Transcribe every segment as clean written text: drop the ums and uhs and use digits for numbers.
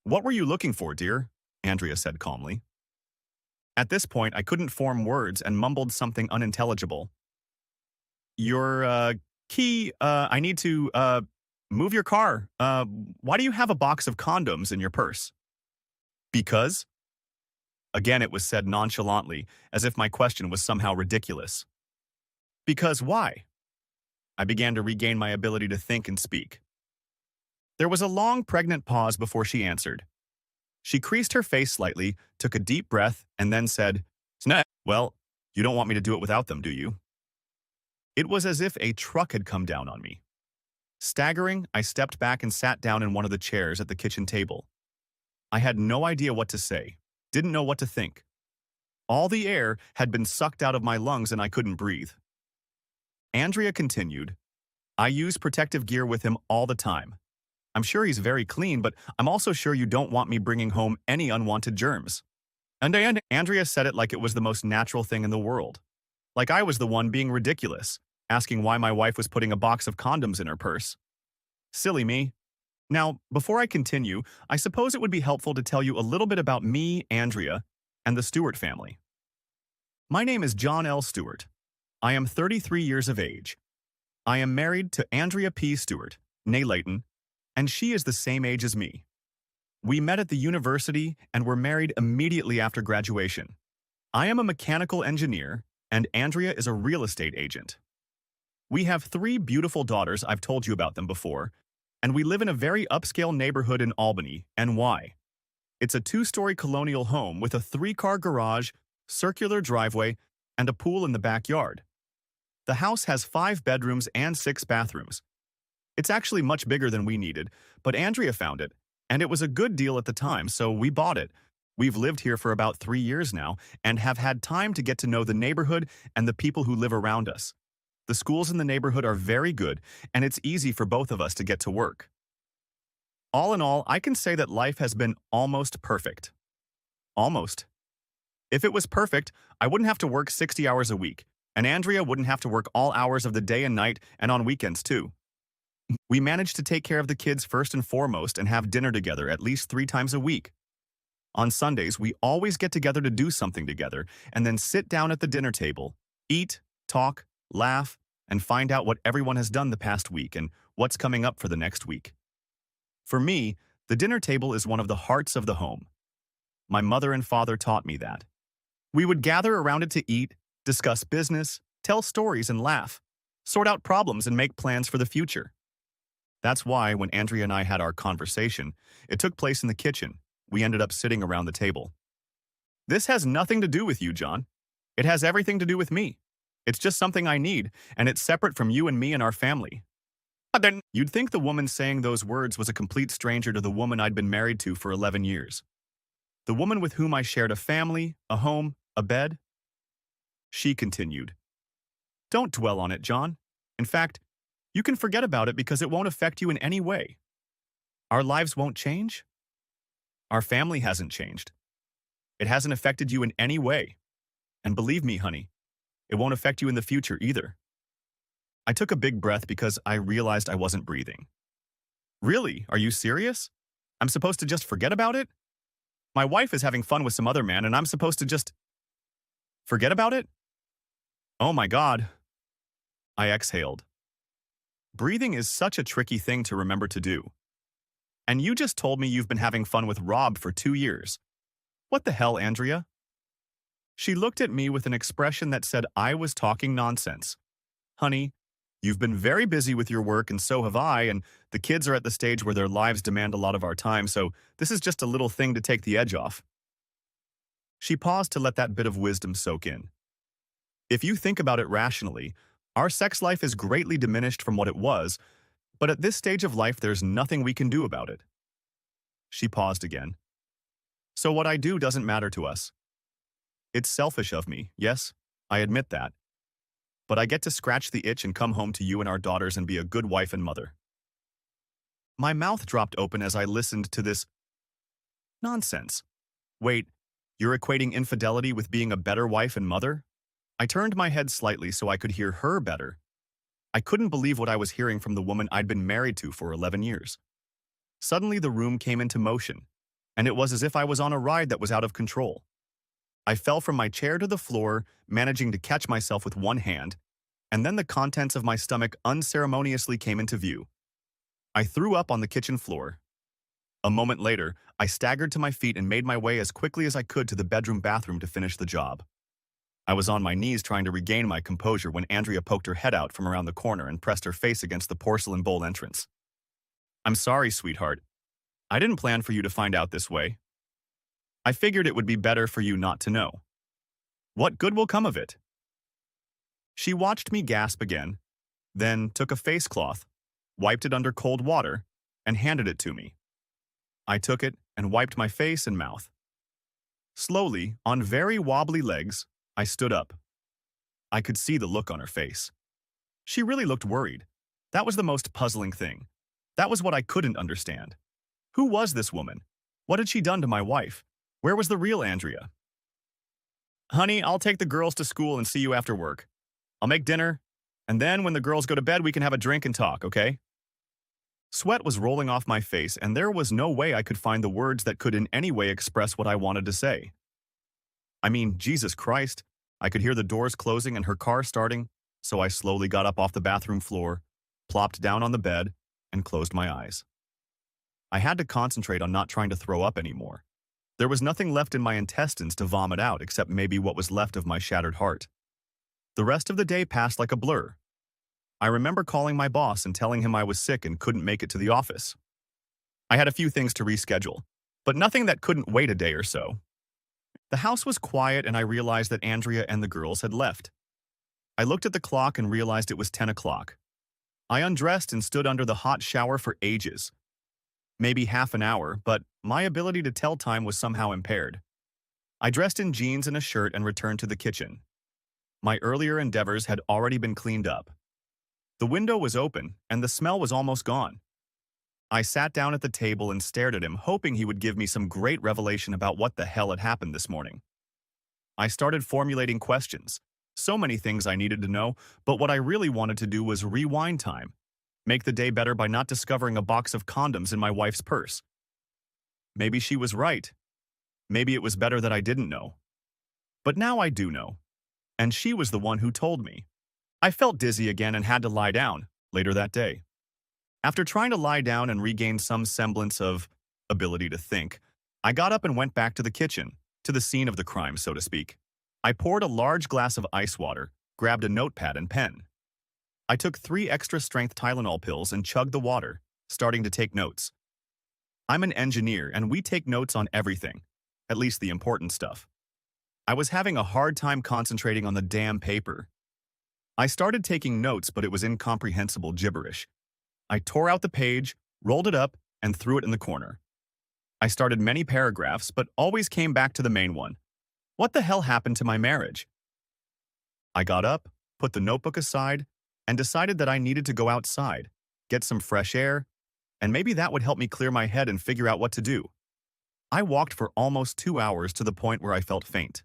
What were you looking for, dear? Andrea said calmly. At this point, I couldn't form words and mumbled something unintelligible. Your, key, I need to, move your car. Why do you have a box of condoms in your purse? Because? Again, it was said nonchalantly, as if my question was somehow ridiculous. Because why? I began to regain my ability to think and speak. There was a long, pregnant pause before she answered. She creased her face slightly, took a deep breath, and then said, "Snap. Well, you don't want me to do it without them, do you?" It was as if a truck had come down on me. Staggering, I stepped back and sat down in one of the chairs at the kitchen table. I had no idea what to say, didn't know what to think. All the air had been sucked out of my lungs and I couldn't breathe. Andrea continued, "I use protective gear with him all the time. I'm sure he's very clean, but I'm also sure you don't want me bringing home any unwanted germs." And Andrea said it like it was the most natural thing in the world. Like I was the one being ridiculous, asking why my wife was putting a box of condoms in her purse. Silly me. Now, before I continue, I suppose it would be helpful to tell you a little bit about me, Andrea, and the Stewart family. My name is John L. Stewart. I am 33 years of age. I am married to Andrea P. Stewart, née Layton, and she is the same age as me. We met at the university and were married immediately after graduation. I am a mechanical engineer, and Andrea is a real estate agent. We have 3 beautiful daughters, I've told you about them before, and we live in a very upscale neighborhood in Albany, NY. It's a 2-story colonial home with a 3-car garage, circular driveway, and a pool in the backyard. The house has 5 bedrooms and 6 bathrooms. It's actually much bigger than we needed, but Andrea found it, and it was a good deal at the time, so we bought it. We've lived here for about 3 years now and have had time to get to know the neighborhood and the people who live around us. The schools in the neighborhood are very good, and it's easy for both of us to get to work. All in all, I can say that life has been almost perfect. Almost. If it was perfect, I wouldn't have to work 60 hours a week, and Andrea wouldn't have to work all hours of the day and night and on weekends too. We managed to take care of the kids first and foremost and have dinner together at least 3 times a week. On Sundays, we always get together to do something together and then sit down at the dinner table, eat, talk, laugh, and find out what everyone has done the past week and what's coming up for the next week. For me, the dinner table is one of the hearts of the home. My mother and father taught me that. We would gather around it to eat, discuss business, tell stories and laugh, sort out problems and make plans for the future. That's why when Andrea and I had our conversation, it took place in the kitchen. We ended up sitting around the table. This has nothing to do with you, John. It has everything to do with me. It's just something I need, and it's separate from you and me and our family. But then you'd think the woman saying those words was a complete stranger to the woman I'd been married to for 11 years. The woman with whom I shared a family, a home, a bed. She continued, "Don't dwell on it, John. In fact, you can forget about it because it won't affect you in any way. Our lives won't change. Our family hasn't changed. It hasn't affected you in any way. And believe me, honey, it won't affect you in the future either." I took a big breath because I realized I wasn't breathing. Really? Are you serious? I'm supposed to just forget about it? My wife is having fun with some other man and I'm supposed to just forget about it? Oh my God. I exhaled. Breathing is such a tricky thing to remember to do. And you just told me you've been having fun with Rob for 2 years. What the hell, Andrea? She looked at me with an expression that said I was talking nonsense. Honey, you've been very busy with your work and so have I, and the kids are at the stage where their lives demand a lot of our time, so this is just a little thing to take the edge off. She paused to let that bit of wisdom soak in. If you think about it rationally, our sex life is greatly diminished from what it was, but at this stage of life there's nothing we can do about it. She paused again. So what I do doesn't matter to us. It's selfish of me, yes, I admit that. But I get to scratch the itch and come home to you and our daughters and be a good wife and mother. My mouth dropped open as I listened to this nonsense. Wait, you're equating infidelity with being a better wife and mother? I turned my head slightly so I could hear her better. I couldn't believe what I was hearing from the woman I'd been married to for 11 years. Suddenly the room came into motion. and it was as if I was on a ride that was out of control. I fell from my chair to the floor, managing to catch myself with one hand, and then the contents of my stomach unceremoniously came into view. I threw up on the kitchen floor. A moment later, I staggered to my feet and made my way as quickly as I could to the bedroom bathroom to finish the job. I was on my knees trying to regain my composure when Andrea poked her head out from around the corner and pressed her face against the porcelain bowl entrance. "I'm sorry, sweetheart. I didn't plan for you to find out this way. I figured it would be better for you not to know. What good will come of it?" She watched me gasp again, then took a face cloth, wiped it under cold water, and handed it to me. I took it and wiped my face and mouth. Slowly, on very wobbly legs, I stood up. I could see the look on her face. She really looked worried. That was the most puzzling thing. That was what I couldn't understand. Who was this woman? What had she done to my wife? Where was the real Andrea? "Honey, I'll take the girls to school and see you after work. I'll make dinner, and then when the girls go to bed, we can have a drink and talk, okay?" Sweat was rolling off my face, and there was no way I could find the words that could in any way express what I wanted to say. I mean, Jesus Christ, I could hear the doors closing and her car starting, so I slowly got up off the bathroom floor, plopped down on the bed, and closed my eyes. I had to concentrate on not trying to throw up anymore. There was nothing left in my intestines to vomit out except maybe what was left of my shattered heart. The rest of the day passed like a blur. I remember calling my boss and telling him I was sick and couldn't make it to the office. I had a few things to reschedule, but nothing that couldn't wait a day or so. The house was quiet and I realized that Andrea and the girls had left. I looked at the clock and realized it was 10 o'clock. I undressed and stood under the hot shower for ages. Maybe half an hour, but my ability to tell time was somehow impaired. I dressed in jeans and a shirt and returned to the kitchen. My earlier endeavors had already been cleaned up. The window was open, and the smell was almost gone. I sat down at the table and stared at him, hoping he would give me some great revelation about what the hell had happened this morning. I started formulating questions. So many things I needed to know, but what I really wanted to do was rewind time. Make the day better by not discovering a box of condoms in my wife's purse. Maybe she was right. Maybe it was better that I didn't know. But now I do know. And she was the one who told me. I felt dizzy again and had to lie down later that day. After trying to lie down and regain some semblance of ability to think, I got up and went back to the kitchen, to the scene of the crime, so to speak. I poured a large glass of ice water, grabbed a notepad and pen. I took 3 extra-strength Tylenol pills and chugged the water, starting to take notes. I'm an engineer and we take notes on everything, at least the important stuff. I was having a hard time concentrating on the damn paper. I started taking notes, but it was incomprehensible gibberish. I tore out the page, rolled it up, and threw it in the corner. I started many paragraphs, but always came back to the main one. What the hell happened to my marriage? I got up, put the notebook aside, and decided that I needed to go outside, get some fresh air, and maybe that would help me clear my head and figure out what to do. I walked for almost 2 hours to the point where I felt faint.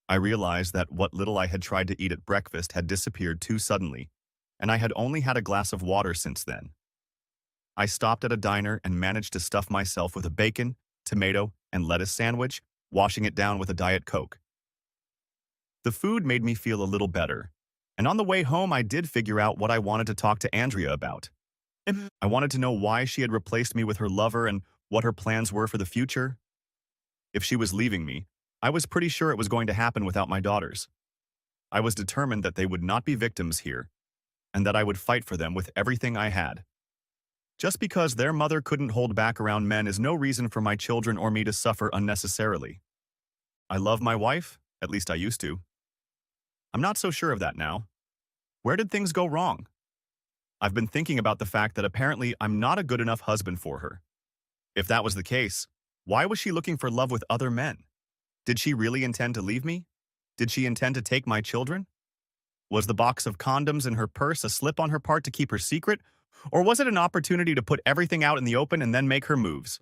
I realized that what little I had tried to eat at breakfast had disappeared too suddenly, and I had only had a glass of water since then. I stopped at a diner and managed to stuff myself with a bacon, tomato, and lettuce sandwich, washing it down with a Diet Coke. The food made me feel a little better, and on the way home I did figure out what I wanted to talk to Andrea about. I wanted to know why she had replaced me with her lover and what her plans were for the future. If she was leaving me, I was pretty sure it was going to happen without my daughters. I was determined that they would not be victims here, and that I would fight for them with everything I had. Just because their mother couldn't hold back around men is no reason for my children or me to suffer unnecessarily. I love my wife, at least I used to. I'm not so sure of that now. Where did things go wrong? I've been thinking about the fact that apparently I'm not a good enough husband for her. If that was the case, why was she looking for love with other men? Did she really intend to leave me? Did she intend to take my children? Was the box of condoms in her purse a slip on her part to keep her secret? Or was it an opportunity to put everything out in the open and then make her moves?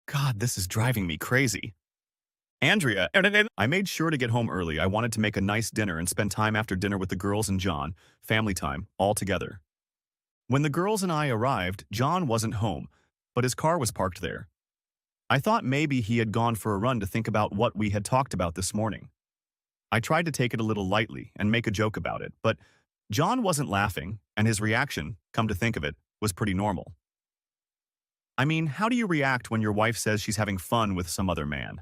God, this is driving me crazy. Andrea, I made sure to get home early. I wanted to make a nice dinner and spend time after dinner with the girls and John, family time, all together. When the girls and I arrived, John wasn't home, but his car was parked there. I thought maybe he had gone for a run to think about what we had talked about this morning. I tried to take it a little lightly and make a joke about it, but John wasn't laughing, and his reaction, come to think of it, was pretty normal. I mean, how do you react when your wife says she's having fun with some other man?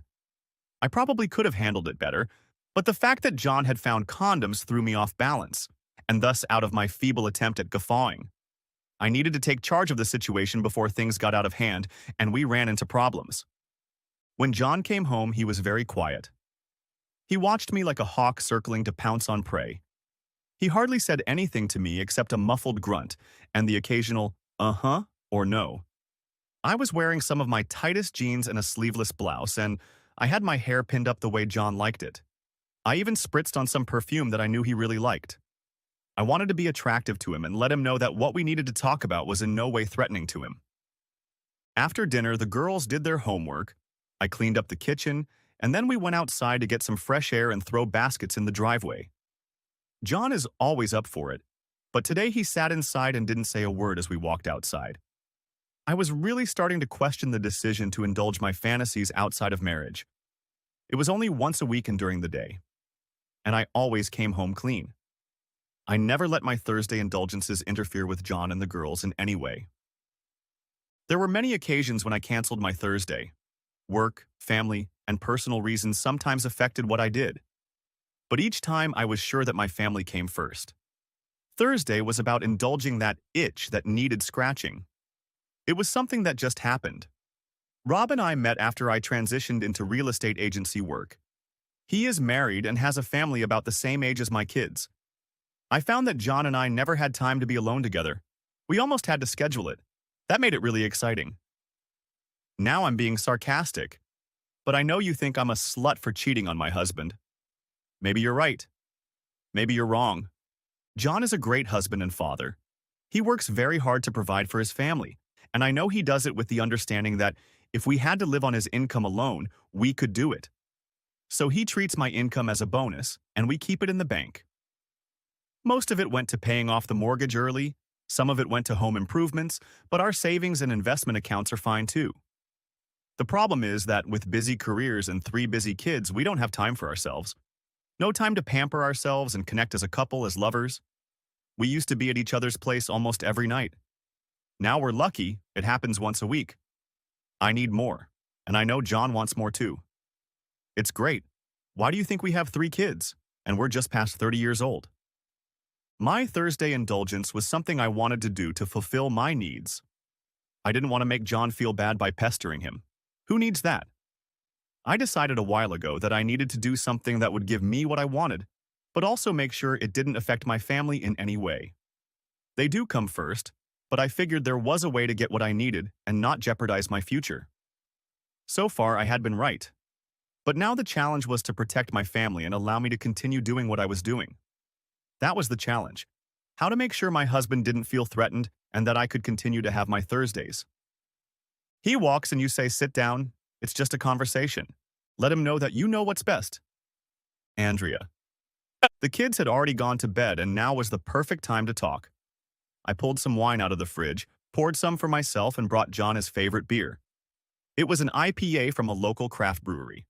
I probably could have handled it better, but the fact that John had found condoms threw me off balance, and thus out of my feeble attempt at guffawing. I needed to take charge of the situation before things got out of hand, and we ran into problems. When John came home, he was very quiet. He watched me like a hawk circling to pounce on prey. He hardly said anything to me except a muffled grunt and the occasional uh-huh or no. I was wearing some of my tightest jeans and a sleeveless blouse, and I had my hair pinned up the way John liked it. I even spritzed on some perfume that I knew he really liked. I wanted to be attractive to him and let him know that what we needed to talk about was in no way threatening to him. After dinner, the girls did their homework. I cleaned up the kitchen, and then we went outside to get some fresh air and throw baskets in the driveway. John is always up for it, but today he sat inside and didn't say a word as we walked outside. I was really starting to question the decision to indulge my fantasies outside of marriage. It was only once a week and during the day, and I always came home clean. I never let my Thursday indulgences interfere with John and the girls in any way. There were many occasions when I canceled my Thursday. Work, family, and personal reasons sometimes affected what I did. But each time I was sure that my family came first. Thursday was about indulging that itch that needed scratching. It was something that just happened. Rob and I met after I transitioned into real estate agency work. He is married and has a family about the same age as my kids. I found that John and I never had time to be alone together. We almost had to schedule it. That made it really exciting. Now I'm being sarcastic, but I know you think I'm a slut for cheating on my husband. Maybe you're right. Maybe you're wrong. John is a great husband and father. He works very hard to provide for his family, and I know he does it with the understanding that if we had to live on his income alone, we could do it. So he treats my income as a bonus, and we keep it in the bank. Most of it went to paying off the mortgage early, some of it went to home improvements, but our savings and investment accounts are fine too. The problem is that with busy careers and 3 busy kids, we don't have time for ourselves. No time to pamper ourselves and connect as a couple, as lovers. We used to be at each other's place almost every night. Now we're lucky, it happens once a week. I need more, and I know John wants more too. It's great. Why do you think we have 3 kids, and we're just past 30 years old? My Thursday indulgence was something I wanted to do to fulfill my needs. I didn't want to make John feel bad by pestering him. Who needs that? I decided a while ago that I needed to do something that would give me what I wanted, but also make sure it didn't affect my family in any way. They do come first, but I figured there was a way to get what I needed and not jeopardize my future. So far, I had been right. But now the challenge was to protect my family and allow me to continue doing what I was doing. That was the challenge. How to make sure my husband didn't feel threatened and that I could continue to have my Thursdays. He walks and you say, sit down. It's just a conversation. Let him know that you know what's best. Andrea. The kids had already gone to bed and now was the perfect time to talk. I pulled some wine out of the fridge, poured some for myself, and brought John his favorite beer. It was an IPA from a local craft brewery.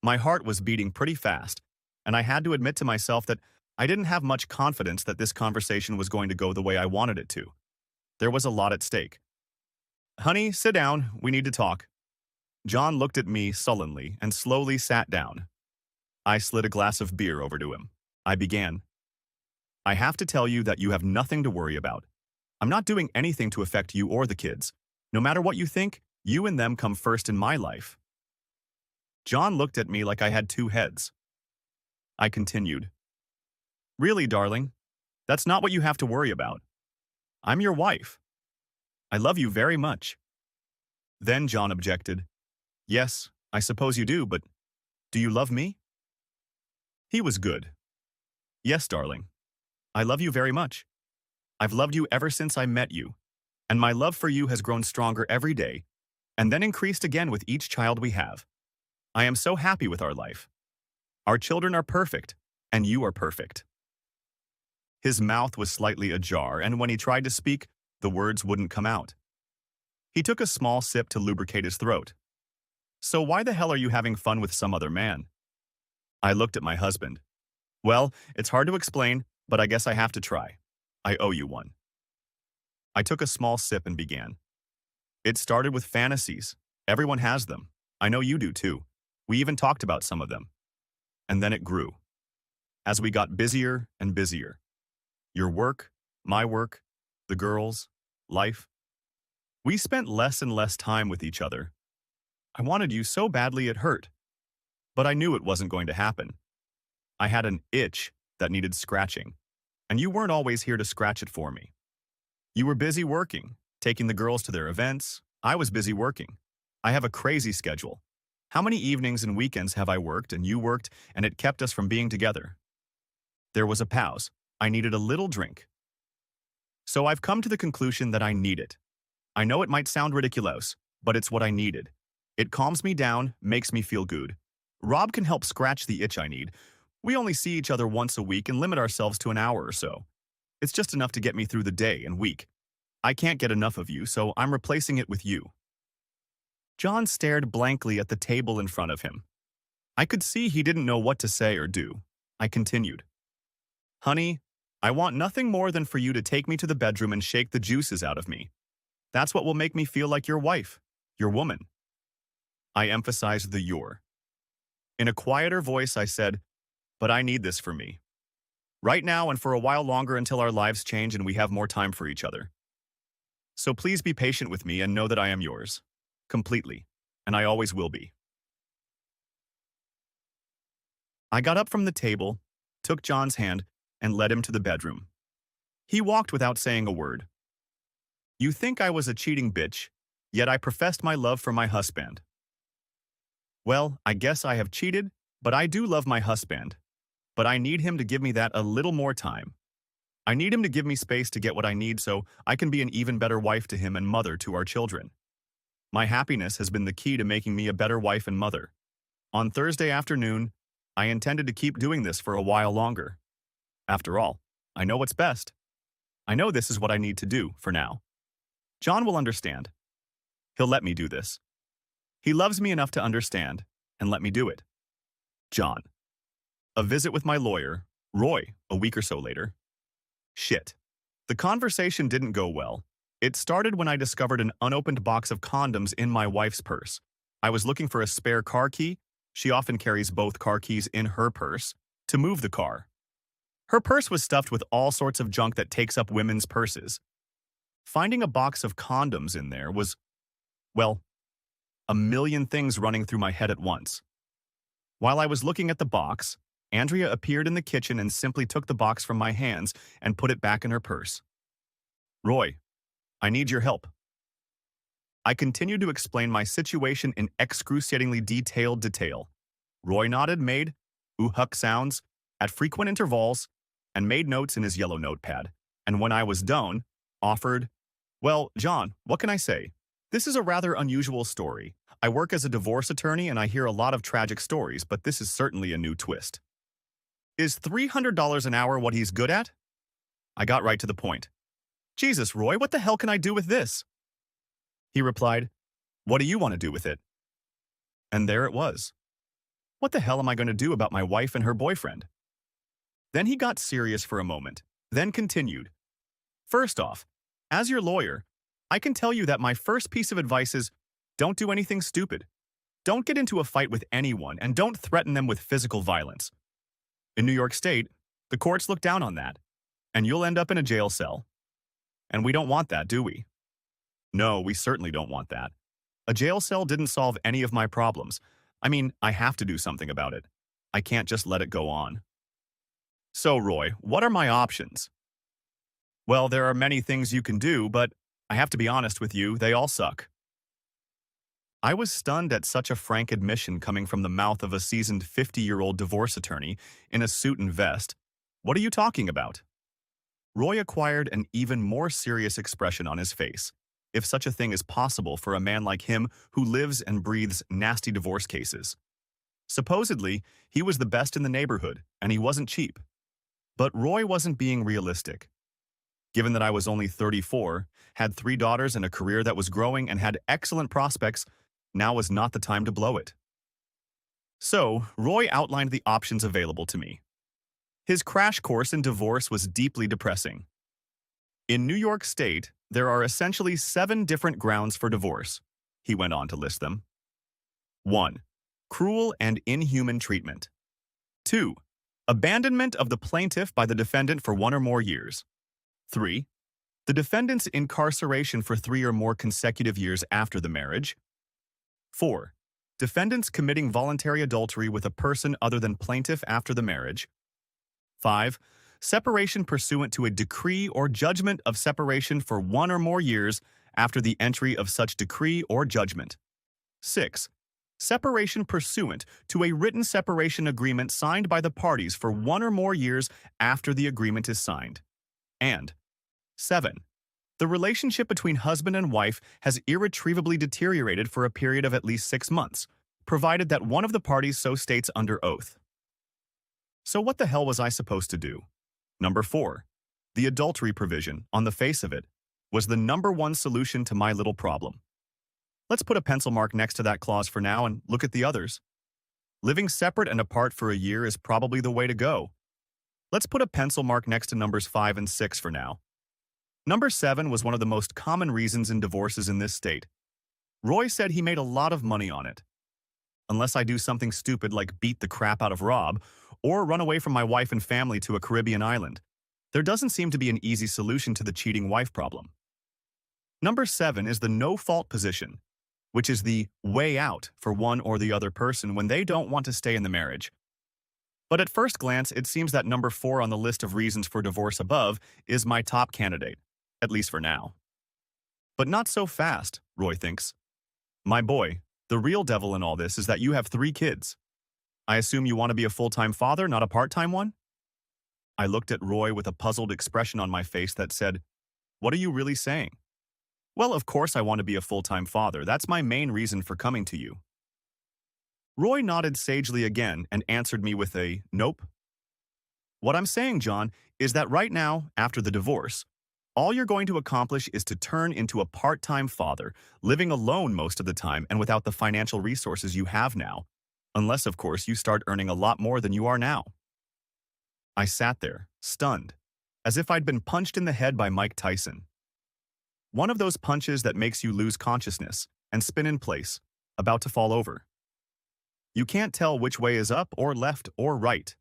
My heart was beating pretty fast, and I had to admit to myself that I didn't have much confidence that this conversation was going to go the way I wanted it to. There was a lot at stake. Honey, sit down. We need to talk. John looked at me sullenly and slowly sat down. I slid a glass of beer over to him. I began. I have to tell you that you have nothing to worry about. I'm not doing anything to affect you or the kids. No matter what you think, you and them come first in my life. John looked at me like I had 2 heads. I continued. Really, darling, that's not what you have to worry about. I'm your wife. I love you very much. Then John objected. Yes, I suppose you do, but do you love me? He was good. Yes, darling. I love you very much. I've loved you ever since I met you, and my love for you has grown stronger every day, and then increased again with each child we have. I am so happy with our life. Our children are perfect, and you are perfect. His mouth was slightly ajar, and when he tried to speak, the words wouldn't come out. He took a small sip to lubricate his throat. So why the hell are you having fun with some other man? I looked at my husband. Well, it's hard to explain, but I guess I have to try. I owe you one. I took a small sip and began. It started with fantasies. Everyone has them. I know you do too. We even talked about some of them. And then it grew. As we got busier and busier. Your work, my work, the girls, life. We spent less and less time with each other. I wanted you so badly it hurt. But I knew it wasn't going to happen. I had an itch that needed scratching. And you weren't always here to scratch it for me. You were busy working, taking the girls to their events. I was busy working. I have a crazy schedule. How many evenings and weekends have I worked and you worked and it kept us from being together? There was a pause. I needed a little drink. So I've come to the conclusion that I need it. I know it might sound ridiculous, but it's what I needed. It calms me down, makes me feel good. Rob can help scratch the itch I need. We only see each other once a week and limit ourselves to an hour or so. It's just enough to get me through the day and week. I can't get enough of you, so I'm replacing it with you. John stared blankly at the table in front of him. I could see he didn't know what to say or do. I continued. Honey, I want nothing more than for you to take me to the bedroom and shake the juices out of me. That's what will make me feel like your wife, your woman. I emphasized the your. In a quieter voice, I said, but I need this for me. Right now and for a while longer until our lives change and we have more time for each other. So please be patient with me and know that I am yours. Completely. And I always will be. I got up from the table, took John's hand, and led him to the bedroom. He walked without saying a word. You think I was a cheating bitch, yet I professed my love for my husband. Well, I guess I have cheated, but I do love my husband. But I need him to give me that a little more time. I need him to give me space to get what I need so I can be an even better wife to him and mother to our children. My happiness has been the key to making me a better wife and mother. On Thursday afternoon, I intended to keep doing this for a while longer. After all, I know what's best. I know this is what I need to do for now. John will understand. He'll let me do this. He loves me enough to understand and let me do it. John. A visit with my lawyer, Roy, a week or so later. Shit. The conversation didn't go well. It started when I discovered an unopened box of condoms in my wife's purse. I was looking for a spare car key. She often carries both car keys in her purse to move the car. Her purse was stuffed with all sorts of junk that takes up women's purses. Finding a box of condoms in there was, well, a million things running through my head at once. While I was looking at the box, Andrea appeared in the kitchen and simply took the box from my hands and put it back in her purse. Roy, I need your help. I continued to explain my situation in excruciatingly detailed detail. Roy nodded, made huck sounds at frequent intervals, and made notes in his yellow notepad. And when I was done, offered, well, John, what can I say? This is a rather unusual story. I work as a divorce attorney and I hear a lot of tragic stories, but this is certainly a new twist. Is $300 an hour what he's good at? I got right to the point. Jesus, Roy, what the hell can I do with this? He replied, what do you want to do with it? And there it was. What the hell am I going to do about my wife and her boyfriend? Then he got serious for a moment, then continued. First off, as your lawyer, I can tell you that my first piece of advice is don't do anything stupid. Don't get into a fight with anyone and don't threaten them with physical violence. In New York State, the courts look down on that, and you'll end up in a jail cell. And we don't want that, do we? No, we certainly don't want that. A jail cell didn't solve any of my problems. I mean, I have to do something about it. I can't just let it go on. So, Roy, what are my options? Well, there are many things you can do, but I have to be honest with you, they all suck. I was stunned at such a frank admission coming from the mouth of a seasoned 50-year-old divorce attorney in a suit and vest. What are you talking about? Roy acquired an even more serious expression on his face, if such a thing is possible for a man like him who lives and breathes nasty divorce cases. Supposedly, he was the best in the neighborhood, and he wasn't cheap. But Roy wasn't being realistic. Given that I was only 34, had 3 daughters and a career that was growing and had excellent prospects, Now was not the time to blow it. So, Roy outlined the options available to me. His crash course in divorce was deeply depressing. In New York State, there are essentially 7 different grounds for divorce. He went on to list them. 1. Cruel and inhuman treatment. 2. Abandonment of the plaintiff by the defendant for 1 or more years. 3. The defendant's incarceration for 3 or more consecutive years after the marriage. 4. Defendants committing voluntary adultery with a person other than plaintiff after the marriage. 5. Separation pursuant to a decree or judgment of separation for 1 or more years after the entry of such decree or judgment. 6. Separation pursuant to a written separation agreement signed by the parties for 1 or more years after the agreement is signed. And 7. The relationship between husband and wife has irretrievably deteriorated for a period of at least 6 months, provided that one of the parties so states under oath. So what the hell was I supposed to do? Number 4. The adultery provision, on the face of it, was the number 1 solution to my little problem. Let's put a pencil mark next to that clause for now and look at the others. Living separate and apart for a year is probably the way to go. Let's put a pencil mark next to numbers 5 and 6 for now. Number 7 was one of the most common reasons in divorces in this state. Roy said he made a lot of money on it. Unless I do something stupid like beat the crap out of Rob, or run away from my wife and family to a Caribbean island, there doesn't seem to be an easy solution to the cheating wife problem. Number 7 is the no-fault position, which is the way out for one or the other person when they don't want to stay in the marriage. But at first glance, it seems that number 4 on the list of reasons for divorce above is my top candidate, at least for now. But not so fast, Roy thinks. My boy, the real devil in all this is that you have 3 kids. I assume you want to be a full-time father, not a part-time one? I looked at Roy with a puzzled expression on my face that said, "What are you really saying?" "Well, of course I want to be a full-time father. That's my main reason for coming to you." Roy nodded sagely again and answered me with a nope. "What I'm saying, John, is that right now, after the divorce, all you're going to accomplish is to turn into a part-time father, living alone most of the time and without the financial resources you have now. Unless, of course, you start earning a lot more than you are now." I sat there, stunned, as if I'd been punched in the head by Mike Tyson. One of those punches that makes you lose consciousness and spin in place, about to fall over. You can't tell which way is up or left or right.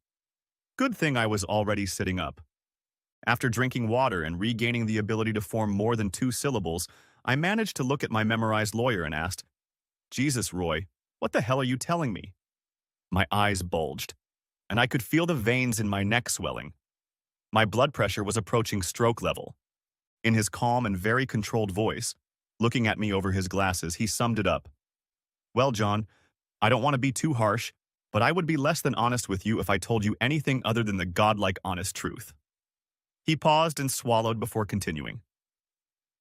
Good thing I was already sitting up. After drinking water and regaining the ability to form more than 2 syllables, I managed to look at my memorized lawyer and asked, "Jesus, Roy, what the hell are you telling me?" My eyes bulged, and I could feel the veins in my neck swelling. My blood pressure was approaching stroke level. In his calm and very controlled voice, looking at me over his glasses, he summed it up. "Well, John, I don't want to be too harsh, but I would be less than honest with you if I told you anything other than the godlike honest truth." He paused and swallowed before continuing.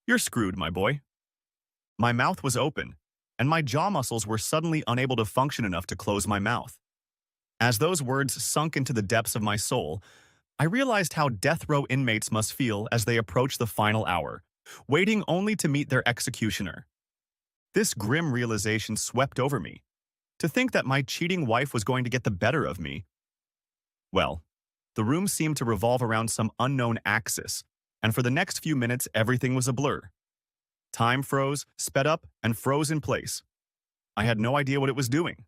"You're screwed, my boy." My mouth was open, and my jaw muscles were suddenly unable to function enough to close my mouth. As those words sunk into the depths of my soul, I realized how death row inmates must feel as they approach the final hour, waiting only to meet their executioner. This grim realization swept over me. To think that my cheating wife was going to get the better of me. Well, the room seemed to revolve around some unknown axis, and for the next few minutes everything was a blur. Time froze, sped up, and froze in place. I had no idea what it was doing.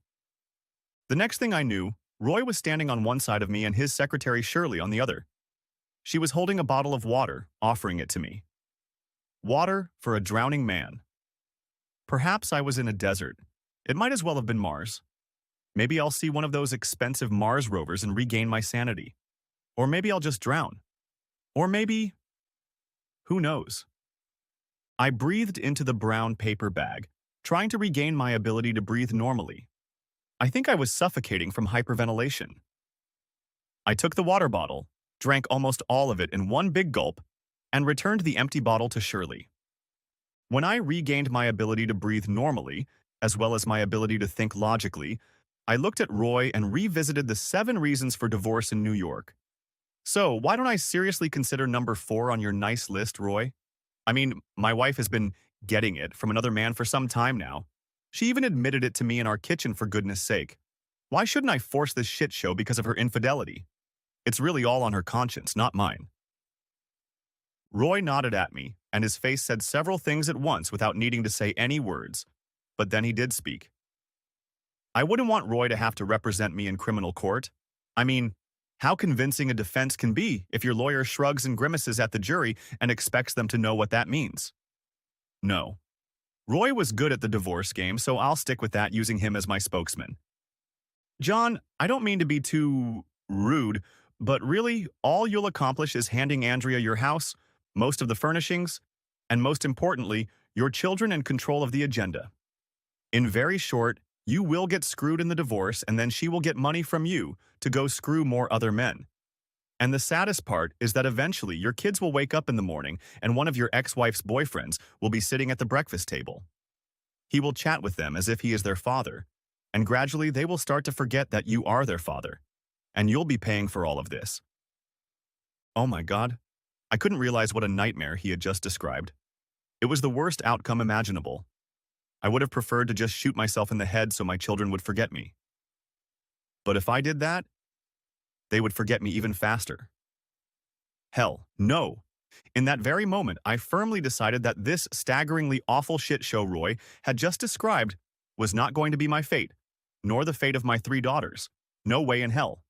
The next thing I knew, Roy was standing on one side of me and his secretary Shirley on the other. She was holding a bottle of water, offering it to me. Water for a drowning man. Perhaps I was in a desert. It might as well have been Mars. Maybe I'll see one of those expensive Mars rovers and regain my sanity. Or maybe I'll just drown. Or maybe... who knows? I breathed into the brown paper bag, trying to regain my ability to breathe normally. I think I was suffocating from hyperventilation. I took the water bottle, drank almost all of it in one big gulp, and returned the empty bottle to Shirley. When I regained my ability to breathe normally, as well as my ability to think logically, I looked at Roy and revisited the 7 reasons for divorce in New York. So, why don't I seriously consider number 4 on your nice list, Roy? I mean, my wife has been getting it from another man for some time now. She even admitted it to me in our kitchen for goodness sake. Why shouldn't I force this shit show because of her infidelity? It's really all on her conscience, not mine. Roy nodded at me, and his face said several things at once without needing to say any words. But then he did speak. I wouldn't want Roy to have to represent me in criminal court. I mean, how convincing a defense can be if your lawyer shrugs and grimaces at the jury and expects them to know what that means. No. Roy was good at the divorce game, so I'll stick with that using him as my spokesman. John, I don't mean to be too rude, but really, all you'll accomplish is handing Andrea your house, most of the furnishings, and most importantly, your children and control of the agenda. In very short, you will get screwed in the divorce and then she will get money from you to go screw more other men. And the saddest part is that eventually your kids will wake up in the morning and one of your ex-wife's boyfriends will be sitting at the breakfast table. He will chat with them as if he is their father, and gradually they will start to forget that you are their father, and you'll be paying for all of this. Oh my God, I couldn't realize what a nightmare he had just described. It was the worst outcome imaginable. I would have preferred to just shoot myself in the head so my children would forget me. But if I did that, they would forget me even faster. Hell, no. In that very moment, I firmly decided that this staggeringly awful shit show Roy had just described was not going to be my fate, nor the fate of my 3 daughters. No way in hell.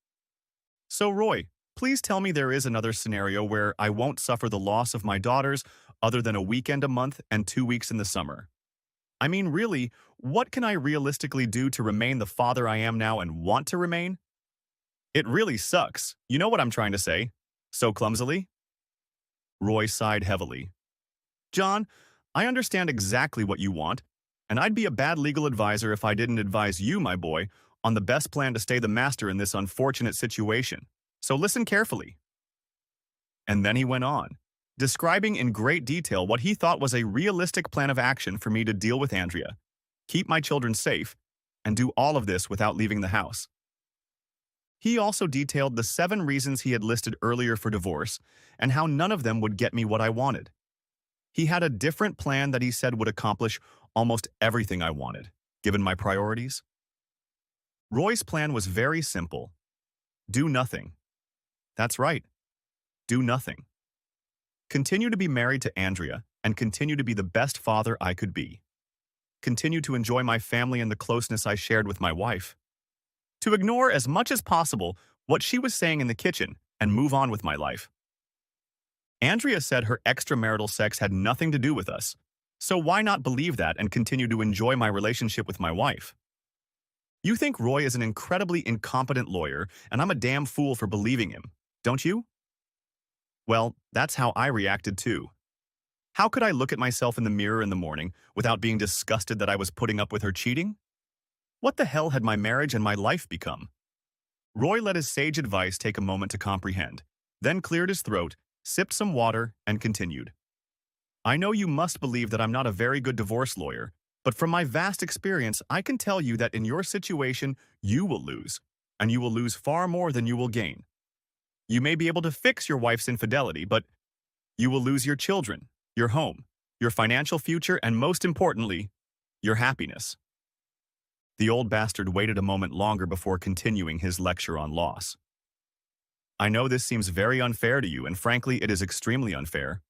So Roy, please tell me there is another scenario where I won't suffer the loss of my daughters other than a weekend a month and 2 weeks in the summer. I mean, really, what can I realistically do to remain the father I am now and want to remain? It really sucks. You know what I'm trying to say? So clumsily? Roy sighed heavily. John, I understand exactly what you want, and I'd be a bad legal advisor if I didn't advise you, my boy, on the best plan to stay the master in this unfortunate situation. So listen carefully. And then he went on, describing in great detail what he thought was a realistic plan of action for me to deal with Andrea, keep my children safe, and do all of this without leaving the house. He also detailed the 7 reasons he had listed earlier for divorce and how none of them would get me what I wanted. He had a different plan that he said would accomplish almost everything I wanted, given my priorities. Roy's plan was very simple. Do nothing. That's right. Do nothing. Continue to be married to Andrea and continue to be the best father I could be. Continue to enjoy my family and the closeness I shared with my wife. To ignore as much as possible what she was saying in the kitchen and move on with my life. Andrea said her extramarital sex had nothing to do with us, so why not believe that and continue to enjoy my relationship with my wife? You think Roy is an incredibly incompetent lawyer, and I'm a damn fool for believing him, don't you? Well, that's how I reacted too. How could I look at myself in the mirror in the morning without being disgusted that I was putting up with her cheating? What the hell had my marriage and my life become? Roy let his sage advice take a moment to comprehend, then cleared his throat, sipped some water, and continued. I know you must believe that I'm not a very good divorce lawyer, but from my vast experience, I can tell you that in your situation, you will lose, and you will lose far more than you will gain. You may be able to fix your wife's infidelity, but you will lose your children, your home, your financial future, and most importantly, your happiness. The old bastard waited a moment longer before continuing his lecture on loss. I know this seems very unfair to you, and frankly, it is extremely unfair.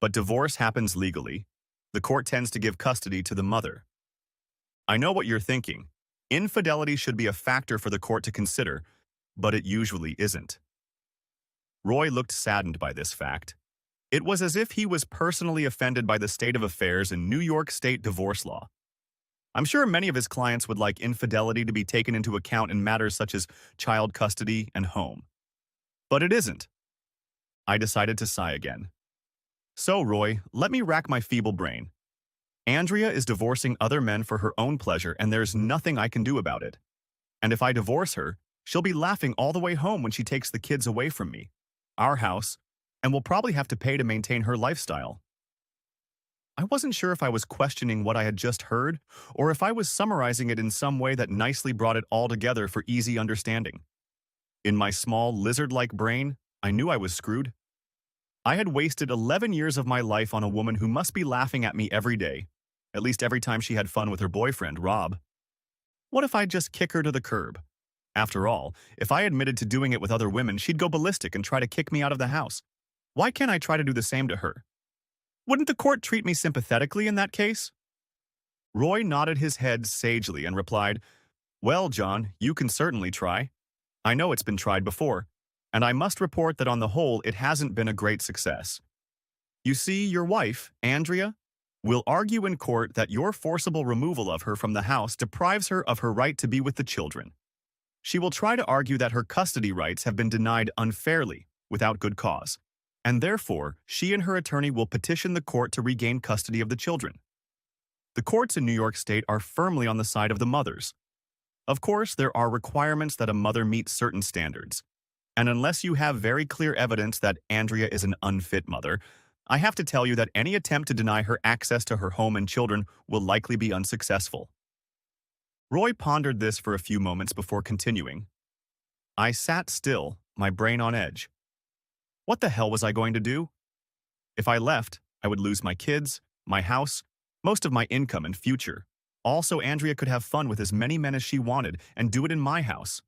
But divorce happens legally. The court tends to give custody to the mother. I know what you're thinking. Infidelity should be a factor for the court to consider, but it usually isn't. Roy looked saddened by this fact. It was as if he was personally offended by the state of affairs in New York State divorce law. I'm sure many of his clients would like infidelity to be taken into account in matters such as child custody and home. But it isn't. I decided to sigh again. So, Roy, let me rack my feeble brain. Andrea is divorcing other men for her own pleasure, and there's nothing I can do about it. And if I divorce her, she'll be laughing all the way home when she takes the kids away from me, our house, and will probably have to pay to maintain her lifestyle. I wasn't sure if I was questioning what I had just heard, or if I was summarizing it in some way that nicely brought it all together for easy understanding. In my small, lizard-like brain, I knew I was screwed. I had wasted 11 years of my life on a woman who must be laughing at me every day, at least every time she had fun with her boyfriend, Rob. What if I just kick her to the curb? After all, if I admitted to doing it with other women, she'd go ballistic and try to kick me out of the house. Why can't I try to do the same to her? Wouldn't the court treat me sympathetically in that case? Roy nodded his head sagely and replied, "Well, John, you can certainly try. I know it's been tried before, and I must report that on the whole it hasn't been a great success. You see, your wife, Andrea, will argue in court that your forcible removal of her from the house deprives her of her right to be with the children. She will try to argue that her custody rights have been denied unfairly, without good cause, and therefore she and her attorney will petition the court to regain custody of the children. The courts in New York State are firmly on the side of the mothers. Of course, there are requirements that a mother meet certain standards, and unless you have very clear evidence that Andrea is an unfit mother, I have to tell you that any attempt to deny her access to her home and children will likely be unsuccessful." Roy pondered this for a few moments before continuing. I sat still, my brain on edge. What the hell was I going to do? If I left, I would lose my kids, my house, most of my income and future. Also, Andrea could have fun with as many men as she wanted and do it in my house.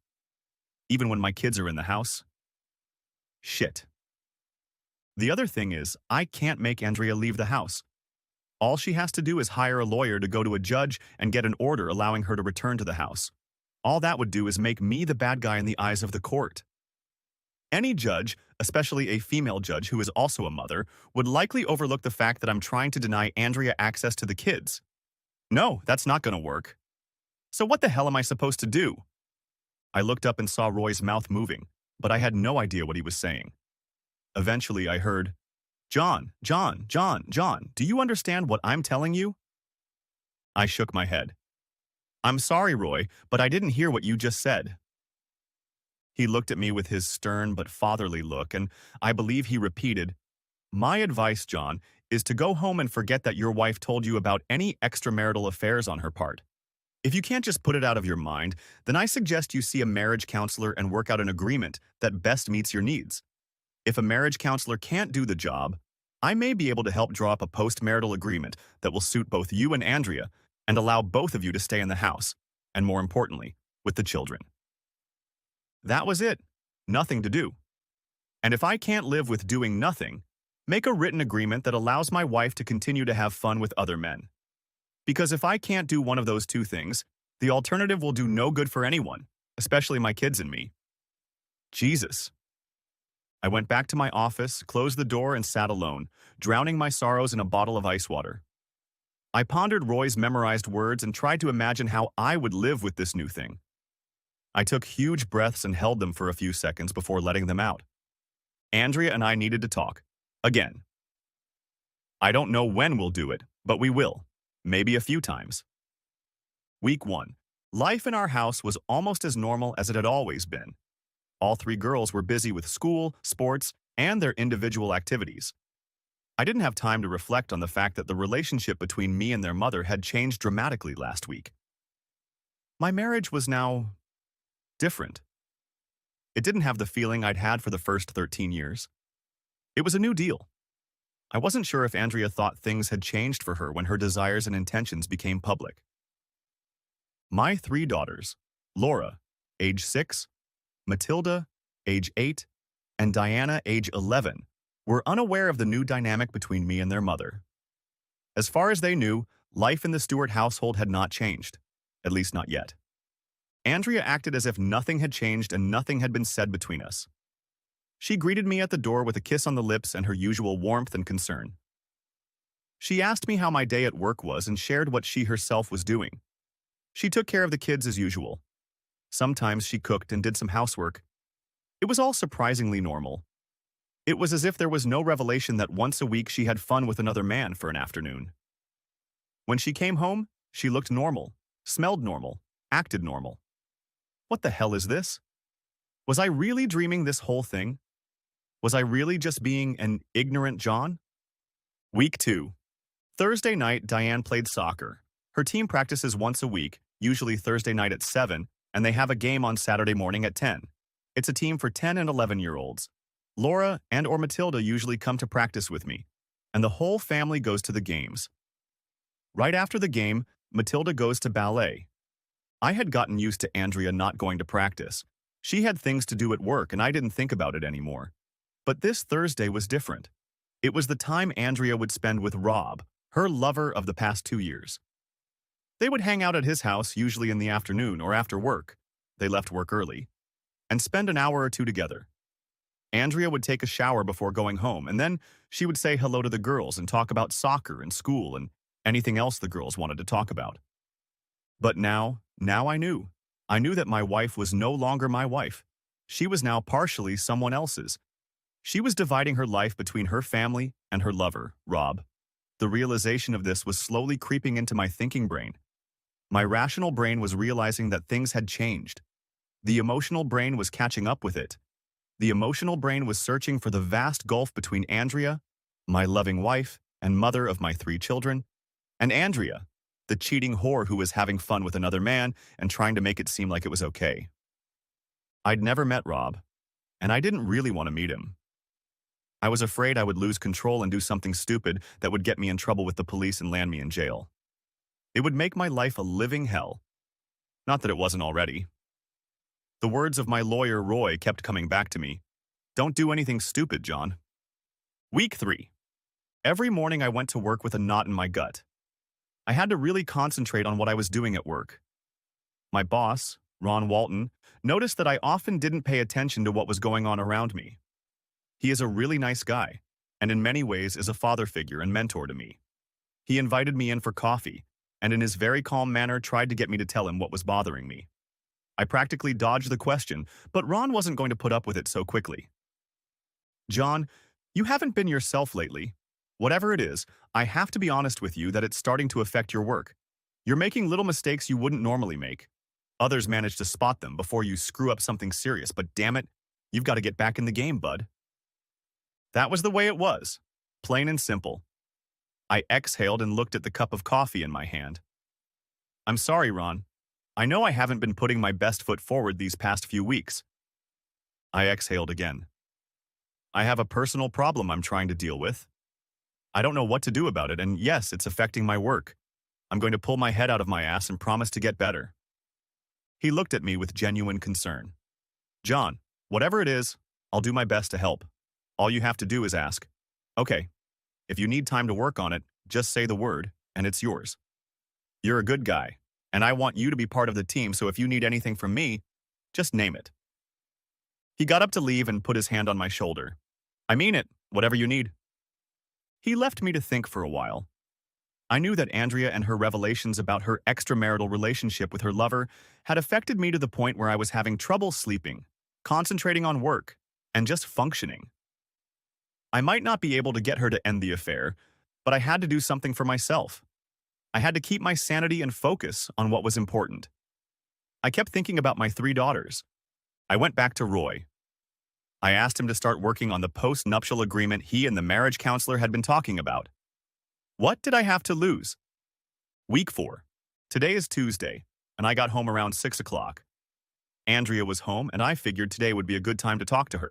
Even when my kids are in the house. Shit. The other thing is, I can't make Andrea leave the house. All she has to do is hire a lawyer to go to a judge and get an order allowing her to return to the house. All that would do is make me the bad guy in the eyes of the court. Any judge, especially a female judge who is also a mother, would likely overlook the fact that I'm trying to deny Andrea access to the kids. No, that's not going to work. So what the hell am I supposed to do? I looked up and saw Roy's mouth moving, but I had no idea what he was saying. Eventually, I heard, John, do you understand what I'm telling you?" I shook my head. "I'm sorry, Roy, but I didn't hear what you just said." He looked at me with his stern but fatherly look, and I believe he repeated, "My advice, John, is to go home and forget that your wife told you about any extramarital affairs on her part. If you can't just put it out of your mind, then I suggest you see a marriage counselor and work out an agreement that best meets your needs. If a marriage counselor can't do the job, I may be able to help draw up a post-marital agreement that will suit both you and Andrea and allow both of you to stay in the house, and more importantly, with the children." That was it. Nothing to do. And if I can't live with doing nothing, make a written agreement that allows my wife to continue to have fun with other men. Because if I can't do one of those two things, the alternative will do no good for anyone, especially my kids and me. Jesus. I went back to my office, closed the door, and sat alone, drowning my sorrows in a bottle of ice water. I pondered Roy's memorized words and tried to imagine how I would live with this new thing. I took huge breaths and held them for a few seconds before letting them out. Andrea and I needed to talk. Again. I don't know when we'll do it, but we will. Maybe a few times. Week 1. Life in our house was almost as normal as it had always been. All 3 girls were busy with school, sports, and their individual activities. I didn't have time to reflect on the fact that the relationship between me and their mother had changed dramatically last week. My marriage was now different. It didn't have the feeling I'd had for the first 13 years. It was a new deal. I wasn't sure if Andrea thought things had changed for her when her desires and intentions became public. My 3 daughters, Laura, age 6, Matilda, age 8, and Diana, age 11, were unaware of the new dynamic between me and their mother. As far as they knew, life in the Stewart household had not changed, at least not yet. Andrea acted as if nothing had changed and nothing had been said between us. She greeted me at the door with a kiss on the lips and her usual warmth and concern. She asked me how my day at work was and shared what she herself was doing. She took care of the kids as usual. Sometimes she cooked and did some housework. It was all surprisingly normal. It was as if there was no revelation that once a week she had fun with another man for an afternoon. When she came home, she looked normal, smelled normal, acted normal. What the hell is this? Was I really dreaming this whole thing? Was I really just being an ignorant John? Week 2. Thursday night, Diane played soccer. Her team practices once a week, usually Thursday night at 7, and they have a game on Saturday morning at 10. It's a team for 10 and 11-year-olds. Laura and/or Matilda usually come to practice with me, and the whole family goes to the games. Right after the game, Matilda goes to ballet. I had gotten used to Andrea not going to practice. She had things to do at work and I didn't think about it anymore. But this Thursday was different. It was the time Andrea would spend with Rob, her lover of the past 2 years. They would hang out at his house, usually in the afternoon or after work. They left work early, and spend an hour or two together. Andrea would take a shower before going home, and then she would say hello to the girls and talk about soccer and school and anything else the girls wanted to talk about. But now I knew. I knew that my wife was no longer my wife. She was now partially someone else's. She was dividing her life between her family and her lover, Rob. The realization of this was slowly creeping into my thinking brain. My rational brain was realizing that things had changed. The emotional brain was catching up with it. The emotional brain was searching for the vast gulf between Andrea, my loving wife and mother of my 3 children, and Andrea, the cheating whore who was having fun with another man and trying to make it seem like it was okay. I'd never met Rob, and I didn't really want to meet him. I was afraid I would lose control and do something stupid that would get me in trouble with the police and land me in jail. It would make my life a living hell. Not that it wasn't already. The words of my lawyer, Roy, kept coming back to me. Don't do anything stupid, John. Week 3. Every morning I went to work with a knot in my gut. I had to really concentrate on what I was doing at work. My boss, Ron Walton, noticed that I often didn't pay attention to what was going on around me. He is a really nice guy, and in many ways is a father figure and mentor to me. He invited me in for coffee, and in his very calm manner tried to get me to tell him what was bothering me. I practically dodged the question, but Ron wasn't going to put up with it so quickly. John, you haven't been yourself lately. Whatever it is, I have to be honest with you that it's starting to affect your work. You're making little mistakes you wouldn't normally make. Others manage to spot them before you screw up something serious, but damn it, you've got to get back in the game, bud. That was the way it was, plain and simple. I exhaled and looked at the cup of coffee in my hand. I'm sorry, Ron. I know I haven't been putting my best foot forward these past few weeks. I exhaled again. I have a personal problem I'm trying to deal with. I don't know what to do about it, and yes, it's affecting my work. I'm going to pull my head out of my ass and promise to get better. He looked at me with genuine concern. John, whatever it is, I'll do my best to help. All you have to do is ask. Okay, if you need time to work on it, just say the word, and it's yours. You're a good guy, and I want you to be part of the team, so if you need anything from me, just name it. He got up to leave and put his hand on my shoulder. I mean it, whatever you need. He left me to think for a while. I knew that Andrea and her revelations about her extramarital relationship with her lover had affected me to the point where I was having trouble sleeping, concentrating on work, and just functioning. I might not be able to get her to end the affair, but I had to do something for myself. I had to keep my sanity and focus on what was important. I kept thinking about my 3 daughters. I went back to Roy. I asked him to start working on the post-nuptial agreement he and the marriage counselor had been talking about. What did I have to lose? Week 4. Today is Tuesday, and I got home around 6 o'clock. Andrea was home, and I figured today would be a good time to talk to her.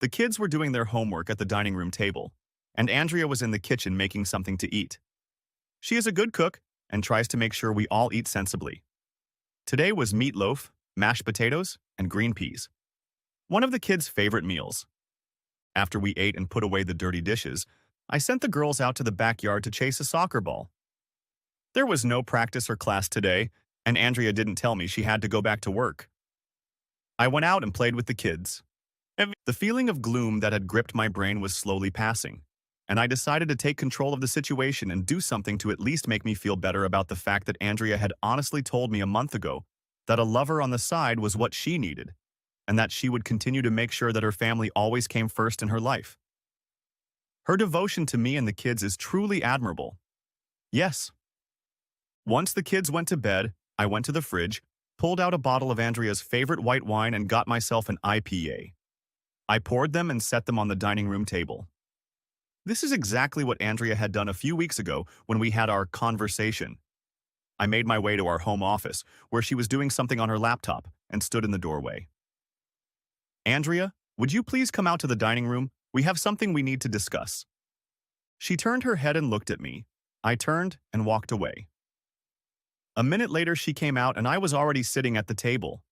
The kids were doing their homework at the dining room table, and Andrea was in the kitchen making something to eat. She is a good cook and tries to make sure we all eat sensibly. Today was meatloaf, mashed potatoes, and green peas. One of the kids' favorite meals. After we ate and put away the dirty dishes, I sent the girls out to the backyard to chase a soccer ball. There was no practice or class today, and Andrea didn't tell me she had to go back to work. I went out and played with the kids. The feeling of gloom that had gripped my brain was slowly passing, and I decided to take control of the situation and do something to at least make me feel better about the fact that Andrea had honestly told me a month ago that a lover on the side was what she needed, and that she would continue to make sure that her family always came first in her life. Her devotion to me and the kids is truly admirable. Yes. Once the kids went to bed, I went to the fridge, pulled out a bottle of Andrea's favorite white wine and got myself an IPA. I poured them and set them on the dining room table. This is exactly what Andrea had done a few weeks ago when we had our conversation. I made my way to our home office, where she was doing something on her laptop, and stood in the doorway. Andrea, would you please come out to the dining room? We have something we need to discuss. She turned her head and looked at me. I turned and walked away. A minute later, she came out and I was already sitting at the table.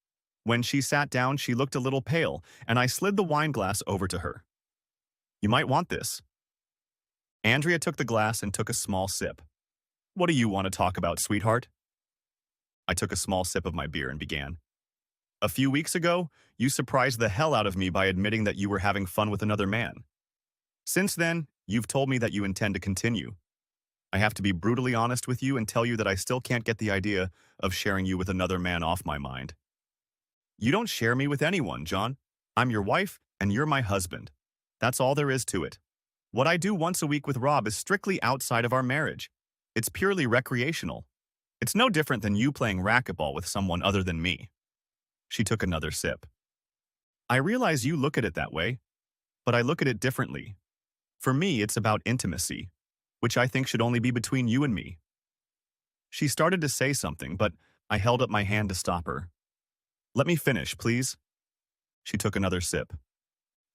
When she sat down, she looked a little pale, and I slid the wine glass over to her. You might want this. Andrea took the glass and took a small sip. What do you want to talk about, sweetheart? I took a small sip of my beer and began. A few weeks ago, you surprised the hell out of me by admitting that you were having fun with another man. Since then, you've told me that you intend to continue. I have to be brutally honest with you and tell you that I still can't get the idea of sharing you with another man off my mind. You don't share me with anyone, John. I'm your wife, and you're my husband. That's all there is to it. What I do once a week with Rob is strictly outside of our marriage. It's purely recreational. It's no different than you playing racquetball with someone other than me. She took another sip. I realize you look at it that way, but I look at it differently. For me, it's about intimacy, which I think should only be between you and me. She started to say something, but I held up my hand to stop her. Let me finish, please. She took another sip.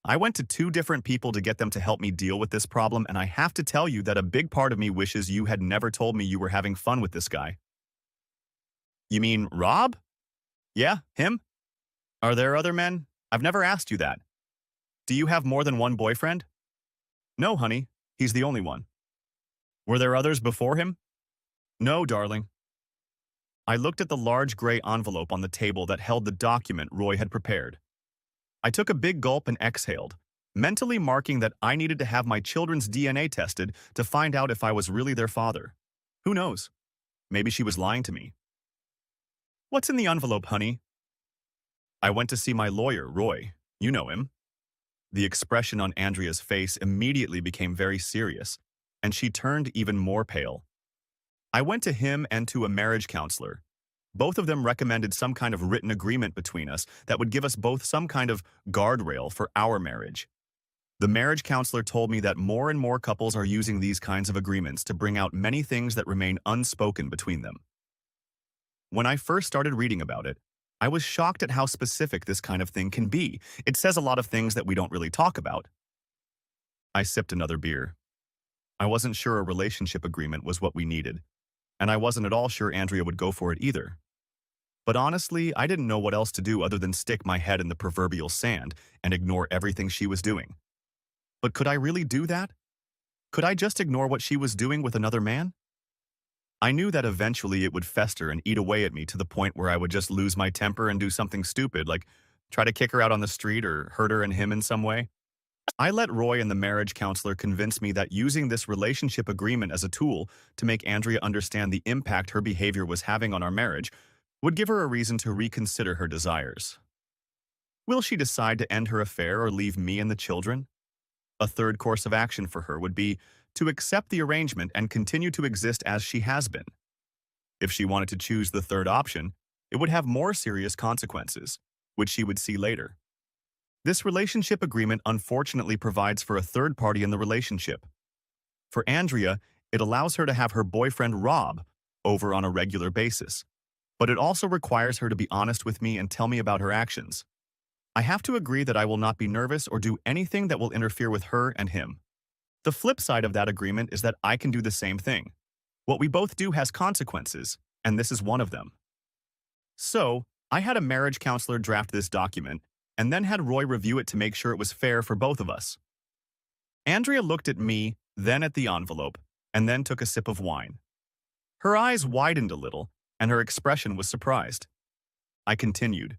I went to 2 different people to get them to help me deal with this problem, and I have to tell you that a big part of me wishes you had never told me you were having fun with this guy. You mean Rob? Yeah, him? Are there other men? I've never asked you that. Do you have more than one boyfriend? No, honey, he's the only one. Were there others before him? No, darling. I looked at the large gray envelope on the table that held the document Roy had prepared. I took a big gulp and exhaled, mentally marking that I needed to have my children's DNA tested to find out if I was really their father. Who knows? Maybe she was lying to me. What's in the envelope, honey? I went to see my lawyer, Roy. You know him. The expression on Andrea's face immediately became very serious, and she turned even more pale. I went to him and to a marriage counselor. Both of them recommended some kind of written agreement between us that would give us both some kind of guardrail for our marriage. The marriage counselor told me that more and more couples are using these kinds of agreements to bring out many things that remain unspoken between them. When I first started reading about it, I was shocked at how specific this kind of thing can be. It says a lot of things that we don't really talk about. I sipped another beer. I wasn't sure a relationship agreement was what we needed, and I wasn't at all sure Andrea would go for it either. But honestly, I didn't know what else to do other than stick my head in the proverbial sand and ignore everything she was doing. But could I really do that? Could I just ignore what she was doing with another man? I knew that eventually it would fester and eat away at me to the point where I would just lose my temper and do something stupid, like try to kick her out on the street or hurt her and him in some way. I let Roy and the marriage counselor convince me that using this relationship agreement as a tool to make Andrea understand the impact her behavior was having on our marriage would give her a reason to reconsider her desires. Will she decide to end her affair or leave me and the children? A third course of action for her would be to accept the arrangement and continue to exist as she has been. If she wanted to choose the third option, it would have more serious consequences, which she would see later. This relationship agreement unfortunately provides for a third party in the relationship. For Andrea, it allows her to have her boyfriend Rob over on a regular basis, but it also requires her to be honest with me and tell me about her actions. I have to agree that I will not be nervous or do anything that will interfere with her and him. The flip side of that agreement is that I can do the same thing. What we both do has consequences, and this is one of them. So, I had a marriage counselor draft this document, and then had Roy review it to make sure it was fair for both of us. Andrea looked at me, then at the envelope, and then took a sip of wine. Her eyes widened a little, and her expression was surprised. I continued.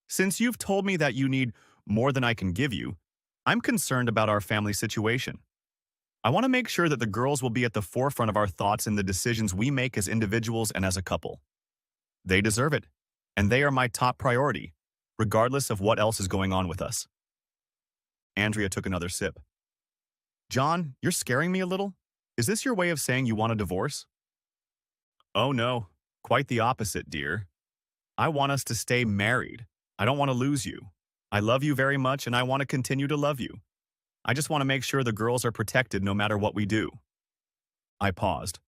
Since you've told me that you need more than I can give you, I'm concerned about our family situation. I want to make sure that the girls will be at the forefront of our thoughts in the decisions we make as individuals and as a couple. They deserve it, and they are my top priority, regardless of what else is going on with us. Andrea took another sip. John, you're scaring me a little. Is this your way of saying you want a divorce? Oh no, quite the opposite, dear. I want us to stay married. I don't want to lose you. I love you very much and I want to continue to love you. I just want to make sure the girls are protected no matter what we do. I paused.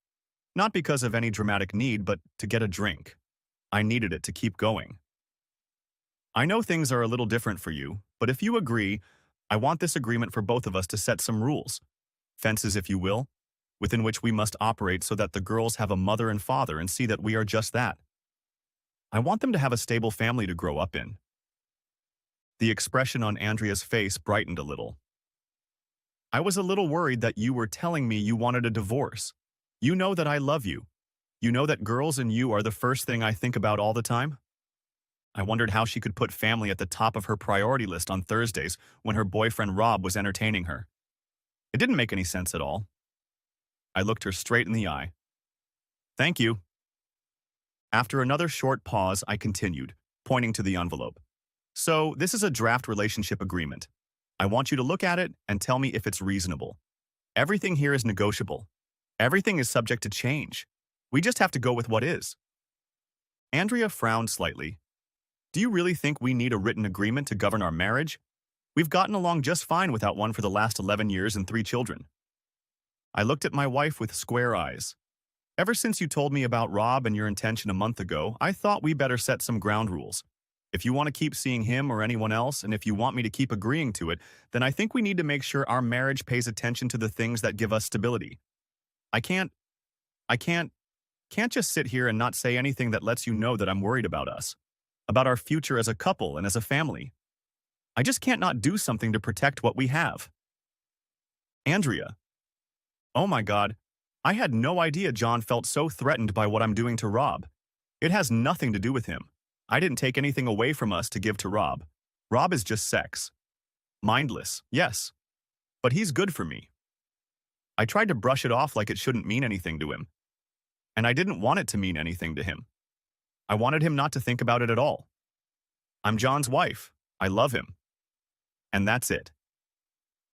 Not because of any dramatic need, but to get a drink. I needed it to keep going. I know things are a little different for you, but if you agree, I want this agreement for both of us to set some rules. Fences, if you will. within which we must operate so that the girls have a mother and father and see that we are just that. I want them to have a stable family to grow up in. The expression on Andrea's face brightened a little. I was a little worried that you were telling me you wanted a divorce. You know that I love you. You know that girls and you are the first thing I think about all the time? I wondered how she could put family at the top of her priority list on Thursdays when her boyfriend Rob was entertaining her. It didn't make any sense at all. I looked her straight in the eye. Thank you. After another short pause, I continued, pointing to the envelope. So, this is a draft relationship agreement. I want you to look at it and tell me if it's reasonable. Everything here is negotiable. Everything is subject to change. We just have to go with what is. Andrea frowned slightly. Do you really think we need a written agreement to govern our marriage? We've gotten along just fine without one for the last 11 years and 3 children. I looked at my wife with square eyes. Ever since you told me about Rob and your intention a month ago, I thought we better set some ground rules. If you want to keep seeing him or anyone else, and if you want me to keep agreeing to it, then I think we need to make sure our marriage pays attention to the things that give us stability. I can't just sit here and not say anything that lets you know that I'm worried about us, about our future as a couple and as a family. I just can't not do something to protect what we have. Andrea. Oh my God, I had no idea John felt so threatened by what I'm doing to Rob. It has nothing to do with him. I didn't take anything away from us to give to Rob. Rob is just sex. Mindless, yes. But he's good for me. I tried to brush it off like it shouldn't mean anything to him. And I didn't want it to mean anything to him. I wanted him not to think about it at all. I'm John's wife. I love him. And that's it.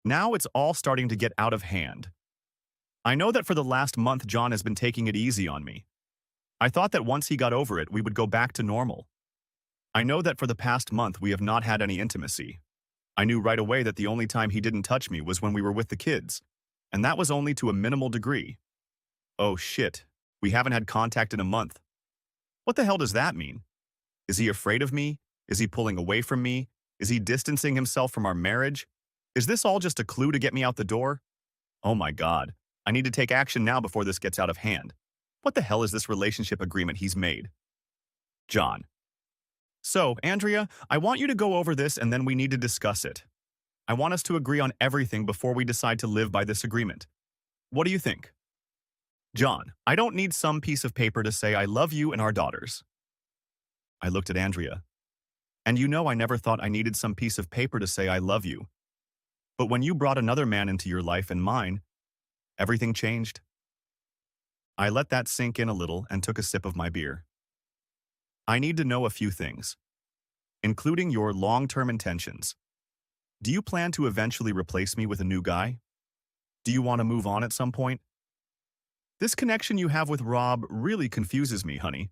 Now it's all starting to get out of hand. I know that for the last month John has been taking it easy on me. I thought that once he got over it, we would go back to normal. I know that for the past month we have not had any intimacy. I knew right away that the only time he didn't touch me was when we were with the kids, and that was only to a minimal degree. Oh shit, we haven't had contact in a month. What the hell does that mean? Is he afraid of me? Is he pulling away from me? Is he distancing himself from our marriage? Is this all just a clue to get me out the door? Oh my God, I need to take action now before this gets out of hand. What the hell is this relationship agreement he's made? John. So, Andrea, I want you to go over this and then we need to discuss it. I want us to agree on everything before we decide to live by this agreement. What do you think? John, I don't need some piece of paper to say I love you and our daughters. I looked at Andrea. And you know I never thought I needed some piece of paper to say I love you. But when you brought another man into your life and mine, everything changed. I let that sink in a little and took a sip of my beer. I need to know a few things, including your long-term intentions. Do you plan to eventually replace me with a new guy? Do you want to move on at some point? This connection you have with Rob really confuses me, honey.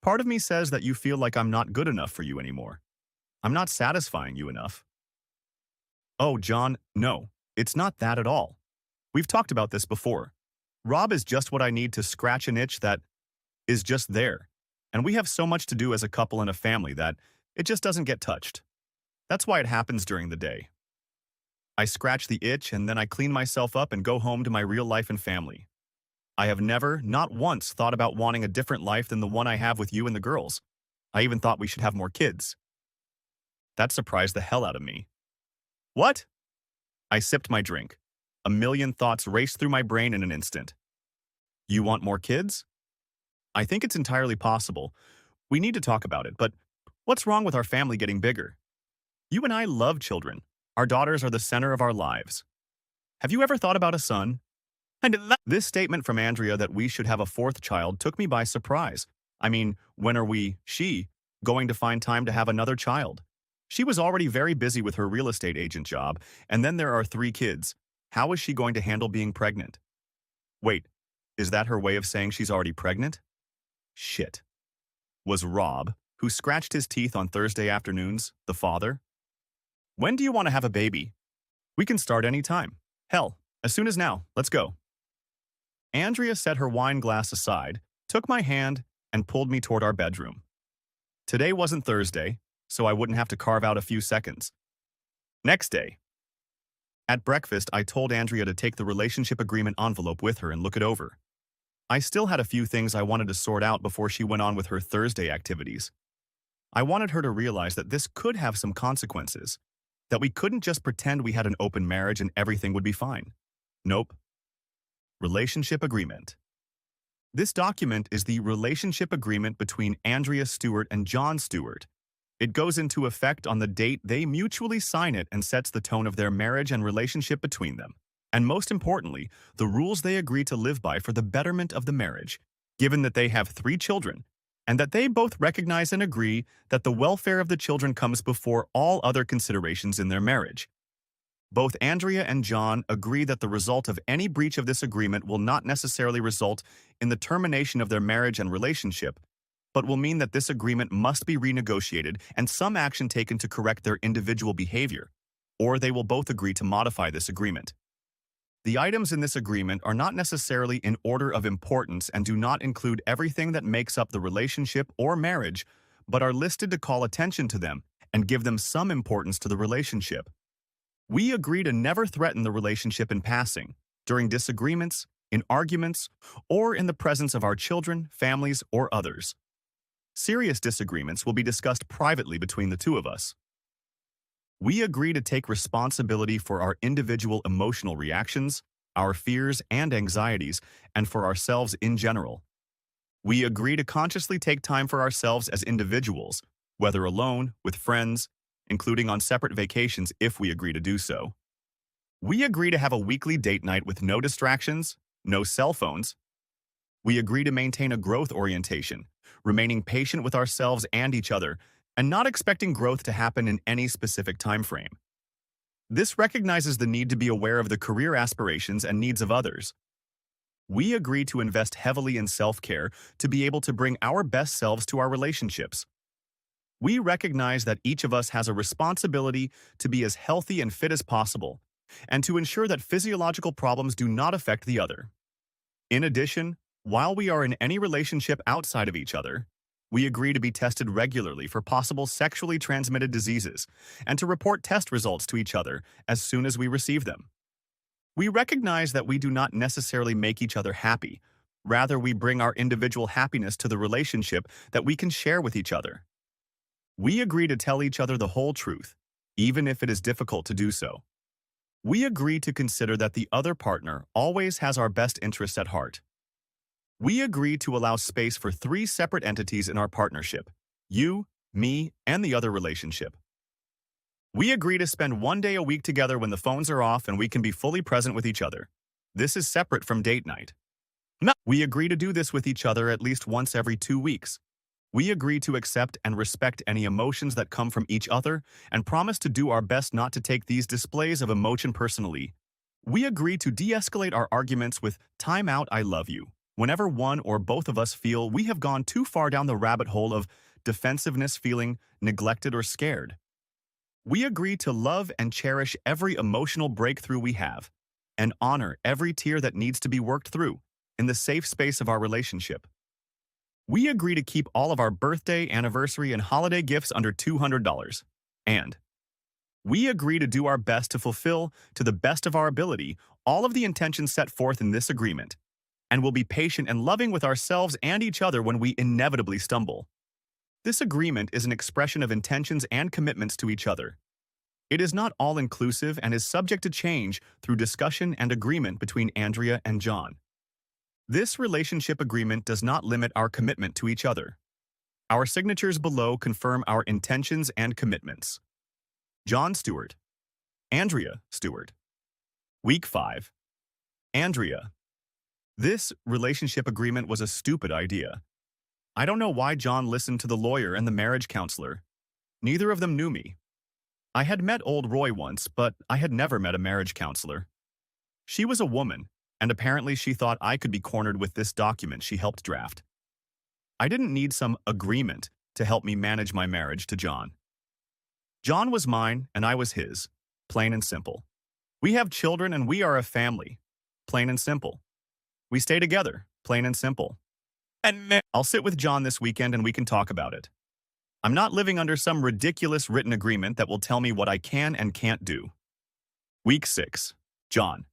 Part of me says that you feel like I'm not good enough for you anymore. I'm not satisfying you enough. Oh, John, no, it's not that at all. We've talked about this before. Rob is just what I need to scratch an itch that is just there. And we have so much to do as a couple and a family that it just doesn't get touched. That's why it happens during the day. I scratch the itch and then I clean myself up and go home to my real life and family. I have never, not once, thought about wanting a different life than the one I have with you and the girls. I even thought we should have more kids. That surprised the hell out of me. What? I sipped my drink. A million thoughts raced through my brain in an instant. You want more kids? I think it's entirely possible. We need to talk about it, but what's wrong with our family getting bigger? You and I love children. Our daughters are the center of our lives. Have you ever thought about a son? This statement from Andrea that we should have a 4th child took me by surprise. I mean, when are she, going to find time to have another child? She was already very busy with her real estate agent job, and then there are 3 kids. How is she going to handle being pregnant? Wait, is that her way of saying she's already pregnant? Shit. Was Rob, who scratched his teeth on Thursday afternoons, the father? When do you want to have a baby? We can start any time. Hell, as soon as now. Let's go. Andrea set her wine glass aside, took my hand, and pulled me toward our bedroom. Today wasn't Thursday, so I wouldn't have to carve out a few seconds. Next day. At breakfast, I told Andrea to take the relationship agreement envelope with her and look it over. I still had a few things I wanted to sort out before she went on with her Thursday activities. I wanted her to realize that this could have some consequences, that we couldn't just pretend we had an open marriage and everything would be fine. Nope. Relationship agreement. This document is the relationship agreement between Andrea Stewart and John Stewart. It goes into effect on the date they mutually sign it and sets the tone of their marriage and relationship between them. And most importantly, the rules they agree to live by for the betterment of the marriage, given that they have 3 children, and that they both recognize and agree that the welfare of the children comes before all other considerations in their marriage. Both Andrea and John agree that the result of any breach of this agreement will not necessarily result in the termination of their marriage and relationship, but will mean that this agreement must be renegotiated and some action taken to correct their individual behavior, or they will both agree to modify this agreement. The items in this agreement are not necessarily in order of importance and do not include everything that makes up the relationship or marriage, but are listed to call attention to them and give them some importance to the relationship. We agree to never threaten the relationship in passing, during disagreements, in arguments, or in the presence of our children, families, or others. Serious disagreements will be discussed privately between the two of us. We agree to take responsibility for our individual emotional reactions, our fears and anxieties, and for ourselves in general. We agree to consciously take time for ourselves as individuals, whether alone, with friends, including on separate vacations if we agree to do so. We agree to have a weekly date night with no distractions, no cell phones. We agree to maintain a growth orientation, remaining patient with ourselves and each other, and not expecting growth to happen in any specific time frame. This recognizes the need to be aware of the career aspirations and needs of others. We agree to invest heavily in self-care to be able to bring our best selves to our relationships. We recognize that each of us has a responsibility to be as healthy and fit as possible, and to ensure that physiological problems do not affect the other. In addition, while we are in any relationship outside of each other, we agree to be tested regularly for possible sexually transmitted diseases and to report test results to each other as soon as we receive them. We recognize that we do not necessarily make each other happy. Rather, we bring our individual happiness to the relationship that we can share with each other. We agree to tell each other the whole truth, even if it is difficult to do so. We agree to consider that the other partner always has our best interests at heart. We agree to allow space for 3 separate entities in our partnership: you, me, and the other relationship. We agree to spend 1 day a week together when the phones are off and we can be fully present with each other. This is separate from date night. We agree to do this with each other at least once every 2 weeks. We agree to accept and respect any emotions that come from each other and promise to do our best not to take these displays of emotion personally. We agree to de-escalate our arguments with "time out, I love you" whenever one or both of us feel we have gone too far down the rabbit hole of defensiveness, feeling neglected or scared. We agree to love and cherish every emotional breakthrough we have and honor every tear that needs to be worked through in the safe space of our relationship. We agree to keep all of our birthday, anniversary, and holiday gifts under $200. And we agree to do our best to fulfill, to the best of our ability, all of the intentions set forth in this agreement, and will be patient and loving with ourselves and each other when we inevitably stumble. This agreement is an expression of intentions and commitments to each other. It is not all-inclusive and is subject to change through discussion and agreement between Andrea and John. This relationship agreement does not limit our commitment to each other. Our signatures below confirm our intentions and commitments. John Stewart. Andrea Stewart. Week 5. Andrea. This relationship agreement was a stupid idea. I don't know why John listened to the lawyer and the marriage counselor. Neither of them knew me. I had met old Roy once, but I had never met a marriage counselor. She was a woman, and apparently she thought I could be cornered with this document she helped draft. I didn't need some agreement to help me manage my marriage to John. John was mine, and I was his, plain and simple. We have children, and we are a family, plain and simple. We stay together, plain and simple. And I'll sit with John this weekend and we can talk about it. I'm not living under some ridiculous written agreement that will tell me what I can and can't do. Week 6. John.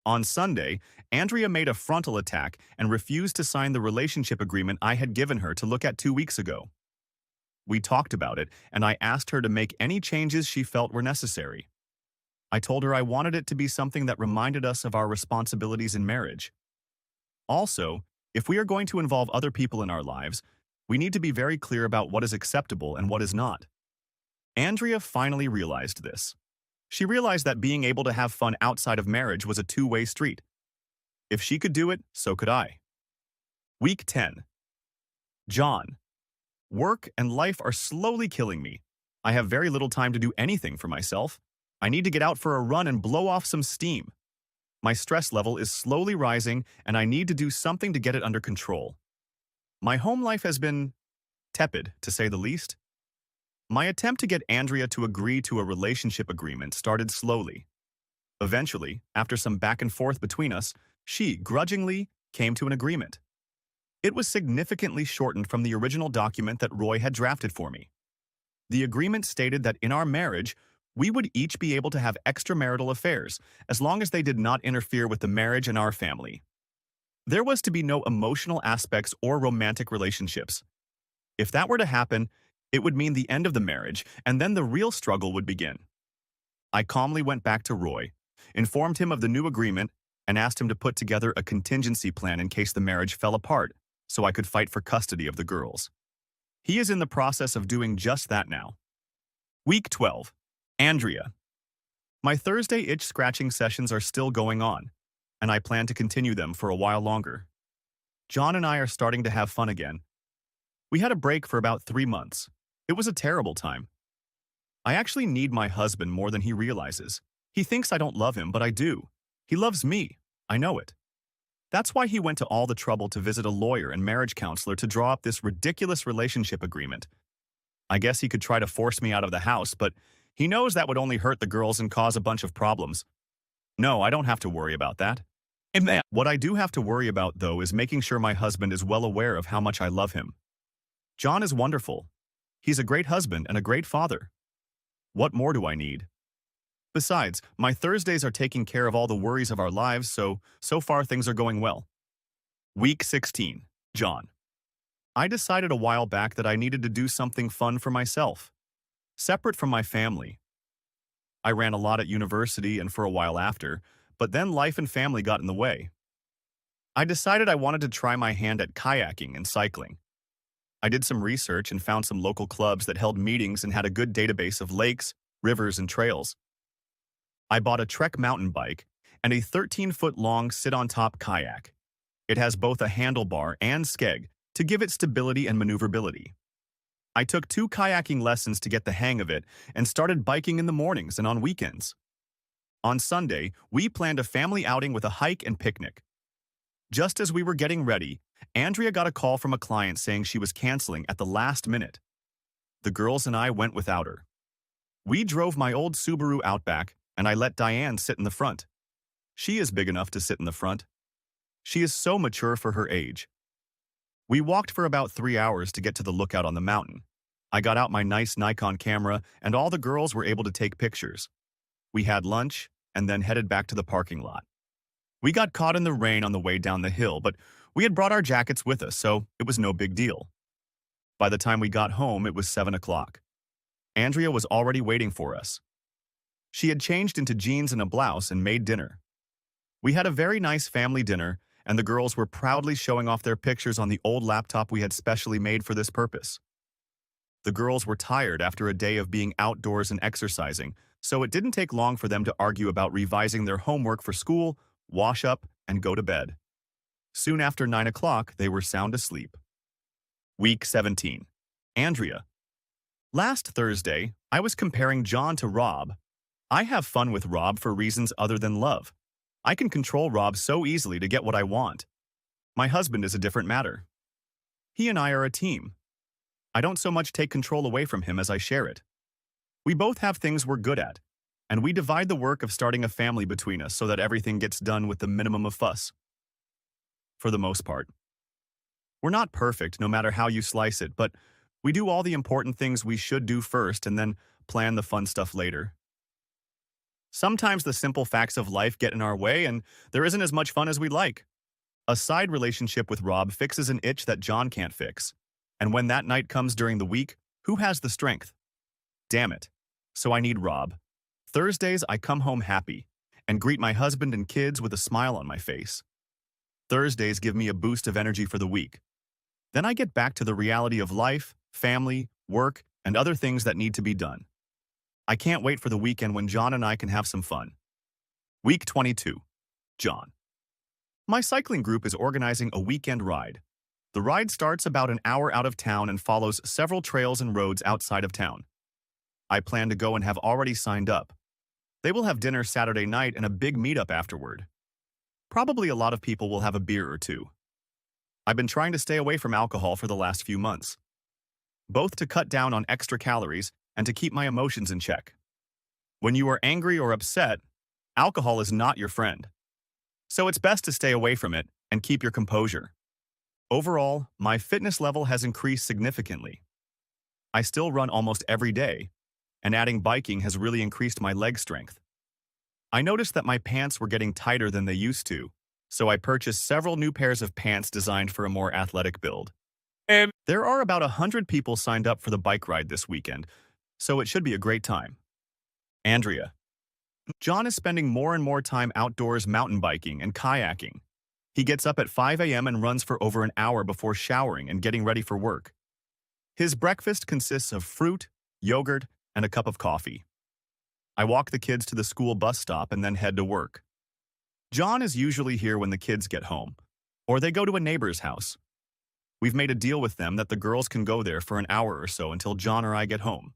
On Sunday, Andrea made a frontal attack and refused to sign the relationship agreement I had given her to look at 2 weeks ago. We talked about it, and I asked her to make any changes she felt were necessary. I told her I wanted it to be something that reminded us of our responsibilities in marriage. Also, if we are going to involve other people in our lives, we need to be very clear about what is acceptable and what is not. Andrea finally realized this. She realized that being able to have fun outside of marriage was a two-way street. If she could do it, so could I. Week 10. John. Work and life are slowly killing me. I have very little time to do anything for myself. I need to get out for a run and blow off some steam. My stress level is slowly rising, and I need to do something to get it under control. My home life has been tepid, to say the least. My attempt to get Andrea to agree to a relationship agreement started slowly. Eventually, after some back and forth between us, she, grudgingly, came to an agreement. It was significantly shortened from the original document that Roy had drafted for me. The agreement stated that in our marriage, we would each be able to have extramarital affairs, as long as they did not interfere with the marriage and our family. There was to be no emotional aspects or romantic relationships. If that were to happen, it would mean the end of the marriage, and then the real struggle would begin. I calmly went back to Roy, informed him of the new agreement, and asked him to put together a contingency plan in case the marriage fell apart, so I could fight for custody of the girls. He is in the process of doing just that now. Week 12. Andrea. My Thursday itch-scratching sessions are still going on, and I plan to continue them for a while longer. John and I are starting to have fun again. We had a break for about 3 months. It was a terrible time. I actually need my husband more than he realizes. He thinks I don't love him, but I do. He loves me. I know it. That's why he went to all the trouble to visit a lawyer and marriage counselor to draw up this ridiculous relationship agreement. I guess he could try to force me out of the house, but he knows that would only hurt the girls and cause a bunch of problems. No, I don't have to worry about that. What I do have to worry about, though, is making sure my husband is well aware of how much I love him. John is wonderful. He's a great husband and a great father. What more do I need? Besides, my Thursdays are taking care of all the worries of our lives, so far things are going well. Week 16. John. I decided a while back that I needed to do something fun for myself, separate from my family. I ran a lot at university and for a while after, but then life and family got in the way. I decided I wanted to try my hand at kayaking and cycling. I did some research and found some local clubs that held meetings and had a good database of lakes, rivers, and trails. I bought a Trek mountain bike and a 13-foot-long sit-on-top kayak. It has both a handlebar and skeg to give it stability and maneuverability. I took 2 kayaking lessons to get the hang of it and started biking in the mornings and on weekends. On Sunday, we planned a family outing with a hike and picnic. Just as we were getting ready, Andrea got a call from a client saying she was canceling at the last minute. The girls and I went without her. We drove my old Subaru Outback, and I let Diane sit in the front. She is big enough to sit in the front. She is so mature for her age. We walked for about 3 hours to get to the lookout on the mountain. I got out my nice Nikon camera, and all the girls were able to take pictures. We had lunch, and then headed back to the parking lot. We got caught in the rain on the way down the hill, but we had brought our jackets with us, so it was no big deal. By the time we got home, it was 7 o'clock. Andrea was already waiting for us. She had changed into jeans and a blouse and made dinner. We had a very nice family dinner, and the girls were proudly showing off their pictures on the old laptop we had specially made for this purpose. The girls were tired after a day of being outdoors and exercising, so it didn't take long for them to argue about revising their homework for school, wash up, and go to bed. Soon after 9 o'clock, they were sound asleep. Week 17. Andrea. Last Thursday, I was comparing John to Rob. I have fun with Rob for reasons other than love. I can control Rob so easily to get what I want. My husband is a different matter. He and I are a team. I don't so much take control away from him as I share it. We both have things we're good at, and we divide the work of starting a family between us so that everything gets done with the minimum of fuss. For the most part. We're not perfect, no matter how you slice it, but we do all the important things we should do first and then plan the fun stuff later. Sometimes the simple facts of life get in our way and there isn't as much fun as we'd like. A side relationship with Rob fixes an itch that John can't fix. And when that night comes during the week, who has the strength? Damn it. So I need Rob. Thursdays, I come home happy and greet my husband and kids with a smile on my face. Thursdays give me a boost of energy for the week. Then I get back to the reality of life, family, work, and other things that need to be done. I can't wait for the weekend when John and I can have some fun. Week 22. John. My cycling group is organizing a weekend ride. The ride starts about an hour out of town and follows several trails and roads outside of town. I plan to go and have already signed up. They will have dinner Saturday night and a big meetup afterward. Probably a lot of people will have a beer or two. I've been trying to stay away from alcohol for the last few months, both to cut down on extra calories and to keep my emotions in check. When you are angry or upset, alcohol is not your friend. So it's best to stay away from it and keep your composure. Overall, my fitness level has increased significantly. I still run almost every day, and adding biking has really increased my leg strength. I noticed that my pants were getting tighter than they used to, so I purchased several new pairs of pants designed for a more athletic build. There are about 100 people signed up for the bike ride this weekend, so it should be a great time. Andrea. John is spending more and more time outdoors mountain biking and kayaking. He gets up at 5 a.m. and runs for over an hour before showering and getting ready for work. His breakfast consists of fruit, yogurt, and a cup of coffee. I walk the kids to the school bus stop and then head to work. John is usually here when the kids get home, or they go to a neighbor's house. We've made a deal with them that the girls can go there for an hour or so until John or I get home.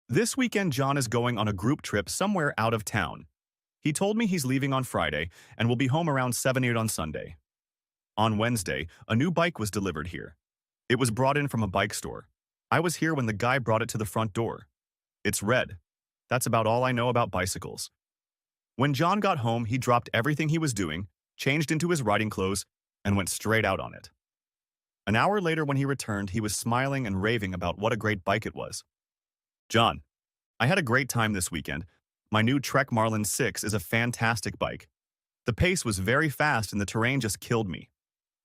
This weekend, John is going on a group trip somewhere out of town. He told me he's leaving on Friday and will be home around 7 on Sunday. On Wednesday, a new bike was delivered here. It was brought in from a bike store. I was here when the guy brought it to the front door. It's red. That's about all I know about bicycles. When John got home, he dropped everything he was doing, changed into his riding clothes, and went straight out on it. An hour later when he returned, he was smiling and raving about what a great bike it was. John, I had a great time this weekend. My new Trek Marlin 6 is a fantastic bike. The pace was very fast and the terrain just killed me.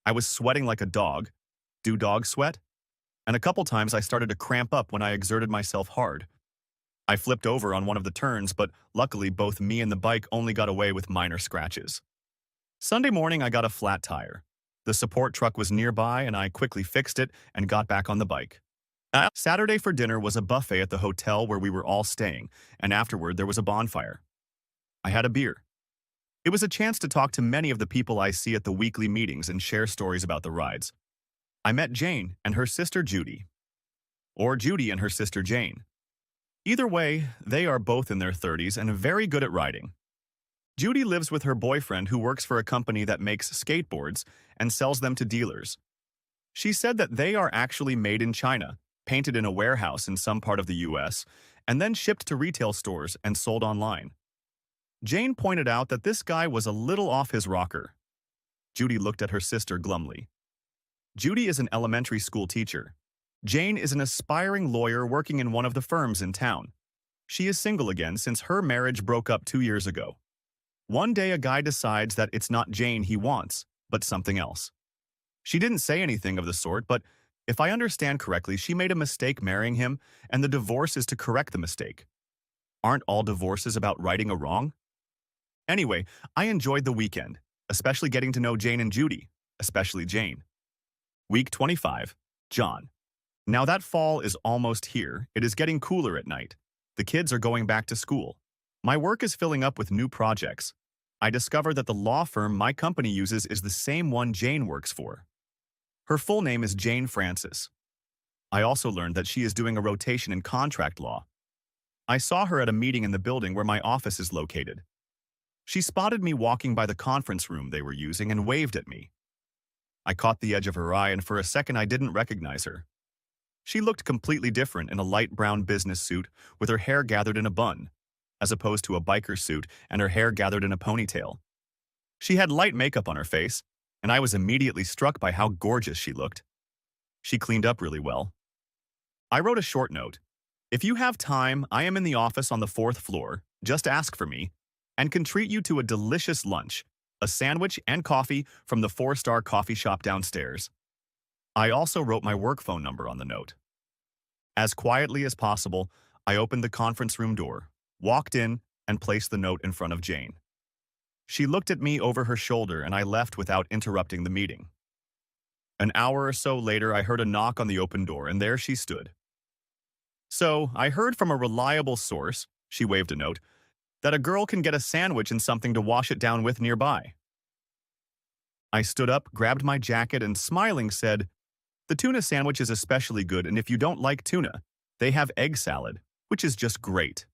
I was sweating like a dog. Do dogs sweat? And a couple times I started to cramp up when I exerted myself hard. I flipped over on one of the turns, but luckily both me and the bike only got away with minor scratches. Sunday morning I got a flat tire. The support truck was nearby and I quickly fixed it and got back on the bike. Saturday for dinner was a buffet at the hotel where we were all staying, and afterward there was a bonfire. I had a beer. It was a chance to talk to many of the people I see at the weekly meetings and share stories about the rides. I met Jane and her sister Judy. Or Judy and her sister Jane. Either way, they are both in their 30s and very good at riding. Judy lives with her boyfriend who works for a company that makes skateboards and sells them to dealers. She said that they are actually made in China, painted in a warehouse in some part of the US, and then shipped to retail stores and sold online. Jane pointed out that this guy was a little off his rocker. Judy looked at her sister glumly. Judy is an elementary school teacher. Jane is an aspiring lawyer working in one of the firms in town. She is single again since her marriage broke up 2 years ago. One day a guy decides that it's not Jane he wants, but something else. She didn't say anything of the sort, but if I understand correctly, she made a mistake marrying him, and the divorce is to correct the mistake. Aren't all divorces about righting a wrong? Anyway, I enjoyed the weekend, especially getting to know Jane and Judy, especially Jane. Week 25. John. Now that fall is almost here. It is getting cooler at night. The kids are going back to school. My work is filling up with new projects. I discovered that the law firm my company uses is the same one Jane works for. Her full name is Jane Francis. I also learned that she is doing a rotation in contract law. I saw her at a meeting in the building where my office is located. She spotted me walking by the conference room they were using and waved at me. I caught the edge of her eye and for a second I didn't recognize her. She looked completely different in a light brown business suit with her hair gathered in a bun, as opposed to a biker suit and her hair gathered in a ponytail. She had light makeup on her face, and I was immediately struck by how gorgeous she looked. She cleaned up really well. I wrote a short note. If you have time, I am in the office on the 4th floor. just ask for me, and can treat you to a delicious lunch, a sandwich and coffee from the four-star coffee shop downstairs. I also wrote my work phone number on the note. As quietly as possible, I opened the conference room door, walked in, and placed the note in front of Jane. She looked at me over her shoulder and I left without interrupting the meeting. An hour or so later, I heard a knock on the open door and there she stood. So, I heard from a reliable source, she waved a note, that a girl can get a sandwich and something to wash it down with nearby. I stood up, grabbed my jacket, and smiling said, "The tuna sandwich is especially good, and if you don't like tuna, they have egg salad, which is just great."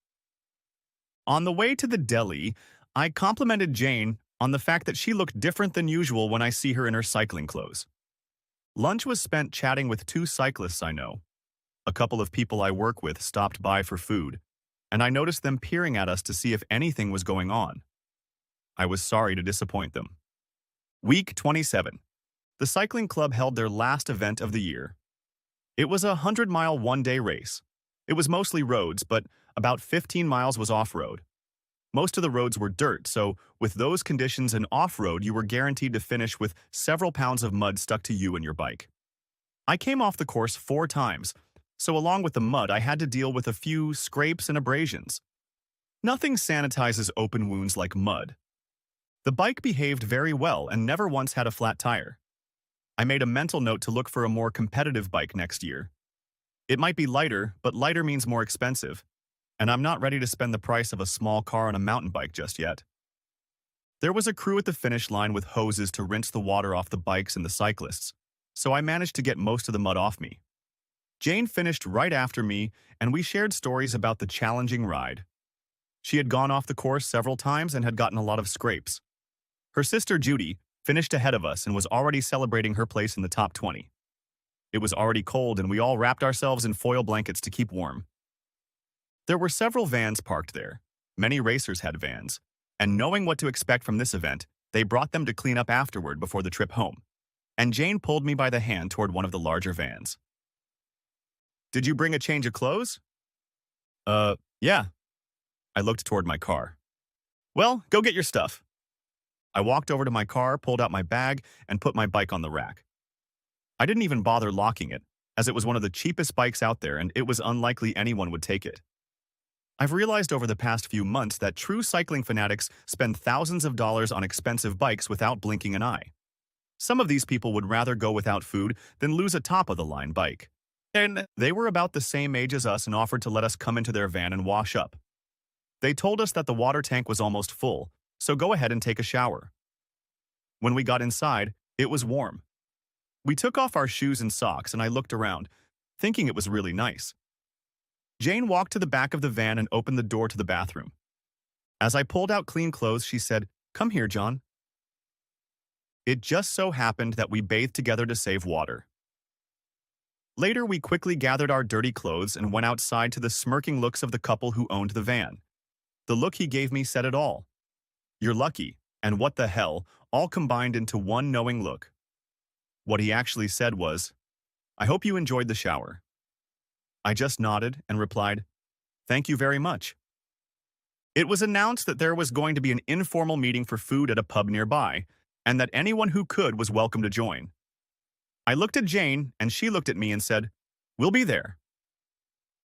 On the way to the deli, I complimented Jane on the fact that she looked different than usual when I see her in her cycling clothes. Lunch was spent chatting with two cyclists I know. A couple of people I work with stopped by for food, and I noticed them peering at us to see if anything was going on. I was sorry to disappoint them. Week 27. The cycling club held their last event of the year. It was a 100-mile one-day race. It was mostly roads, but about 15 miles was off-road. Most of the roads were dirt, so with those conditions and off-road, you were guaranteed to finish with several pounds of mud stuck to you and your bike. I came off the course 4 times, so along with the mud, I had to deal with a few scrapes and abrasions. Nothing sanitizes open wounds like mud. The bike behaved very well and never once had a flat tire. I made a mental note to look for a more competitive bike next year. It might be lighter, but lighter means more expensive, and I'm not ready to spend the price of a small car on a mountain bike just yet. There was a crew at the finish line with hoses to rinse the water off the bikes and the cyclists, so I managed to get most of the mud off me. Jane finished right after me, and we shared stories about the challenging ride. She had gone off the course several times and had gotten a lot of scrapes. Her sister Judy finished ahead of us and was already celebrating her place in the top 20. It was already cold and we all wrapped ourselves in foil blankets to keep warm. There were several vans parked there. Many racers had vans, and knowing what to expect from this event, they brought them to clean up afterward before the trip home. And Jane pulled me by the hand toward one of the larger vans. "Did you bring a change of clothes?" Yeah. I looked toward my car. "Well, go get your stuff." I walked over to my car, pulled out my bag, and put my bike on the rack. I didn't even bother locking it, as it was one of the cheapest bikes out there and it was unlikely anyone would take it. I've realized over the past few months that true cycling fanatics spend thousands of dollars on expensive bikes without blinking an eye. Some of these people would rather go without food than lose a top-of-the-line bike. And they were about the same age as us and offered to let us come into their van and wash up. They told us that the water tank was almost full, so go ahead and take a shower. When we got inside, it was warm. We took off our shoes and socks and I looked around, thinking it was really nice. Jane walked to the back of the van and opened the door to the bathroom. As I pulled out clean clothes, she said, "Come here, John." It just so happened that we bathed together to save water. Later, we quickly gathered our dirty clothes and went outside to the smirking looks of the couple who owned the van. The look he gave me said it all. "You're lucky," and "what the hell," all combined into one knowing look. What he actually said was, "I hope you enjoyed the shower." I just nodded and replied, "Thank you very much." It was announced that there was going to be an informal meeting for food at a pub nearby, and that anyone who could was welcome to join. I looked at Jane, and she looked at me and said, "We'll be there."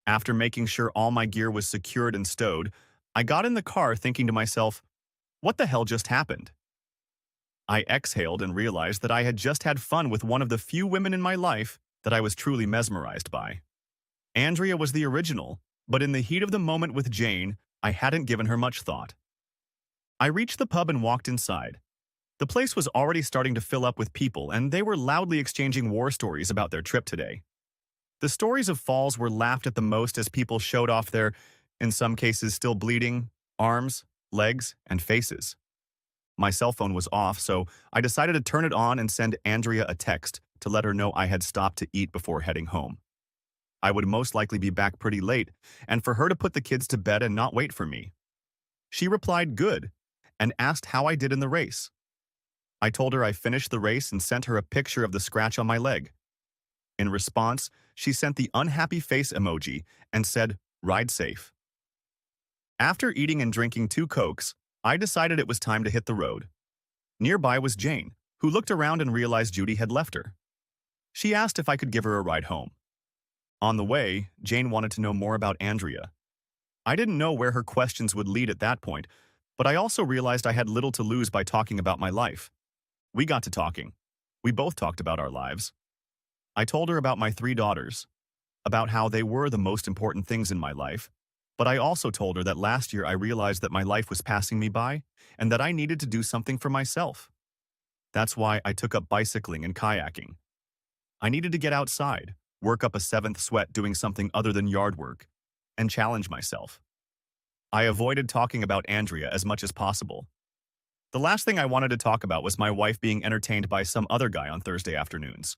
After making sure all my gear was secured and stowed, I got in the car thinking to myself, what the hell just happened? I exhaled and realized that I had just had fun with one of the few women in my life that I was truly mesmerized by. Andrea was the original, but in the heat of the moment with Jane, I hadn't given her much thought. I reached the pub and walked inside. The place was already starting to fill up with people, and they were loudly exchanging war stories about their trip today. The stories of falls were laughed at the most as people showed off their, in some cases still bleeding, arms, legs, and faces. My cell phone was off, so I decided to turn it on and send Andrea a text to let her know I had stopped to eat before heading home. I would most likely be back pretty late, and for her to put the kids to bed and not wait for me. She replied good, and asked how I did in the race. I told her I finished the race and sent her a picture of the scratch on my leg. In response, she sent the unhappy face emoji and said, "Ride safe." After eating and drinking 2 Cokes, I decided it was time to hit the road. Nearby was Jane, who looked around and realized Judy had left her. She asked if I could give her a ride home. On the way, Jane wanted to know more about Andrea. I didn't know where her questions would lead at that point, but I also realized I had little to lose by talking about my life. We got to talking. We both talked about our lives. I told her about my 3 daughters, about how they were the most important things in my life, but I also told her that last year I realized that my life was passing me by and that I needed to do something for myself. That's why I took up bicycling and kayaking. I needed to get outside, work up a 7th sweat doing something other than yard work, and challenge myself. I avoided talking about Andrea as much as possible. The last thing I wanted to talk about was my wife being entertained by some other guy on Thursday afternoons.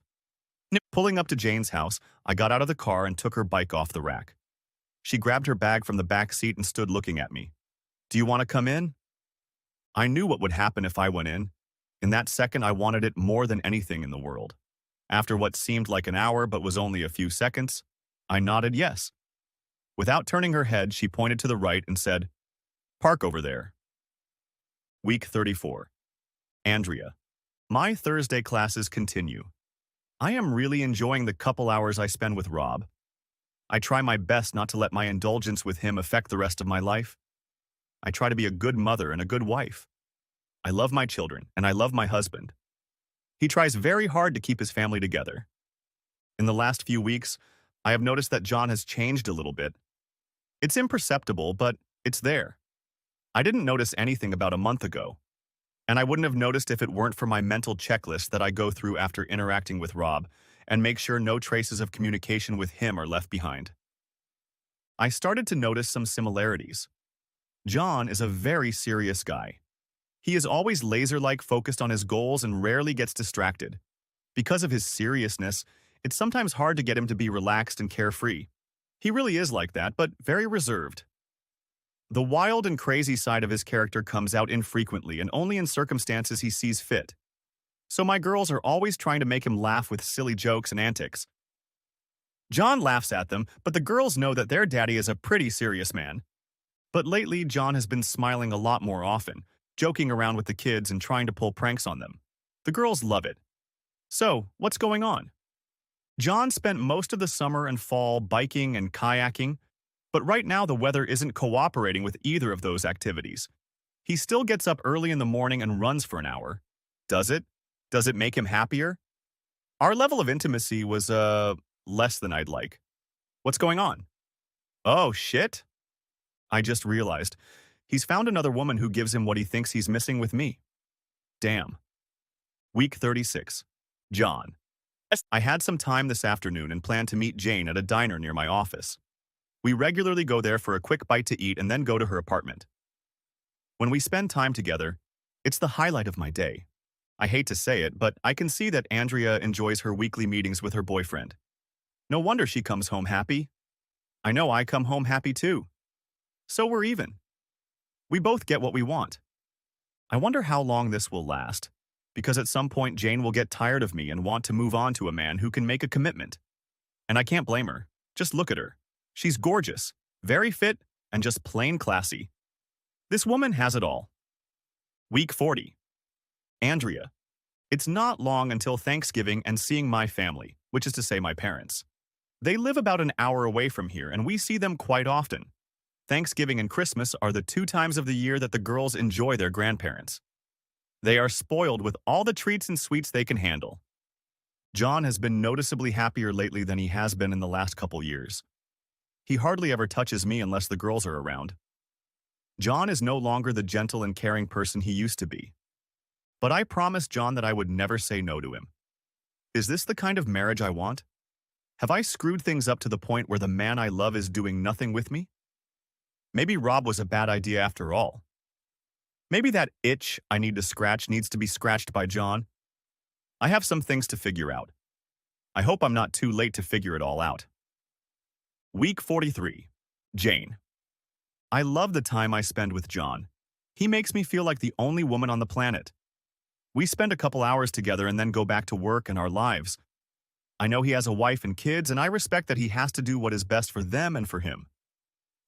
Pulling up to Jane's house, I got out of the car and took her bike off the rack. She grabbed her bag from the back seat and stood looking at me. "Do you want to come in?" I knew what would happen if I went in. In that second, I wanted it more than anything in the world. After what seemed like an hour but was only a few seconds, I nodded yes. Without turning her head, she pointed to the right and said, "Park over there." Week 34. Andrea. My Thursday classes continue. I am really enjoying the couple hours I spend with Rob. I try my best not to let my indulgence with him affect the rest of my life. I try to be a good mother and a good wife. I love my children, and I love my husband. He tries very hard to keep his family together. In the last few weeks, I have noticed that John has changed a little bit. It's imperceptible, but it's there. I didn't notice anything about a month ago, and I wouldn't have noticed if it weren't for my mental checklist that I go through after interacting with Rob and make sure no traces of communication with him are left behind. I started to notice some similarities. John is a very serious guy. He is always laser-like focused on his goals and rarely gets distracted. Because of his seriousness, it's sometimes hard to get him to be relaxed and carefree. He really is like that, but very reserved. The wild and crazy side of his character comes out infrequently and only in circumstances he sees fit. So my girls are always trying to make him laugh with silly jokes and antics. John laughs at them, but the girls know that their daddy is a pretty serious man. But lately, John has been smiling a lot more often, joking around with the kids and trying to pull pranks on them. The girls love it. So, what's going on? John spent most of the summer and fall biking and kayaking, but right now the weather isn't cooperating with either of those activities. He still gets up early in the morning and runs for an hour. Does it? Does it make him happier? Our level of intimacy was, less than I'd like. What's going on? Oh, shit? I just realized. He's found another woman who gives him what he thinks he's missing with me. Damn. Week 36. John. I had some time this afternoon and planned to meet Jane at a diner near my office. We regularly go there for a quick bite to eat and then go to her apartment. When we spend time together, it's the highlight of my day. I hate to say it, but I can see that Andrea enjoys her weekly meetings with her boyfriend. No wonder she comes home happy. I know I come home happy too. So we're even. We both get what we want. I wonder how long this will last, because at some point Jane will get tired of me and want to move on to a man who can make a commitment. And I can't blame her. Just look at her. She's gorgeous, very fit, and just plain classy. This woman has it all. Week 40. Andrea. It's not long until Thanksgiving and seeing my family, which is to say my parents. They live about an hour away from here, and we see them quite often. Thanksgiving and Christmas are the 2 times of the year that the girls enjoy their grandparents. They are spoiled with all the treats and sweets they can handle. John has been noticeably happier lately than he has been in the last couple years. He hardly ever touches me unless the girls are around. John is no longer the gentle and caring person he used to be. But I promised John that I would never say no to him. Is this the kind of marriage I want? Have I screwed things up to the point where the man I love is doing nothing with me? Maybe Rob was a bad idea after all. Maybe that itch I need to scratch needs to be scratched by John. I have some things to figure out. I hope I'm not too late to figure it all out. Week 43. Jane. I love the time I spend with John. He makes me feel like the only woman on the planet. We spend a couple hours together and then go back to work and our lives. I know he has a wife and kids, and I respect that he has to do what is best for them and for him.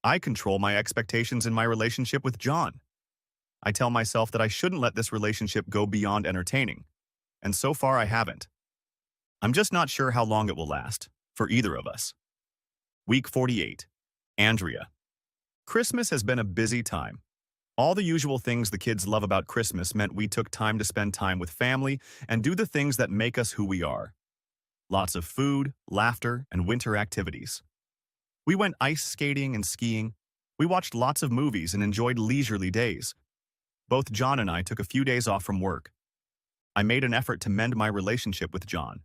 I control my expectations in my relationship with John. I tell myself that I shouldn't let this relationship go beyond entertaining, and so far I haven't. I'm just not sure how long it will last, for either of us. Week 48. Andrea. Christmas has been a busy time. All the usual things the kids love about Christmas meant we took time to spend time with family and do the things that make us who we are. Lots of food, laughter, and winter activities. We went ice skating and skiing. We watched lots of movies and enjoyed leisurely days. Both John and I took a few days off from work. I made an effort to mend my relationship with John.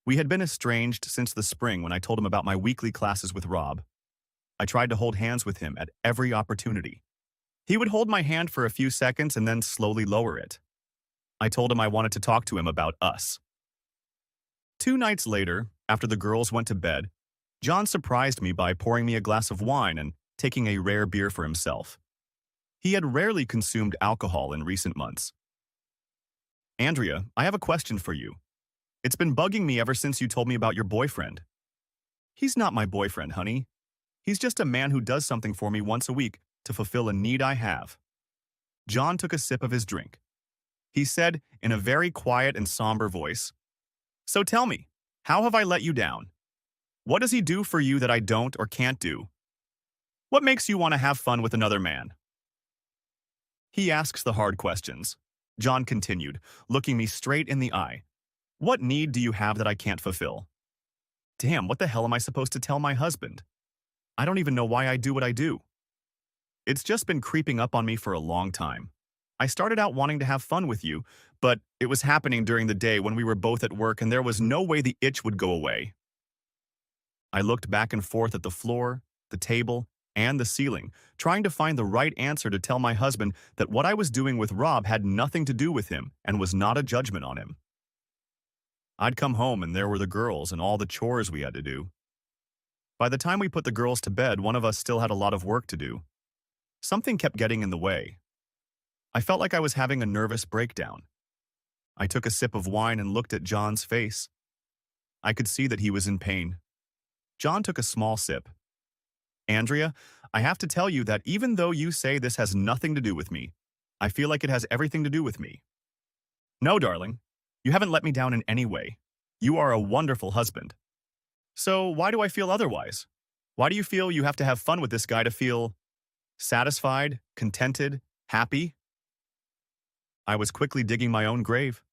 We had been estranged since the spring when I told him about my weekly classes with Rob. I tried to hold hands with him at every opportunity. He would hold my hand for a few seconds and then slowly lower it. I told him I wanted to talk to him about us. 2 nights later, after the girls went to bed, John surprised me by pouring me a glass of wine and taking a rare beer for himself. He had rarely consumed alcohol in recent months. Andrea, I have a question for you. It's been bugging me ever since you told me about your boyfriend. He's not my boyfriend, honey. He's just a man who does something for me once a week to fulfill a need I have. John took a sip of his drink. He said in a very quiet and somber voice, "So tell me, how have I let you down? What does he do for you that I don't or can't do? What makes you want to have fun with another man?" He asks the hard questions. John continued, looking me straight in the eye. What need do you have that I can't fulfill? Damn, what the hell am I supposed to tell my husband? I don't even know why I do what I do. It's just been creeping up on me for a long time. I started out wanting to have fun with you, but it was happening during the day when we were both at work and there was no way the itch would go away. I looked back and forth at the floor, the table, and the ceiling, trying to find the right answer to tell my husband that what I was doing with Rob had nothing to do with him and was not a judgment on him. I'd come home and there were the girls and all the chores we had to do. By the time we put the girls to bed, one of us still had a lot of work to do. Something kept getting in the way. I felt like I was having a nervous breakdown. I took a sip of wine and looked at John's face. I could see that he was in pain. John took a small sip. Andrea, I have to tell you that even though you say this has nothing to do with me, I feel like it has everything to do with me. No, darling, you haven't let me down in any way. You are a wonderful husband. So why do I feel otherwise? Why do you feel you have to have fun with this guy to feel satisfied, contented, happy? I was quickly digging my own grave.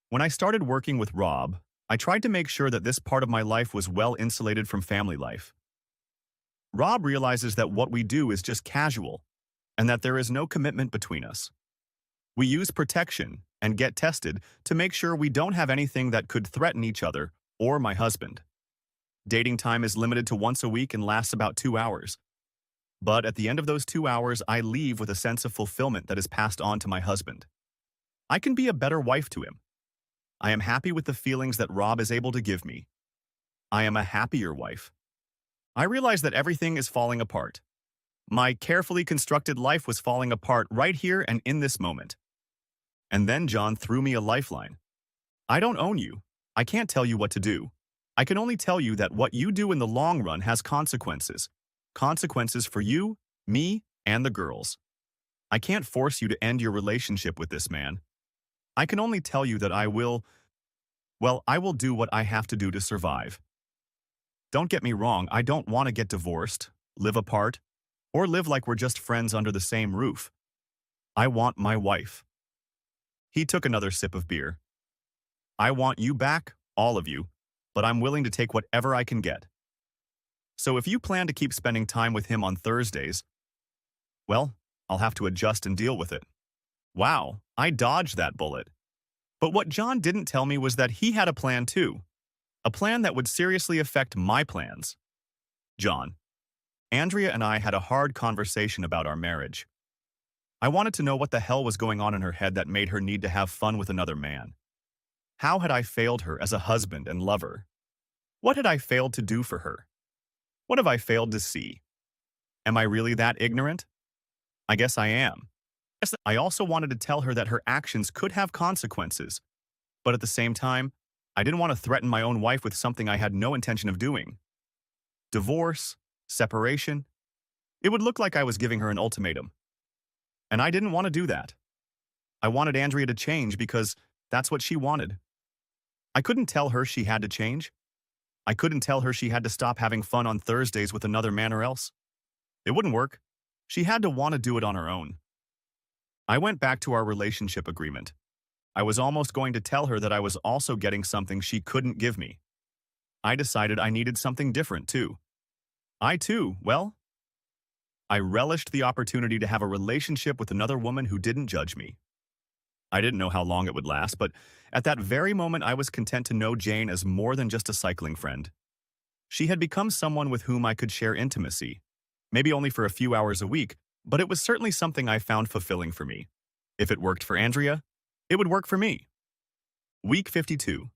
When I started working with Rob, I tried to make sure that this part of my life was well insulated from family life. Rob realizes that what we do is just casual, and that there is no commitment between us. We use protection and get tested to make sure we don't have anything that could threaten each other or my husband. Dating time is limited to once a week and lasts about 2 hours. But at the end of those 2 hours, I leave with a sense of fulfillment that is passed on to my husband. I can be a better wife to him. I am happy with the feelings that Rob is able to give me. I am a happier wife. I realize that everything is falling apart. My carefully constructed life was falling apart right here and in this moment. And then John threw me a lifeline. I don't own you. I can't tell you what to do. I can only tell you that what you do in the long run has consequences. Consequences for you, me, and the girls. I can't force you to end your relationship with this man. I can only tell you that I will do what I have to do to survive. Don't get me wrong, I don't want to get divorced, live apart, or live like we're just friends under the same roof. I want my wife. He took another sip of beer. I want you back, all of you, but I'm willing to take whatever I can get. So if you plan to keep spending time with him on Thursdays, well, I'll have to adjust and deal with it. Wow, I dodged that bullet. But what John didn't tell me was that he had a plan too. A plan that would seriously affect my plans. John, Andrea and I had a hard conversation about our marriage. I wanted to know what the hell was going on in her head that made her need to have fun with another man. How had I failed her as a husband and lover? What had I failed to do for her? What have I failed to see? Am I really that ignorant? I guess I am. I also wanted to tell her that her actions could have consequences, but at the same time, I didn't want to threaten my own wife with something I had no intention of doing. Divorce, separation, It would look like I was giving her an ultimatum. And I didn't want to do that. I wanted Andrea to change because that's what she wanted. I couldn't tell her she had to change. I couldn't tell her she had to stop having fun on Thursdays with another man or else. It wouldn't work. She had to want to do it on her own. I went back to our relationship agreement. I was almost going to tell her that I was also getting something she couldn't give me. I decided I needed something different too. I relished the opportunity to have a relationship with another woman who didn't judge me. I didn't know how long it would last, but at that very moment I was content to know Jane as more than just a cycling friend. She had become someone with whom I could share intimacy, maybe only for a few hours a week, but it was certainly something I found fulfilling for me. If it worked for Andrea, it would work for me. Week 52.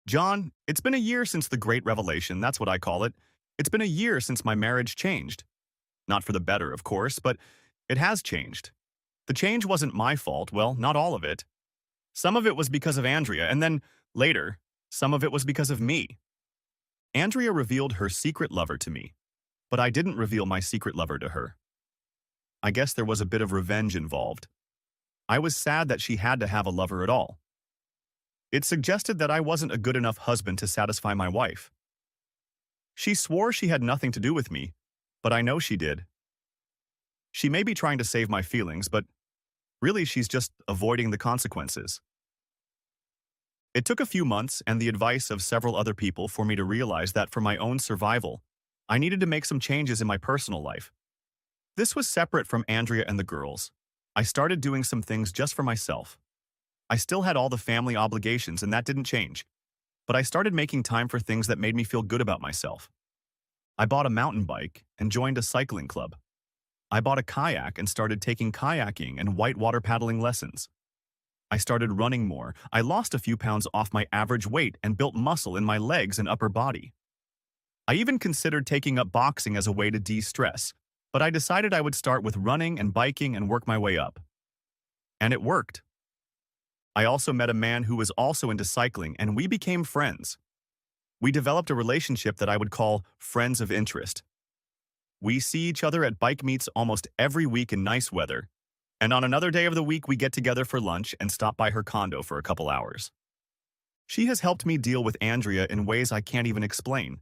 John, it's been a year since the great revelation, that's what I call it. It's been a year since my marriage changed. Not for the better, of course, but it has changed. The change wasn't my fault, well, not all of it. Some of it was because of Andrea, and then, later, some of it was because of me. Andrea revealed her secret lover to me, but I didn't reveal my secret lover to her. I guess there was a bit of revenge involved. I was sad that she had to have a lover at all. It suggested that I wasn't a good enough husband to satisfy my wife. She swore she had nothing to do with me, but I know she did. She may be trying to save my feelings, but really she's just avoiding the consequences. It took a few months and the advice of several other people for me to realize that for my own survival, I needed to make some changes in my personal life. This was separate from Andrea and the girls. I started doing some things just for myself. I still had all the family obligations and that didn't change, but I started making time for things that made me feel good about myself. I bought a mountain bike and joined a cycling club. I bought a kayak and started taking kayaking and whitewater paddling lessons. I started running more. I lost a few pounds off my average weight and built muscle in my legs and upper body. I even considered taking up boxing as a way to de-stress, but I decided I would start with running and biking and work my way up. And it worked. I also met a man who was also into cycling and we became friends. We developed a relationship that I would call friends of interest. We see each other at bike meets almost every week in nice weather, and on another day of the week we get together for lunch and stop by her condo for a couple hours. She has helped me deal with Andrea in ways I can't even explain.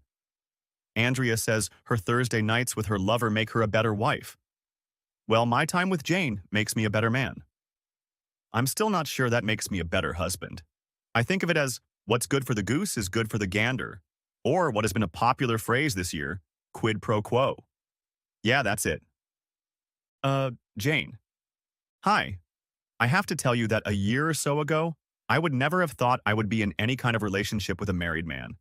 Andrea says her Thursday nights with her lover make her a better wife. Well, my time with Jane makes me a better man. I'm still not sure that makes me a better husband. I think of it as, what's good for the goose is good for the gander, or what has been a popular phrase this year, quid pro quo. Yeah, that's it. Jane. Hi. I have to tell you that a year or so ago, I would never have thought I would be in any kind of relationship with a married man.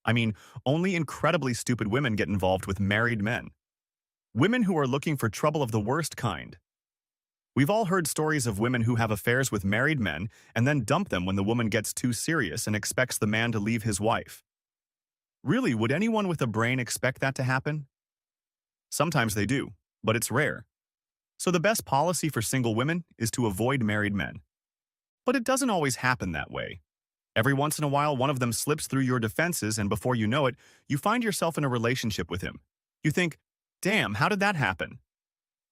I mean, only incredibly stupid women get involved with married men. Women who are looking for trouble of the worst kind. We've all heard stories of women who have affairs with married men and then dump them when the woman gets too serious and expects the man to leave his wife. Really, would anyone with a brain expect that to happen? Sometimes they do, but it's rare. So the best policy for single women is to avoid married men. But it doesn't always happen that way. Every once in a while, one of them slips through your defenses and before you know it, you find yourself in a relationship with him. You think, damn, how did that happen?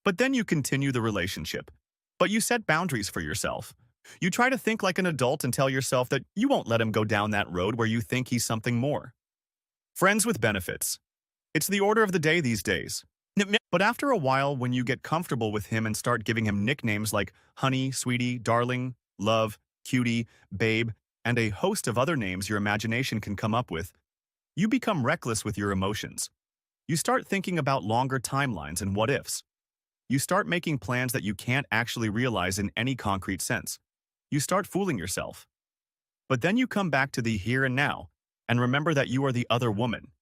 But then you continue the relationship. But you set boundaries for yourself. You try to think like an adult and tell yourself that you won't let him go down that road where you think he's something more. Friends with benefits. It's the order of the day these days. But after a while, when you get comfortable with him and start giving him nicknames like honey, sweetie, darling, love, cutie, babe, and a host of other names your imagination can come up with, you become reckless with your emotions. You start thinking about longer timelines and what-ifs. You start making plans that you can't actually realize in any concrete sense. You start fooling yourself. But then you come back to the here and now, and remember that you are the other woman.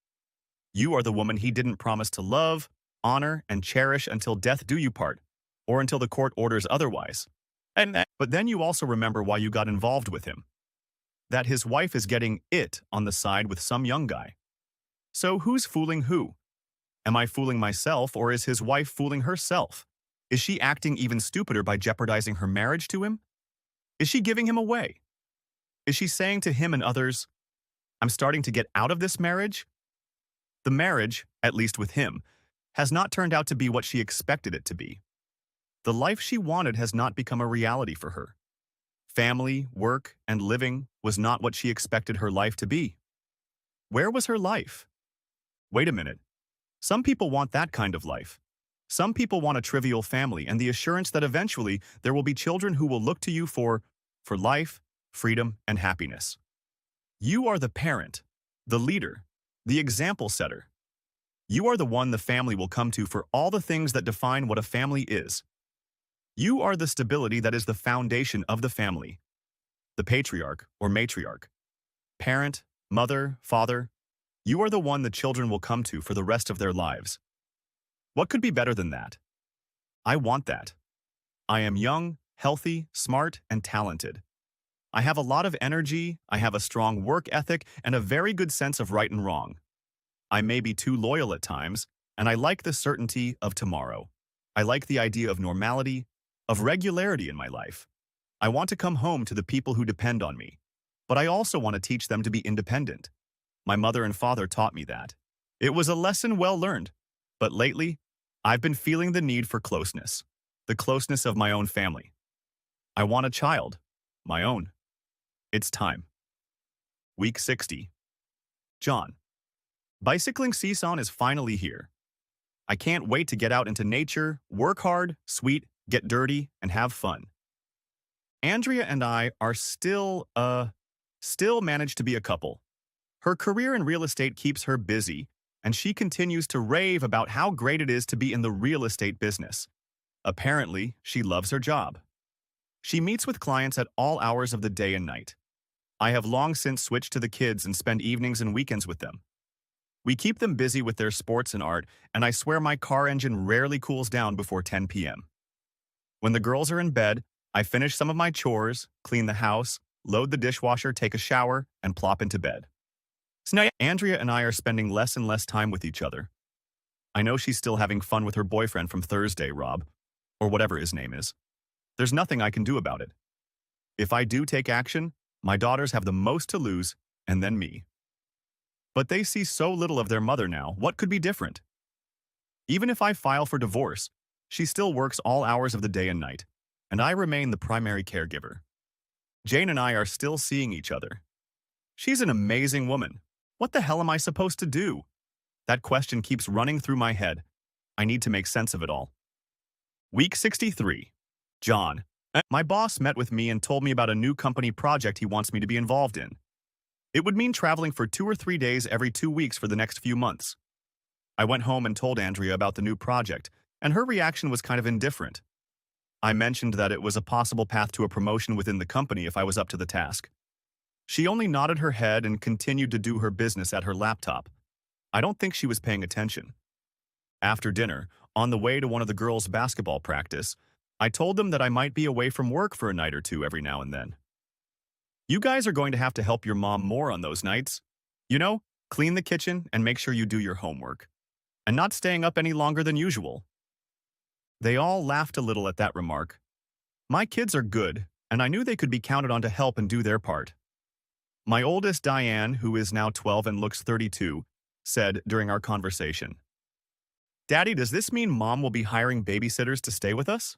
You are the woman he didn't promise to love, honor, and cherish until death do you part, or until the court orders otherwise. But then you also remember why you got involved with him. That his wife is getting it on the side with some young guy. So who's fooling who? Am I fooling myself, or is his wife fooling herself? Is she acting even stupider by jeopardizing her marriage to him? Is she giving him away? Is she saying to him and others, I'm starting to get out of this marriage? The marriage, at least with him, has not turned out to be what she expected it to be. The life she wanted has not become a reality for her. Family, work, and living was not what she expected her life to be. Where was her life? Wait a minute. Some people want that kind of life. Some people want a trivial family and the assurance that eventually there will be children who will look to you for life, freedom, and happiness. You are the parent, the leader, the example setter. You are the one the family will come to for all the things that define what a family is. You are the stability that is the foundation of the family. The patriarch or matriarch. Parent, mother, father. You are the one the children will come to for the rest of their lives. What could be better than that? I want that. I am young, healthy, smart, and talented. I have a lot of energy, I have a strong work ethic, and a very good sense of right and wrong. I may be too loyal at times, and I like the certainty of tomorrow. I like the idea of normality, of regularity in my life. I want to come home to the people who depend on me, but I also want to teach them to be independent. My mother and father taught me that. It was a lesson well learned, but lately, I've been feeling the need for closeness, the closeness of my own family. I want a child, my own. It's time. Week 60. John. Bicycling season is finally here. I can't wait to get out into nature, work hard, sweat, get dirty, and have fun. Andrea and I are still manage to be a couple. Her career in real estate keeps her busy, and she continues to rave about how great it is to be in the real estate business. Apparently, she loves her job. She meets with clients at all hours of the day and night. I have long since switched to the kids and spend evenings and weekends with them. We keep them busy with their sports and art, and I swear my car engine rarely cools down before 10 p.m. When the girls are in bed, I finish some of my chores, clean the house, load the dishwasher, take a shower, and plop into bed. So now Andrea and I are spending less and less time with each other. I know she's still having fun with her boyfriend from Thursday, Rob, or whatever his name is. There's nothing I can do about it. If I do take action, my daughters have the most to lose, and then me. But they see so little of their mother now, what could be different? Even if I file for divorce, she still works all hours of the day and night, and I remain the primary caregiver. Jane and I are still seeing each other. She's an amazing woman. What the hell am I supposed to do? That question keeps running through my head. I need to make sense of it all. Week 63. John. My boss met with me and told me about a new company project he wants me to be involved in. It would mean traveling for 2 or 3 days every 2 weeks for the next few months. I went home and told Andrea about the new project, and her reaction was kind of indifferent. I mentioned that it was a possible path to a promotion within the company if I was up to the task. She only nodded her head and continued to do her business at her laptop. I don't think she was paying attention. After dinner, on the way to one of the girls' basketball practice, I told them that I might be away from work for a night or two every now and then. You guys are going to have to help your mom more on those nights. You know, clean the kitchen and make sure you do your homework. And not staying up any longer than usual. They all laughed a little at that remark. My kids are good, and I knew they could be counted on to help and do their part. My oldest, Diane, who is now 12 and looks 32, said during our conversation, "Daddy, does this mean Mom will be hiring babysitters to stay with us?"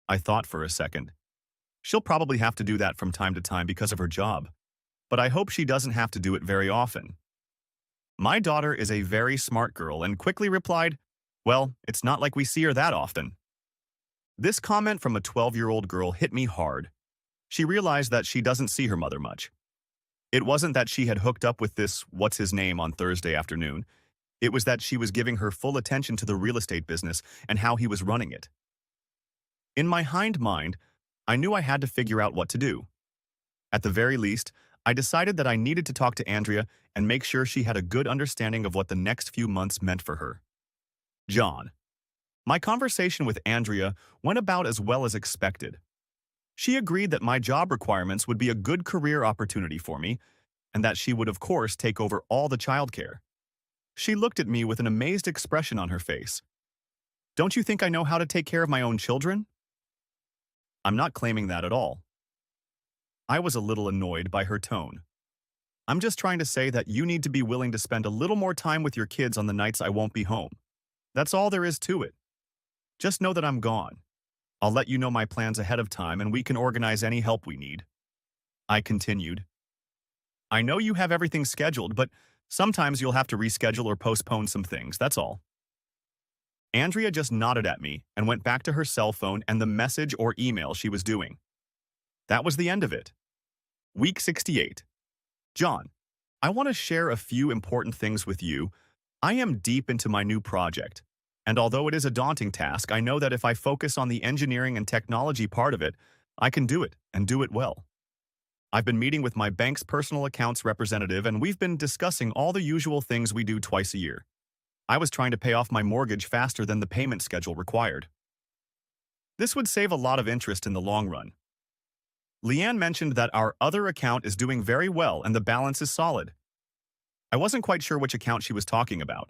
I thought for a second. She'll probably have to do that from time to time because of her job, but I hope she doesn't have to do it very often. My daughter is a very smart girl and quickly replied, "Well, it's not like we see her that often." This comment from a 12-year-old girl hit me hard. She realized that she doesn't see her mother much. It wasn't that she had hooked up with this what's-his-name on Thursday afternoon. It was that she was giving her full attention to the real estate business and how he was running it. In my hind mind, I knew I had to figure out what to do. At the very least, I decided that I needed to talk to Andrea and make sure she had a good understanding of what the next few months meant for her. John. My conversation with Andrea went about as well as expected. She agreed that my job requirements would be a good career opportunity for me, and that she would of course take over all the childcare. She looked at me with an amazed expression on her face. "Don't you think I know how to take care of my own children?" I'm not claiming that at all. I was a little annoyed by her tone. I'm just trying to say that you need to be willing to spend a little more time with your kids on the nights I won't be home. That's all there is to it. Just know that I'm gone. I'll let you know my plans ahead of time and we can organize any help we need. I continued. I know you have everything scheduled, but sometimes you'll have to reschedule or postpone some things, that's all. Andrea just nodded at me and went back to her cell phone and the message or email she was doing. That was the end of it. Week 68. John, I want to share a few important things with you. I am deep into my new project, and although it is a daunting task, I know that if I focus on the engineering and technology part of it, I can do it and do it well. I've been meeting with my bank's personal accounts representative and we've been discussing all the usual things we do twice a year. I was trying to pay off my mortgage faster than the payment schedule required. This would save a lot of interest in the long run. Leanne mentioned that our other account is doing very well and the balance is solid. I wasn't quite sure which account she was talking about.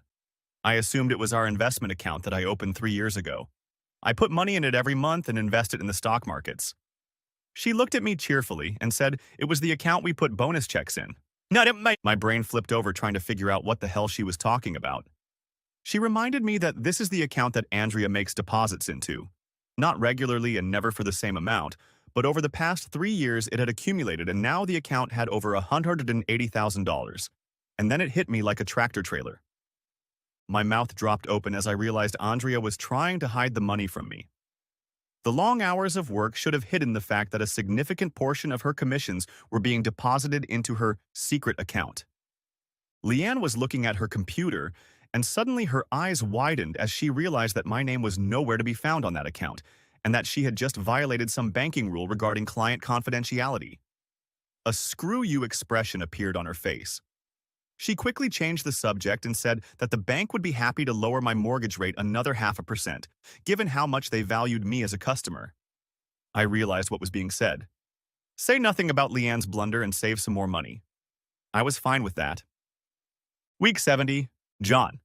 I assumed it was our investment account that I opened 3 years ago. I put money in it every month and invest it in the stock markets. She looked at me cheerfully and said it was the account we put bonus checks in. My brain flipped over trying to figure out what the hell she was talking about. She reminded me that this is the account that Andrea makes deposits into. Not regularly and never for the same amount, but over the past 3 years it had accumulated and now the account had over $180,000. And then it hit me like a tractor trailer. My mouth dropped open as I realized Andrea was trying to hide the money from me. The long hours of work should have hidden the fact that a significant portion of her commissions were being deposited into her secret account. Leanne was looking at her computer, and suddenly her eyes widened as she realized that my name was nowhere to be found on that account, and that she had just violated some banking rule regarding client confidentiality. A screw you expression appeared on her face. She quickly changed the subject and said that the bank would be happy to lower my mortgage rate another 0.5%, given how much they valued me as a customer. I realized what was being said. Say nothing about Leanne's blunder and save some more money. I was fine with that. Week 70. John.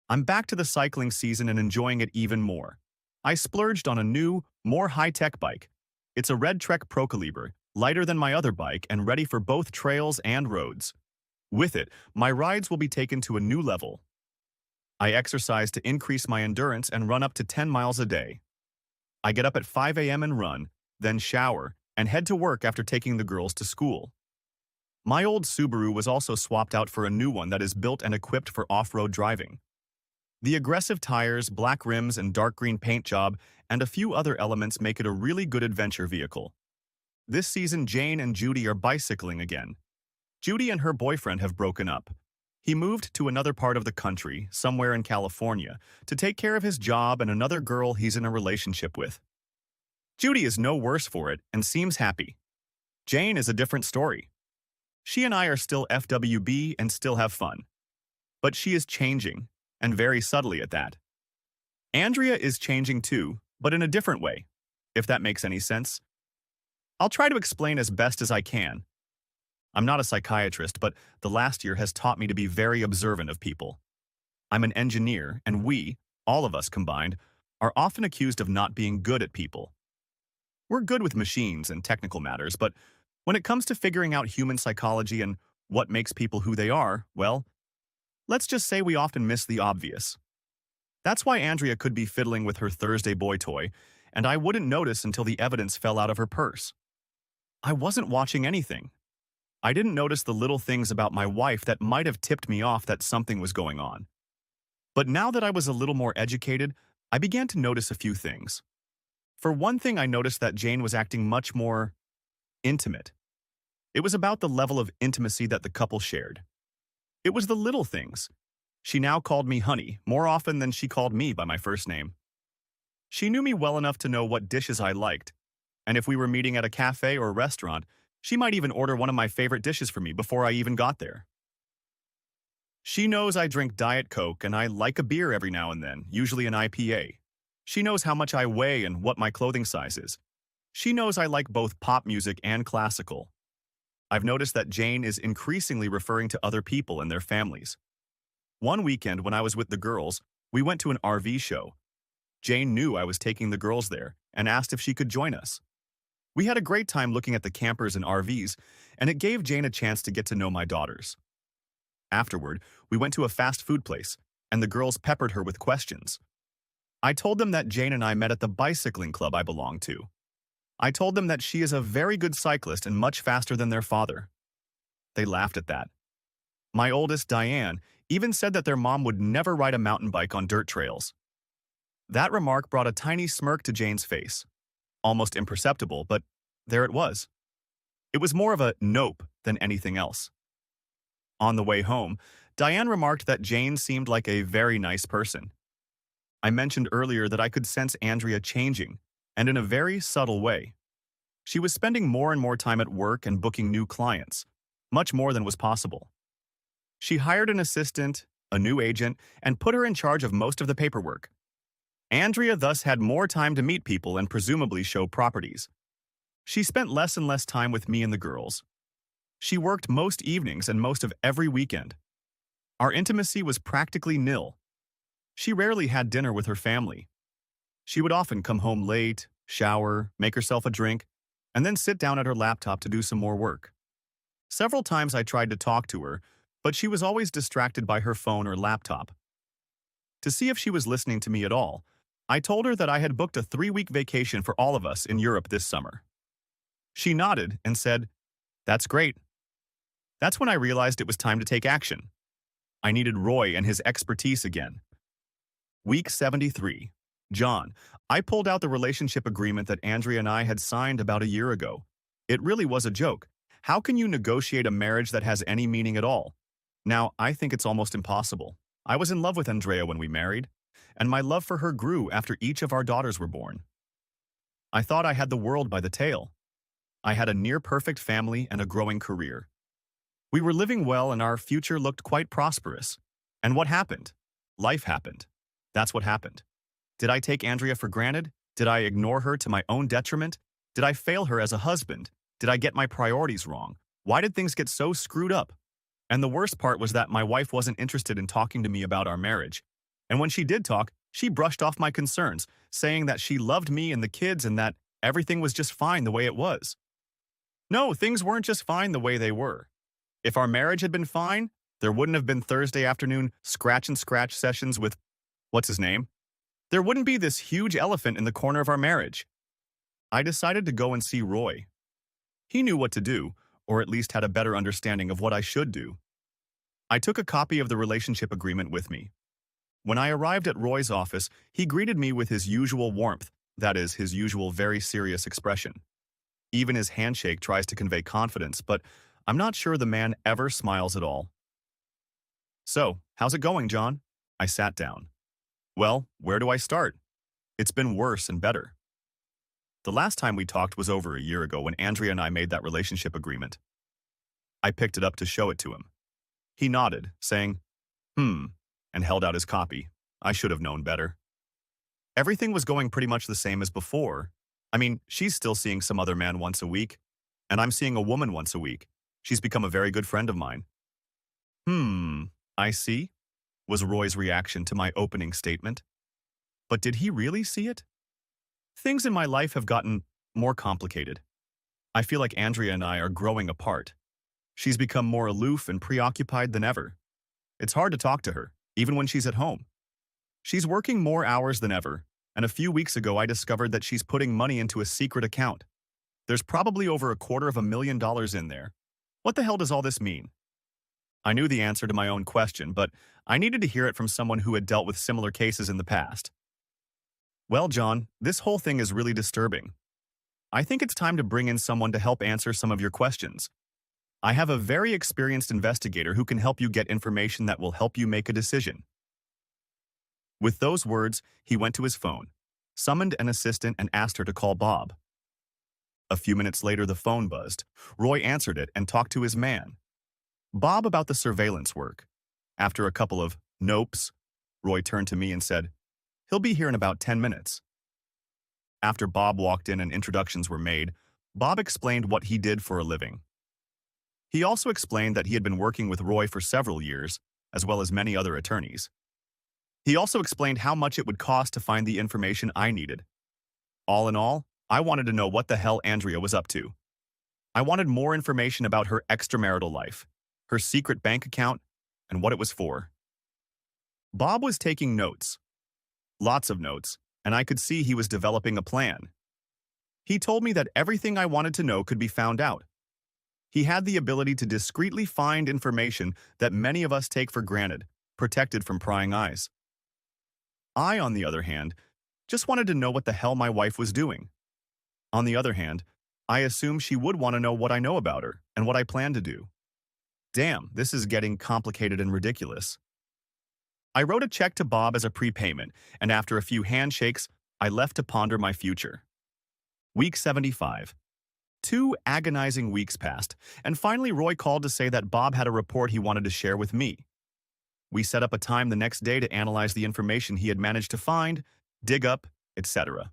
I'm back to the cycling season and enjoying it even more. I splurged on a new, more high-tech bike. It's a Red Trek Pro Caliber, lighter than my other bike and ready for both trails and roads. With it, my rides will be taken to a new level. I exercise to increase my endurance and run up to 10 miles a day. I get up at 5 a.m. and run, then shower, and head to work after taking the girls to school. My old Subaru was also swapped out for a new one that is built and equipped for off-road driving. The aggressive tires, black rims, and dark green paint job, and a few other elements make it a really good adventure vehicle. This season, Jane and Judy are bicycling again. Judy and her boyfriend have broken up. He moved to another part of the country, somewhere in California, to take care of his job and another girl he's in a relationship with. Judy is no worse for it and seems happy. Jane is a different story. She and I are still FWB and still have fun. But she is changing, and very subtly at that. Andrea is changing too, but in a different way, if that makes any sense. I'll try to explain as best as I can. I'm not a psychiatrist, but the last year has taught me to be very observant of people. I'm an engineer, and we, all of us combined, are often accused of not being good at people. We're good with machines and technical matters, but when it comes to figuring out human psychology and what makes people who they are, well, let's just say we often miss the obvious. That's why Andrea could be fiddling with her Thursday boy toy, and I wouldn't notice until the evidence fell out of her purse. I wasn't watching anything. I didn't notice the little things about my wife that might have tipped me off that something was going on. But now that I was a little more educated, I began to notice a few things. For one thing, I noticed that Jane was acting much more intimate. It was about the level of intimacy that the couple shared. It was the little things. She now called me honey more often than she called me by my first name. She knew me well enough to know what dishes I liked, and if we were meeting at a cafe or restaurant, she might even order one of my favorite dishes for me before I even got there. She knows I drink Diet Coke and I like a beer every now and then, usually an IPA. She knows how much I weigh and what my clothing size is. She knows I like both pop music and classical. I've noticed that Jane is increasingly referring to other people and their families. One weekend when I was with the girls, we went to an RV show. Jane knew I was taking the girls there and asked if she could join us. We had a great time looking at the campers and RVs, and it gave Jane a chance to get to know my daughters. Afterward, we went to a fast food place, and the girls peppered her with questions. I told them that Jane and I met at the bicycling club I belong to. I told them that she is a very good cyclist and much faster than their father. They laughed at that. My oldest, Diane, even said that their mom would never ride a mountain bike on dirt trails. That remark brought a tiny smirk to Jane's face. Almost imperceptible, but there it was. It was more of a nope than anything else. On the way home, Diane remarked that Jane seemed like a very nice person. I mentioned earlier that I could sense Andrea changing, and in a very subtle way. She was spending more and more time at work and booking new clients, much more than was possible. She hired an assistant, a new agent, and put her in charge of most of the paperwork. Andrea thus had more time to meet people and presumably show properties. She spent less and less time with me and the girls. She worked most evenings and most of every weekend. Our intimacy was practically nil. She rarely had dinner with her family. She would often come home late, shower, make herself a drink, and then sit down at her laptop to do some more work. Several times I tried to talk to her, but she was always distracted by her phone or laptop. To see if she was listening to me at all, I told her that I had booked a 3-week vacation for all of us in Europe this summer. She nodded and said, "That's great." That's when I realized it was time to take action. I needed Roy and his expertise again. Week 73. John, I pulled out the relationship agreement that Andrea and I had signed about a year ago. It really was a joke. How can you negotiate a marriage that has any meaning at all? Now, I think it's almost impossible. I was in love with Andrea when we married, and my love for her grew after each of our daughters were born. I thought I had the world by the tail. I had a near-perfect family and a growing career. We were living well and our future looked quite prosperous. And what happened? Life happened. That's what happened. Did I take Andrea for granted? Did I ignore her to my own detriment? Did I fail her as a husband? Did I get my priorities wrong? Why did things get so screwed up? And the worst part was that my wife wasn't interested in talking to me about our marriage. And when she did talk, she brushed off my concerns, saying that she loved me and the kids and that everything was just fine the way it was. No, things weren't just fine the way they were. If our marriage had been fine, there wouldn't have been Thursday afternoon scratch and scratch sessions with, what's his name? There wouldn't be this huge elephant in the corner of our marriage. I decided to go and see Roy. He knew what to do, or at least had a better understanding of what I should do. I took a copy of the relationship agreement with me. When I arrived at Roy's office, he greeted me with his usual warmth, that is, his usual very serious expression. Even his handshake tries to convey confidence, but I'm not sure the man ever smiles at all. "So, how's it going, John?" I sat down. "Well, where do I start? It's been worse and better." The last time we talked was over a year ago when Andrea and I made that relationship agreement. I picked it up to show it to him. He nodded, saying, and held out his copy. I should have known better. Everything was going pretty much the same as before. I mean, she's still seeing some other man once a week, and I'm seeing a woman once a week. She's become a very good friend of mine. I see, was Roy's reaction to my opening statement. But did he really see it? Things in my life have gotten more complicated. I feel like Andrea and I are growing apart. She's become more aloof and preoccupied than ever. It's hard to talk to her, even when she's at home. She's working more hours than ever, and a few weeks ago I discovered that she's putting money into a secret account. There's probably over $250,000 in there. What the hell does all this mean? I knew the answer to my own question, but I needed to hear it from someone who had dealt with similar cases in the past. "Well, John, this whole thing is really disturbing. I think it's time to bring in someone to help answer some of your questions. I have a very experienced investigator who can help you get information that will help you make a decision." With those words, he went to his phone, summoned an assistant, and asked her to call Bob. A few minutes later, the phone buzzed. Roy answered it and talked to his man, Bob, about the surveillance work. After a couple of nopes, Roy turned to me and said, "He'll be here in about 10 minutes. After Bob walked in and introductions were made, Bob explained what he did for a living. He also explained that he had been working with Roy for several years, as well as many other attorneys. He also explained how much it would cost to find the information I needed. All in all, I wanted to know what the hell Andrea was up to. I wanted more information about her extramarital life, her secret bank account, and what it was for. Bob was taking notes, lots of notes, and I could see he was developing a plan. He told me that everything I wanted to know could be found out. He had the ability to discreetly find information that many of us take for granted, protected from prying eyes. I, on the other hand, just wanted to know what the hell my wife was doing. On the other hand, I assumed she would want to know what I know about her and what I plan to do. Damn, this is getting complicated and ridiculous. I wrote a check to Bob as a prepayment, and after a few handshakes, I left to ponder my future. Week 75. 2 agonizing weeks passed, and finally Roy called to say that Bob had a report he wanted to share with me. We set up a time the next day to analyze the information he had managed to find, dig up, etc.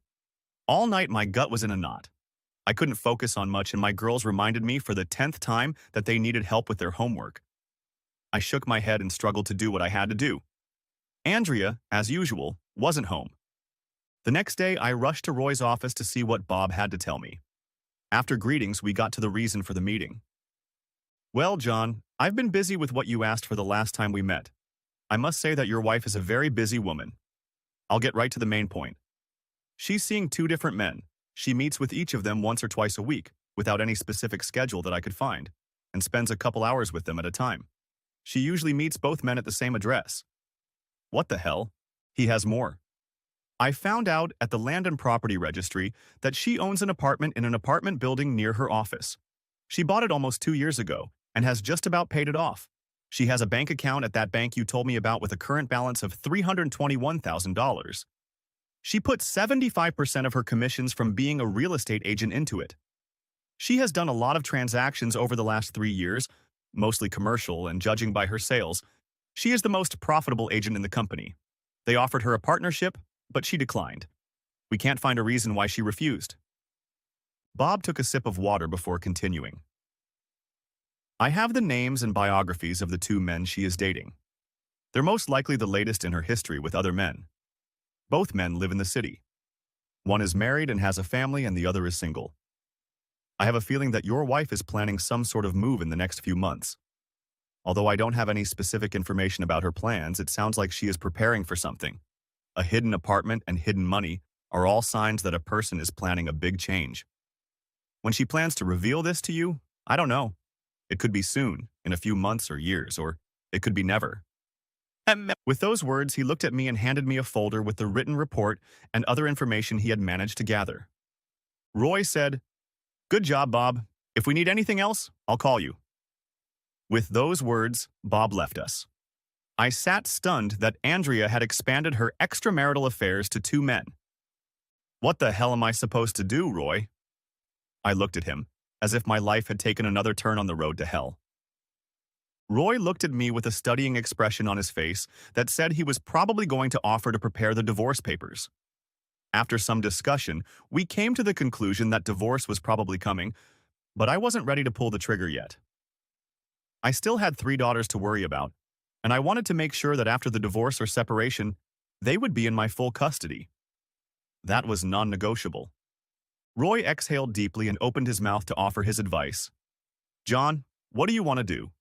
All night my gut was in a knot. I couldn't focus on much, and my girls reminded me for the 10th time that they needed help with their homework. I shook my head and struggled to do what I had to do. Andrea, as usual, wasn't home. The next day, I rushed to Roy's office to see what Bob had to tell me. After greetings, we got to the reason for the meeting. Well, John, I've been busy with what you asked for the last time we met. I must say that your wife is a very busy woman. I'll get right to the main point. She's seeing 2 different men. She meets with each of them once or twice a week, without any specific schedule that I could find, and spends a couple hours with them at a time. She usually meets both men at the same address. What the hell? He has more. I found out at the Land and Property Registry that she owns an apartment in an apartment building near her office. She bought it almost 2 years ago and has just about paid it off. She has a bank account at that bank you told me about with a current balance of $321,000. She put 75% of her commissions from being a real estate agent into it. She has done a lot of transactions over the last 3 years, mostly commercial, and judging by her sales, she is the most profitable agent in the company. They offered her a partnership, but she declined. We can't find a reason why she refused. Bob took a sip of water before continuing. I have the names and biographies of the 2 men she is dating. They're most likely the latest in her history with other men. Both men live in the city. One is married and has a family, and the other is single. I have a feeling that your wife is planning some sort of move in the next few months. Although I don't have any specific information about her plans, it sounds like she is preparing for something. A hidden apartment and hidden money are all signs that a person is planning a big change. When she plans to reveal this to you, I don't know. It could be soon, in a few months or years, or it could be never. With those words, he looked at me and handed me a folder with the written report and other information he had managed to gather. Roy said, "Good job, Bob. If we need anything else, I'll call you." With those words, Bob left us. I sat stunned that Andrea had expanded her extramarital affairs to 2 men. What the hell am I supposed to do, Roy? I looked at him, as if my life had taken another turn on the road to hell. Roy looked at me with a studying expression on his face that said he was probably going to offer to prepare the divorce papers. After some discussion, we came to the conclusion that divorce was probably coming, but I wasn't ready to pull the trigger yet. I still had 3 daughters to worry about, and I wanted to make sure that after the divorce or separation, they would be in my full custody. That was non-negotiable. Roy exhaled deeply and opened his mouth to offer his advice. John, what do you want to do?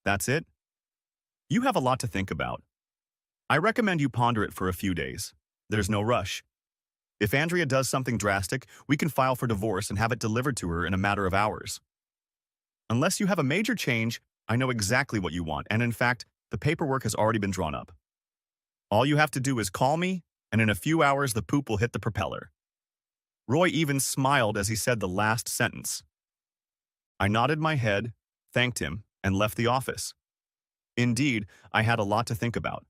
That's it? You have a lot to think about. I recommend you ponder it for a few days. There's no rush. If Andrea does something drastic, we can file for divorce and have it delivered to her in a matter of hours. Unless you have a major change, I know exactly what you want, and in fact, the paperwork has already been drawn up. All you have to do is call me, and in a few hours the poop will hit the propeller. Roy even smiled as he said the last sentence. I nodded my head, thanked him, and left the office. Indeed, I had a lot to think about.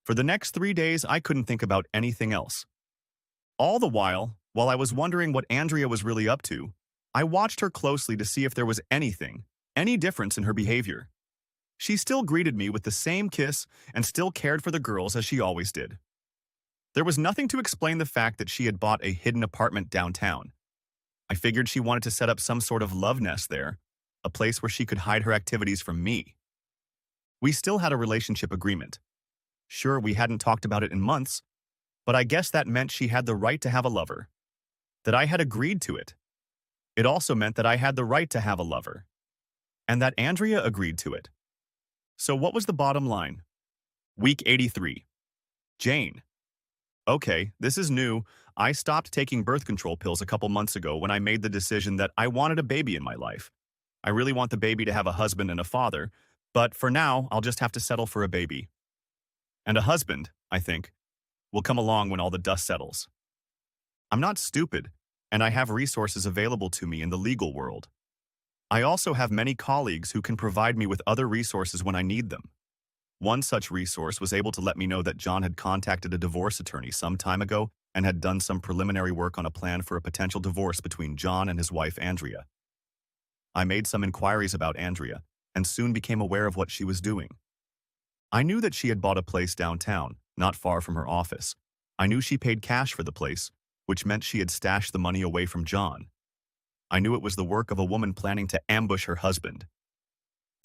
For the next 3 days, I couldn't think about anything else. All the while I was wondering what Andrea was really up to, I watched her closely to see if there was any difference in her behavior. She still greeted me with the same kiss and still cared for the girls as she always did. There was nothing to explain the fact that she had bought a hidden apartment downtown. I figured she wanted to set up some sort of love nest there, a place where she could hide her activities from me. We still had a relationship agreement. Sure, we hadn't talked about it in months, but I guess that meant she had the right to have a lover. That I had agreed to it. It also meant that I had the right to have a lover. And that Andrea agreed to it. So what was the bottom line? Week 83. Jane. Okay, this is new. I stopped taking birth control pills a couple months ago when I made the decision that I wanted a baby in my life. I really want the baby to have a husband and a father, but for now, I'll just have to settle for a baby. And a husband, I think, will come along when all the dust settles. I'm not stupid, and I have resources available to me in the legal world. I also have many colleagues who can provide me with other resources when I need them. One such resource was able to let me know that John had contacted a divorce attorney some time ago and had done some preliminary work on a plan for a potential divorce between John and his wife, Andrea. I made some inquiries about Andrea and soon became aware of what she was doing. I knew that she had bought a place downtown, not far from her office. I knew she paid cash for the place, which meant she had stashed the money away from John. I knew it was the work of a woman planning to ambush her husband.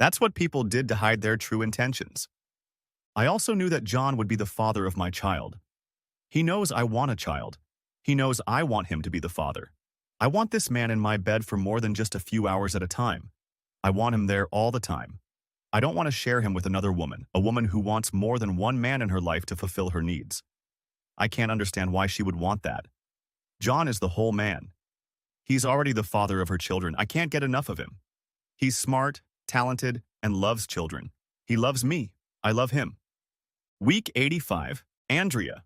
That's what people did to hide their true intentions. I also knew that John would be the father of my child. He knows I want a child. He knows I want him to be the father. I want this man in my bed for more than just a few hours at a time. I want him there all the time. I don't want to share him with another woman, a woman who wants more than one man in her life to fulfill her needs. I can't understand why she would want that. John is the whole man. He's already the father of her children. I can't get enough of him. He's smart, talented, and loves children. He loves me. I love him. Week 85. Andrea.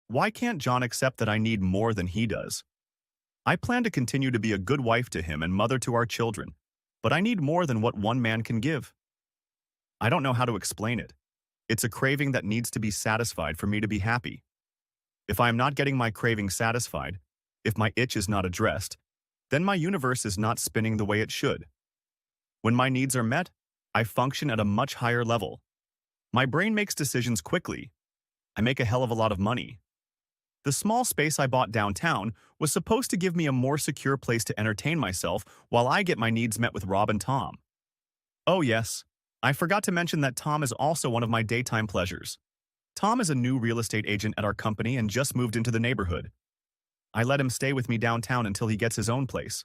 Why can't John accept that I need more than he does? I plan to continue to be a good wife to him and mother to our children, but I need more than what one man can give. I don't know how to explain it. It's a craving that needs to be satisfied for me to be happy. If I am not getting my craving satisfied, if my itch is not addressed, then my universe is not spinning the way it should. When my needs are met, I function at a much higher level. My brain makes decisions quickly. I make a hell of a lot of money. The small space I bought downtown was supposed to give me a more secure place to entertain myself while I get my needs met with Rob and Tom. Oh yes, I forgot to mention that Tom is also one of my daytime pleasures. Tom is a new real estate agent at our company and just moved into the neighborhood. I let him stay with me downtown until he gets his own place.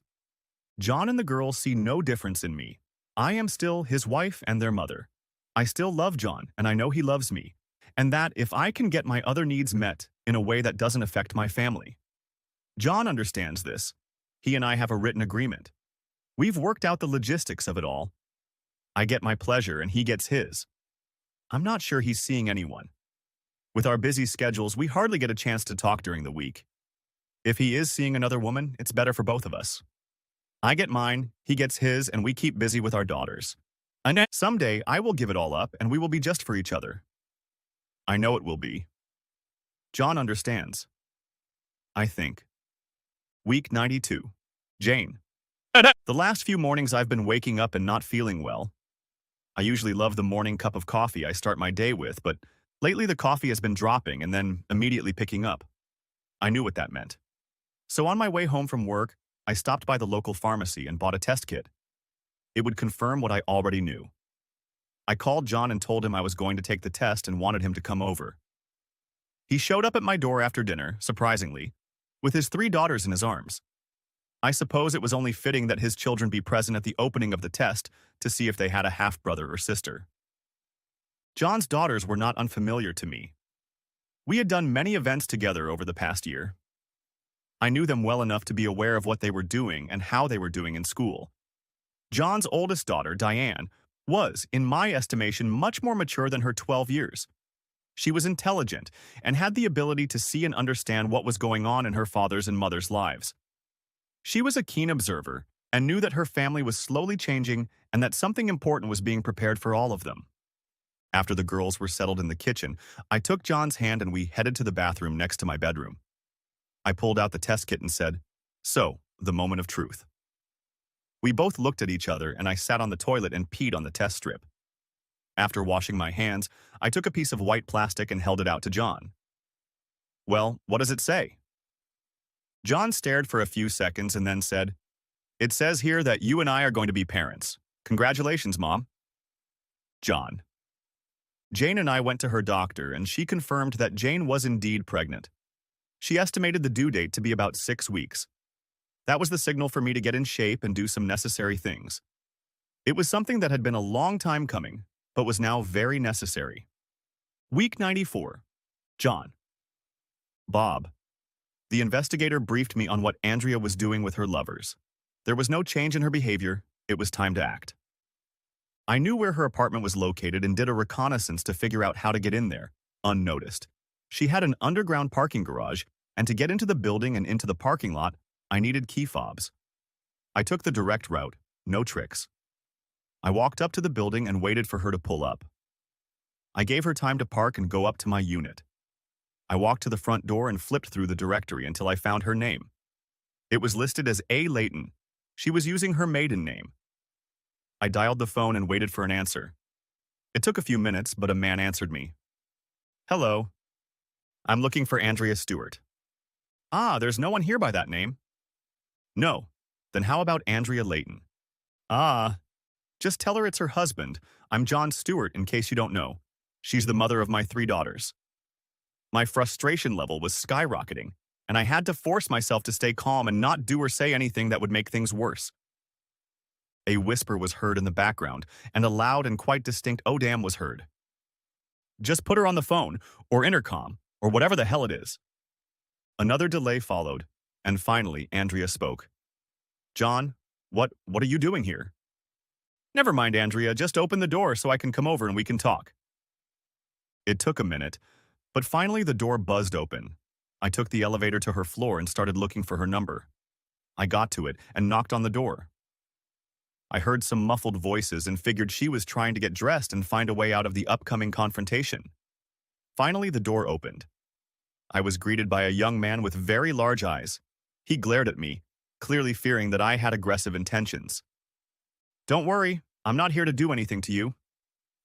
John and the girls see no difference in me. I am still his wife and their mother. I still love John, and I know he loves me, and that if I can get my other needs met in a way that doesn't affect my family. John understands this. He and I have a written agreement. We've worked out the logistics of it all. I get my pleasure and he gets his. I'm not sure he's seeing anyone. With our busy schedules, we hardly get a chance to talk during the week. If he is seeing another woman, it's better for both of us. I get mine, he gets his, and we keep busy with our daughters. And someday, I will give it all up, and we will be just for each other. I know it will be. John understands. I think. Week 92. Jane. The last few mornings I've been waking up and not feeling well. I usually love the morning cup of coffee I start my day with, but lately the coffee has been dropping and then immediately picking up. I knew what that meant. So on my way home from work, I stopped by the local pharmacy and bought a test kit. It would confirm what I already knew. I called John and told him I was going to take the test and wanted him to come over. He showed up at my door after dinner, surprisingly, with his 3 daughters in his arms. I suppose it was only fitting that his children be present at the opening of the test to see if they had a half-brother or sister. John's daughters were not unfamiliar to me. We had done many events together over the past year. I knew them well enough to be aware of what they were doing and how they were doing in school. John's oldest daughter, Diane, was, in my estimation, much more mature than her 12 years. She was intelligent and had the ability to see and understand what was going on in her father's and mother's lives. She was a keen observer and knew that her family was slowly changing and that something important was being prepared for all of them. After the girls were settled in the kitchen, I took John's hand and we headed to the bathroom next to my bedroom. I pulled out the test kit and said, "So, the moment of truth." We both looked at each other and I sat on the toilet and peed on the test strip. After washing my hands, I took a piece of white plastic and held it out to John. "Well, what does it say?" John stared for a few seconds and then said, "It says here that you and I are going to be parents. Congratulations, Mom." John. Jane and I went to her doctor and she confirmed that Jane was indeed pregnant. She estimated the due date to be about 6 weeks. That was the signal for me to get in shape and do some necessary things. It was something that had been a long time coming, but was now very necessary. Week 94. John. Bob. The investigator briefed me on what Andrea was doing with her lovers. There was no change in her behavior. It was time to act. I knew where her apartment was located and did a reconnaissance to figure out how to get in there, unnoticed. She had an underground parking garage, and to get into the building and into the parking lot, I needed key fobs. I took the direct route, no tricks. I walked up to the building and waited for her to pull up. I gave her time to park and go up to my unit. I walked to the front door and flipped through the directory until I found her name. It was listed as A. Layton. She was using her maiden name. I dialed the phone and waited for an answer. It took a few minutes, but a man answered me. Hello. I'm looking for Andrea Stewart. Ah, there's no one here by that name. No. Then how about Andrea Layton? Ah. Just tell her it's her husband. I'm John Stewart, in case you don't know. She's the mother of my 3 daughters. My frustration level was skyrocketing, and I had to force myself to stay calm and not do or say anything that would make things worse. A whisper was heard in the background, and a loud and quite distinct "oh damn" was heard. Just put her on the phone, or intercom, or whatever the hell it is. Another delay followed, and finally Andrea spoke. John, what are you doing here? Never mind, Andrea, just open the door so I can come over and we can talk. It took a minute, but finally the door buzzed open. I took the elevator to her floor and started looking for her number. I got to it and knocked on the door. I heard some muffled voices and figured she was trying to get dressed and find a way out of the upcoming confrontation. Finally, the door opened. I was greeted by a young man with very large eyes. He glared at me, clearly fearing that I had aggressive intentions. Don't worry, I'm not here to do anything to you.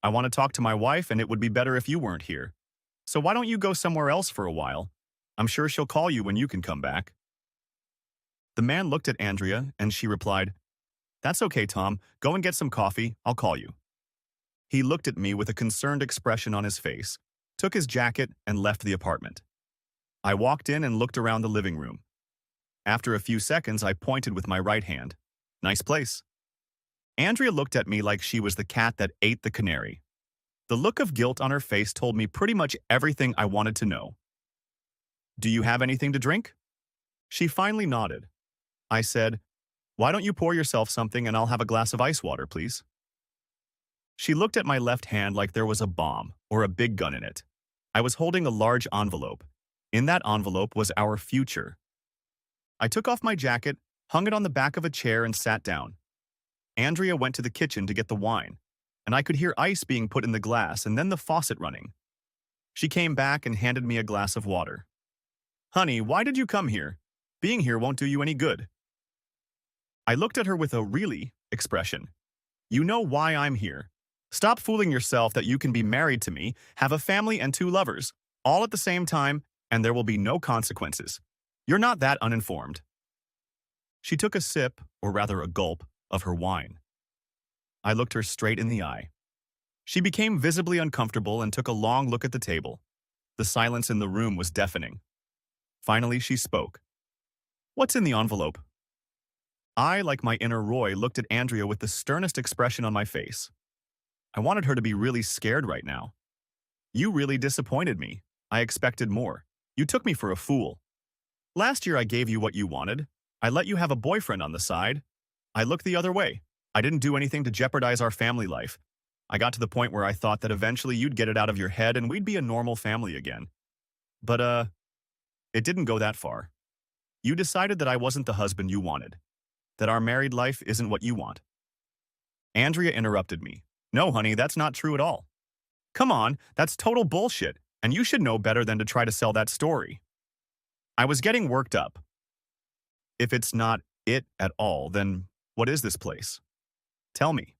I want to talk to my wife, and it would be better if you weren't here. So why don't you go somewhere else for a while? I'm sure she'll call you when you can come back. The man looked at Andrea, and she replied, That's okay, Tom. Go and get some coffee. I'll call you. He looked at me with a concerned expression on his face, took his jacket, and left the apartment. I walked in and looked around the living room. After a few seconds, I pointed with my right hand. Nice place. Andrea looked at me like she was the cat that ate the canary. The look of guilt on her face told me pretty much everything I wanted to know. Do you have anything to drink? She finally nodded. I said, Why don't you pour yourself something and I'll have a glass of ice water, please? She looked at my left hand like there was a bomb or a big gun in it. I was holding a large envelope. In that envelope was our future. I took off my jacket, hung it on the back of a chair, and sat down. Andrea went to the kitchen to get the wine, and I could hear ice being put in the glass and then the faucet running. She came back and handed me a glass of water. Honey, why did you come here? Being here won't do you any good. I looked at her with a really expression. You know why I'm here. Stop fooling yourself that you can be married to me, have a family and 2 lovers, all at the same time, and there will be no consequences. You're not that uninformed. She took a sip, or rather a gulp, of her wine. I looked her straight in the eye. She became visibly uncomfortable and took a long look at the table. The silence in the room was deafening. Finally, she spoke. What's in the envelope? I, like my inner Roy, looked at Andrea with the sternest expression on my face. I wanted her to be really scared right now. You really disappointed me. I expected more. You took me for a fool. Last year I gave you what you wanted. I let you have a boyfriend on the side. I looked the other way. I didn't do anything to jeopardize our family life. I got to the point where I thought that eventually you'd get it out of your head and we'd be a normal family again. But, it didn't go that far. You decided that I wasn't the husband you wanted. That our married life isn't what you want. Andrea interrupted me. No, honey, that's not true at all. Come on, that's total bullshit, and you should know better than to try to sell that story. I was getting worked up. If it's not it at all, then what is this place? Tell me.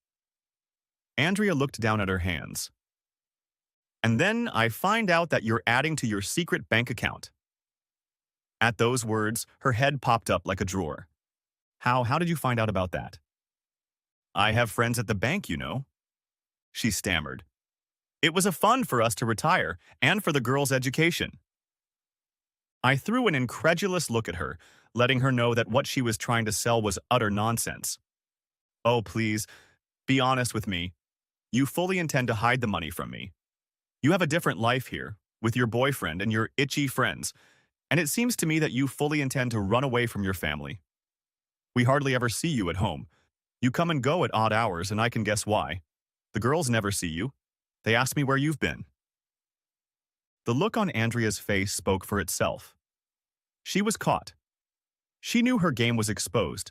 Andrea looked down at her hands. And then I find out that you're adding to your secret bank account. At those words, her head popped up like a drawer. How did you find out about that? I have friends at the bank, you know. She stammered. It was a fund for us to retire and for the girls' education. I threw an incredulous look at her, letting her know that what she was trying to sell was utter nonsense. Oh, please, be honest with me. You fully intend to hide the money from me. You have a different life here, with your boyfriend and your itchy friends, and it seems to me that you fully intend to run away from your family. We hardly ever see you at home. You come and go at odd hours, and I can guess why. The girls never see you. They ask me where you've been. The look on Andrea's face spoke for itself. She was caught. She knew her game was exposed.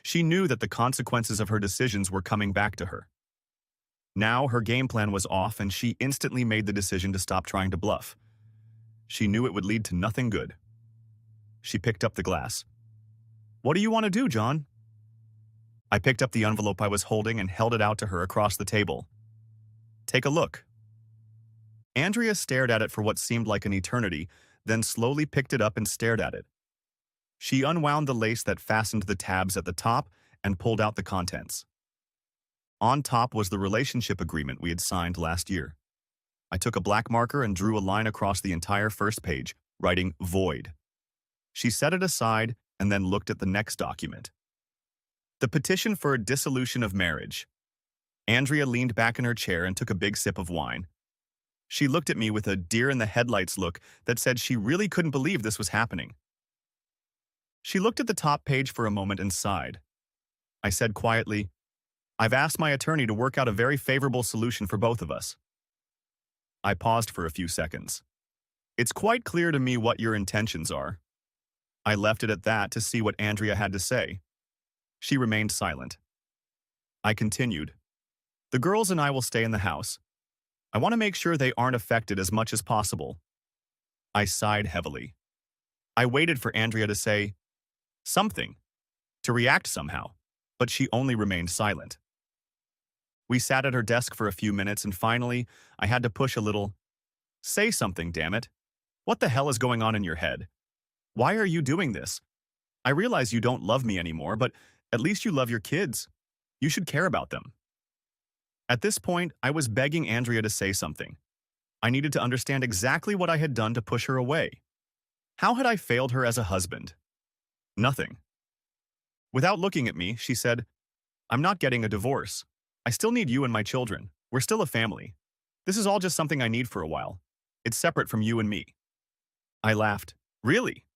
She knew that the consequences of her decisions were coming back to her. Now her game plan was off, and she instantly made the decision to stop trying to bluff. She knew it would lead to nothing good. She picked up the glass. "What do you want to do, John?" I picked up the envelope I was holding and held it out to her across the table. "Take a look." Andrea stared at it for what seemed like an eternity, then slowly picked it up and stared at it. She unwound the lace that fastened the tabs at the top and pulled out the contents. On top was the relationship agreement we had signed last year. I took a black marker and drew a line across the entire first page, writing "void." She set it aside and then looked at the next document. The petition for a dissolution of marriage. Andrea leaned back in her chair and took a big sip of wine. She looked at me with a deer-in-the-headlights look that said she really couldn't believe this was happening. She looked at the top page for a moment and sighed. I said quietly, "I've asked my attorney to work out a very favorable solution for both of us." I paused for a few seconds. "It's quite clear to me what your intentions are." I left it at that to see what Andrea had to say. She remained silent. I continued, "The girls and I will stay in the house. I want to make sure they aren't affected as much as possible." I sighed heavily. I waited for Andrea to say something, to react somehow, but she only remained silent. We sat at her desk for a few minutes, and finally, I had to push a little. "Say something, damn it. What the hell is going on in your head? Why are you doing this? I realize you don't love me anymore, but at least you love your kids. You should care about them." At this point, I was begging Andrea to say something. I needed to understand exactly what I had done to push her away. How had I failed her as a husband? Nothing. Without looking at me, she said, "I'm not getting a divorce. I still need you and my children. We're still a family. This is all just something I need for a while. It's separate from you and me." I laughed. "Really?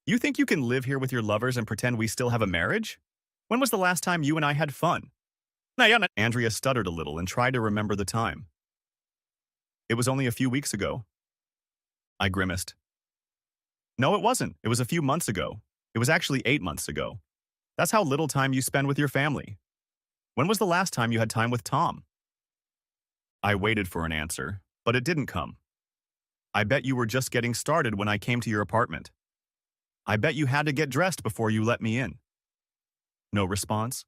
You think you can live here with your lovers and pretend we still have a marriage? When was the last time you and I had fun?" Andrea stuttered a little and tried to remember the time. "It was only a few weeks ago." I grimaced. "No, it wasn't. It was a few months ago. It was actually 8 months ago. That's how little time you spend with your family. When was the last time you had time with Tom?" I waited for an answer, but it didn't come. "I bet you were just getting started when I came to your apartment. I bet you had to get dressed before you let me in." No response.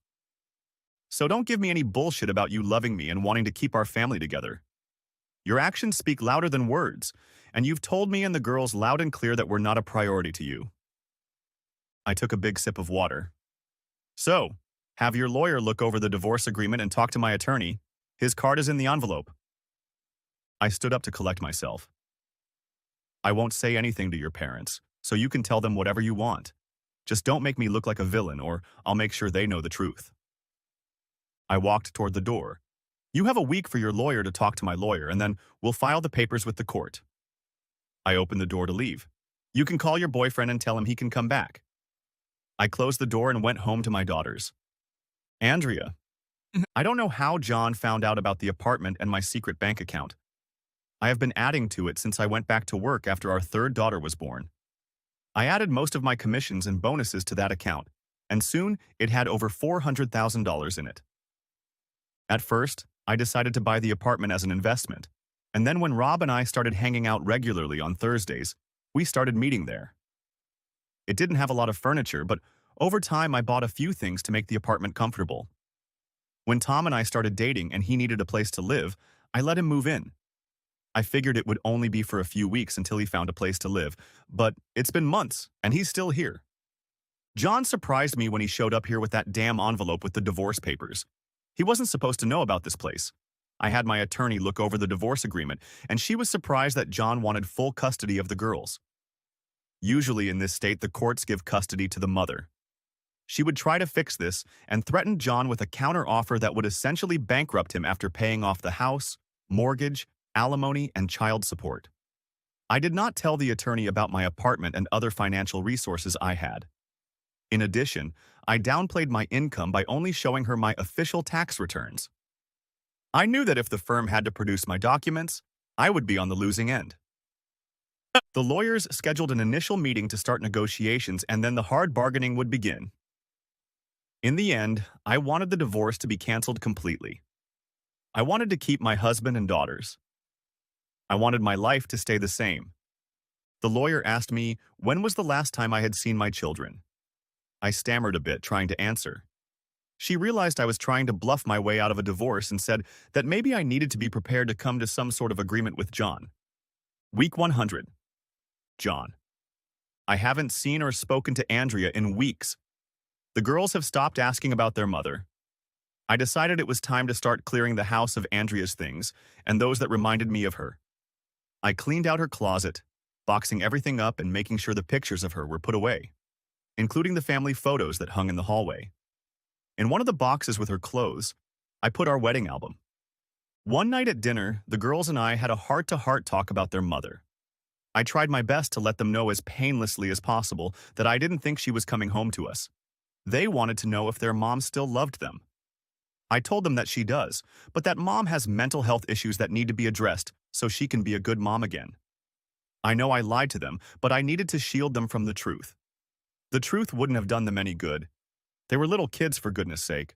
"So don't give me any bullshit about you loving me and wanting to keep our family together. Your actions speak louder than words, and you've told me and the girls loud and clear that we're not a priority to you." I took a big sip of water. "So, have your lawyer look over the divorce agreement and talk to my attorney. His card is in the envelope." I stood up to collect myself. "I won't say anything to your parents, so you can tell them whatever you want. Just don't make me look like a villain, or I'll make sure they know the truth." I walked toward the door. "You have a week for your lawyer to talk to my lawyer, and then we'll file the papers with the court." I opened the door to leave. "You can call your boyfriend and tell him he can come back." I closed the door and went home to my daughters. "Andrea, I don't know how John found out about the apartment and my secret bank account. I have been adding to it since I went back to work after our third daughter was born. I added most of my commissions and bonuses to that account, and soon it had over $400,000 in it. At first, I decided to buy the apartment as an investment, and then when Rob and I started hanging out regularly on Thursdays, we started meeting there. It didn't have a lot of furniture, but over time I bought a few things to make the apartment comfortable. When Tom and I started dating and he needed a place to live, I let him move in. I figured it would only be for a few weeks until he found a place to live, but it's been months, and he's still here. John surprised me when he showed up here with that damn envelope with the divorce papers. He wasn't supposed to know about this place. I had my attorney look over the divorce agreement, and she was surprised that John wanted full custody of the girls. Usually in this state, the courts give custody to the mother. She would try to fix this and threatened John with a counteroffer that would essentially bankrupt him after paying off the house, mortgage, alimony, and child support. I did not tell the attorney about my apartment and other financial resources I had. In addition, I downplayed my income by only showing her my official tax returns. I knew that if the firm had to produce my documents, I would be on the losing end. The lawyers scheduled an initial meeting to start negotiations, and then the hard bargaining would begin. In the end, I wanted the divorce to be canceled completely. I wanted to keep my husband and daughters. I wanted my life to stay the same. The lawyer asked me when was the last time I had seen my children. I stammered a bit, trying to answer. She realized I was trying to bluff my way out of a divorce and said that maybe I needed to be prepared to come to some sort of agreement with John. Week 100. John. I haven't seen or spoken to Andrea in weeks. The girls have stopped asking about their mother. I decided it was time to start clearing the house of Andrea's things and those that reminded me of her. I cleaned out her closet, boxing everything up and making sure the pictures of her were put away, including the family photos that hung in the hallway. In one of the boxes with her clothes, I put our wedding album. One night at dinner, the girls and I had a heart-to-heart talk about their mother. I tried my best to let them know as painlessly as possible that I didn't think she was coming home to us. They wanted to know if their mom still loved them. I told them that she does, but that mom has mental health issues that need to be addressed so she can be a good mom again. I know I lied to them, but I needed to shield them from the truth. The truth wouldn't have done them any good. They were little kids, for goodness sake.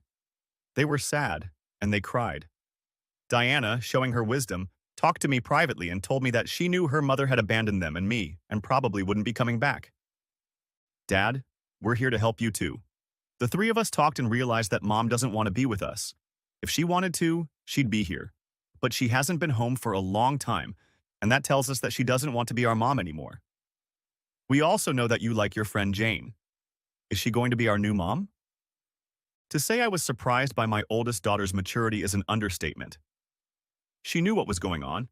They were sad, and they cried. Diana, showing her wisdom, talked to me privately and told me that she knew her mother had abandoned them and me and probably wouldn't be coming back. Dad, we're here to help you too. The three of us talked and realized that Mom doesn't want to be with us. If she wanted to, she'd be here. But she hasn't been home for a long time, and that tells us that she doesn't want to be our mom anymore. We also know that you like your friend Jane. Is she going to be our new mom? To say I was surprised by my oldest daughter's maturity is an understatement. She knew what was going on.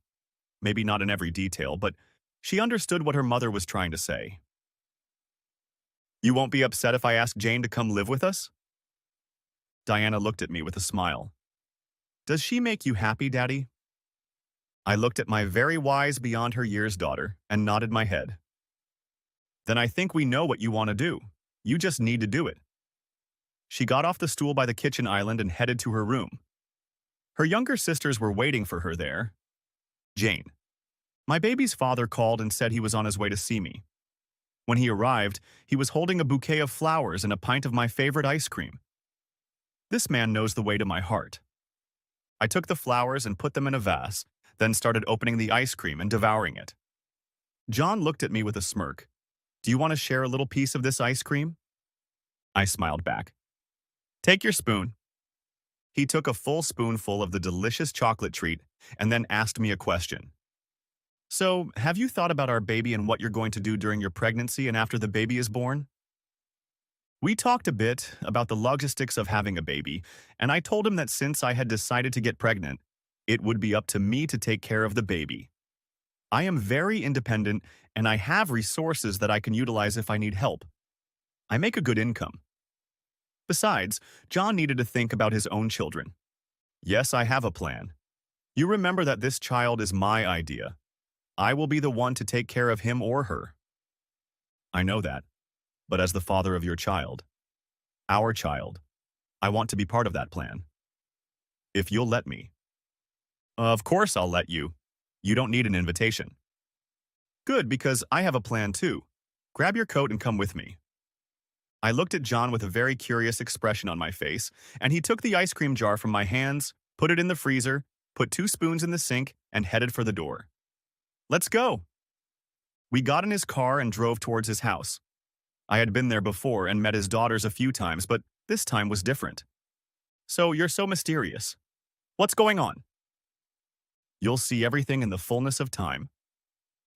Maybe not in every detail, but she understood what her mother was trying to say. You won't be upset if I ask Jane to come live with us? Diana looked at me with a smile. Does she make you happy, Daddy? I looked at my very wise beyond her years daughter and nodded my head. Then I think we know what you want to do. You just need to do it. She got off the stool by the kitchen island and headed to her room. Her younger sisters were waiting for her there. Jane. My baby's father called and said he was on his way to see me. When he arrived, he was holding a bouquet of flowers and a pint of my favorite ice cream. This man knows the way to my heart. I took the flowers and put them in a vase, then started opening the ice cream and devouring it. John looked at me with a smirk. Do you want to share a little piece of this ice cream? I smiled back. Take your spoon. He took a full spoonful of the delicious chocolate treat and then asked me a question. So, have you thought about our baby and what you're going to do during your pregnancy and after the baby is born? We talked a bit about the logistics of having a baby, and I told him that since I had decided to get pregnant, it would be up to me to take care of the baby. I am very independent, and I have resources that I can utilize if I need help. I make a good income. Besides, John needed to think about his own children. Yes, I have a plan. You remember that this child is my idea. I will be the one to take care of him or her. I know that, but as the father of your child, our child, I want to be part of that plan. If you'll let me. Of course I'll let you. You don't need an invitation. Good, because I have a plan too. Grab your coat and come with me. I looked at John with a very curious expression on my face, and he took the ice cream jar from my hands, put it in the freezer, put 2 spoons in the sink, and headed for the door. Let's go. We got in his car and drove towards his house. I had been there before and met his daughters a few times, but this time was different. So you're so mysterious. What's going on? You'll see everything in the fullness of time.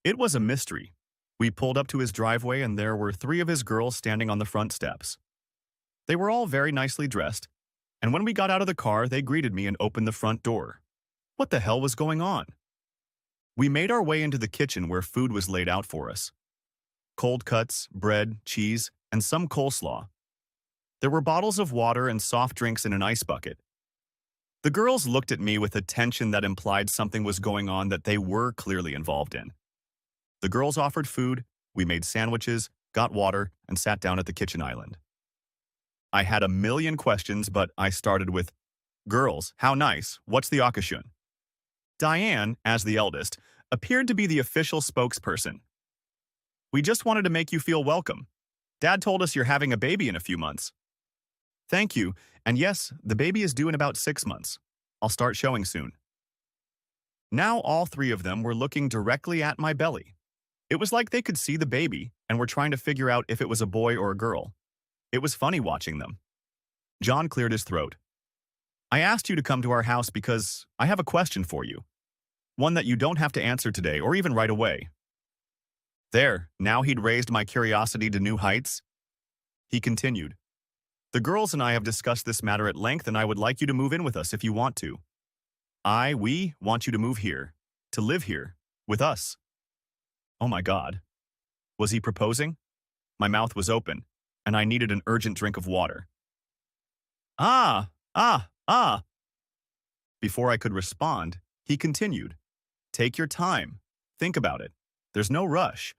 It was a mystery. We pulled up to his driveway and there were 3 of his girls standing on the front steps. They were all very nicely dressed, and when we got out of the car, they greeted me and opened the front door. What the hell was going on? We made our way into the kitchen where food was laid out for us. Cold cuts, bread, cheese, and some coleslaw. There were bottles of water and soft drinks in an ice bucket. The girls looked at me with a tension that implied something was going on that they were clearly involved in. The girls offered food, we made sandwiches, got water, and sat down at the kitchen island. I had a million questions, but I started with, "Girls, how nice, what's the okashun?" Diane, as the eldest, appeared to be the official spokesperson. "We just wanted to make you feel welcome. Dad told us you're having a baby in a few months." "Thank you, and yes, the baby is due in about 6 months. I'll start showing soon." Now all three of them were looking directly at my belly. It was like they could see the baby and were trying to figure out if it was a boy or a girl. It was funny watching them. John cleared his throat. "I asked you to come to our house because I have a question for you. One that you don't have to answer today or even right away." There, now he'd raised my curiosity to new heights. He continued, "The girls and I have discussed this matter at length, and I would like you to move in with us if you want to. We want you to move here, to live here, with us." Oh my God. Was he proposing? My mouth was open, and I needed an urgent drink of water. Ah, ah, ah. Before I could respond, he continued, "Take your time. Think about it. There's no rush.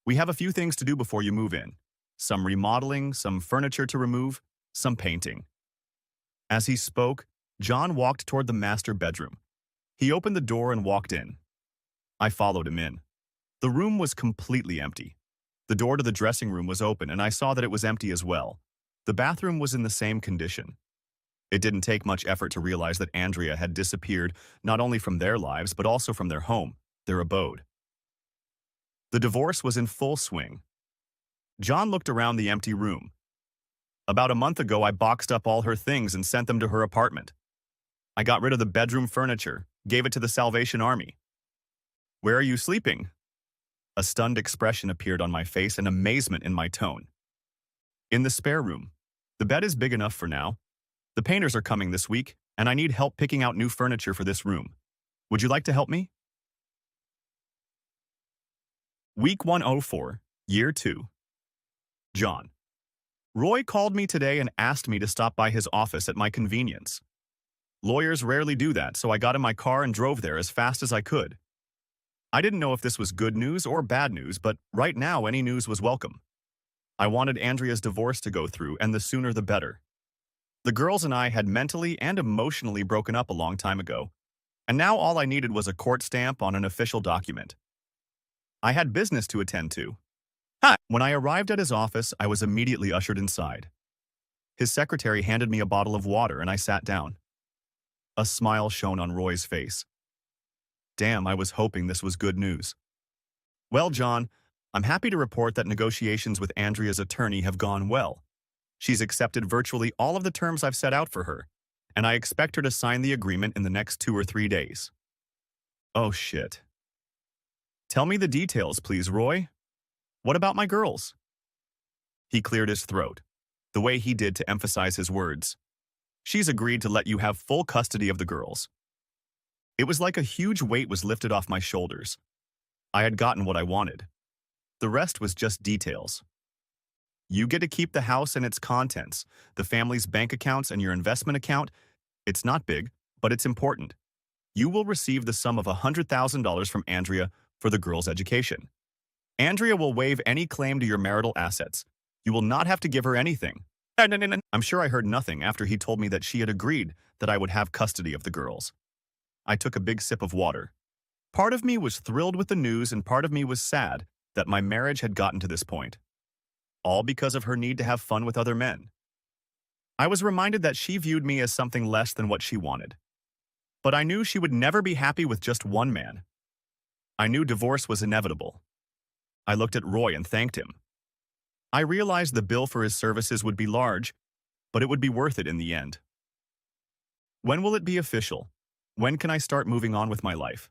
We have a few things to do before you move in. Some remodeling, some furniture to remove, some painting." As he spoke, John walked toward the master bedroom. He opened the door and walked in. I followed him in. The room was completely empty. The door to the dressing room was open, and I saw that it was empty as well. The bathroom was in the same condition. It didn't take much effort to realize that Andrea had disappeared not only from their lives, but also from their home, their abode. The divorce was in full swing. John looked around the empty room. About a month ago, I boxed up all her things and sent them to her apartment. I got rid of the bedroom furniture, gave it to the Salvation Army. "Where are you sleeping?" A stunned expression appeared on my face and amazement in my tone. "In the spare room. The bed is big enough for now. The painters are coming this week, and I need help picking out new furniture for this room. Would you like to help me?" Week 104, Year 2. John. Roy called me today and asked me to stop by his office at my convenience. Lawyers rarely do that, so I got in my car and drove there as fast as I could. I didn't know if this was good news or bad news, but right now any news was welcome. I wanted Andrea's divorce to go through, and the sooner the better. The girls and I had mentally and emotionally broken up a long time ago, and now all I needed was a court stamp on an official document. I had business to attend to. When I arrived at his office, I was immediately ushered inside. His secretary handed me a bottle of water, and I sat down. A smile shone on Roy's face. Damn, I was hoping this was good news. "Well, John, I'm happy to report that negotiations with Andrea's attorney have gone well. She's accepted virtually all of the terms I've set out for her, and I expect her to sign the agreement in the next 2 or 3 days." Oh shit. "Tell me the details, please, Roy. What about my girls?" He cleared his throat, the way he did to emphasize his words. "She's agreed to let you have full custody of the girls." It was like a huge weight was lifted off my shoulders. I had gotten what I wanted. The rest was just details. "You get to keep the house and its contents, the family's bank accounts and your investment account. It's not big, but it's important. You will receive the sum of $100,000 from Andrea for the girls' education. Andrea will waive any claim to your marital assets. You will not have to give her anything." I'm sure I heard nothing after he told me that she had agreed that I would have custody of the girls. I took a big sip of water. Part of me was thrilled with the news, and part of me was sad that my marriage had gotten to this point. All because of her need to have fun with other men. I was reminded that she viewed me as something less than what she wanted. But I knew she would never be happy with just one man. I knew divorce was inevitable. I looked at Roy and thanked him. I realized the bill for his services would be large, but it would be worth it in the end. When will it be official? When can I start moving on with my life?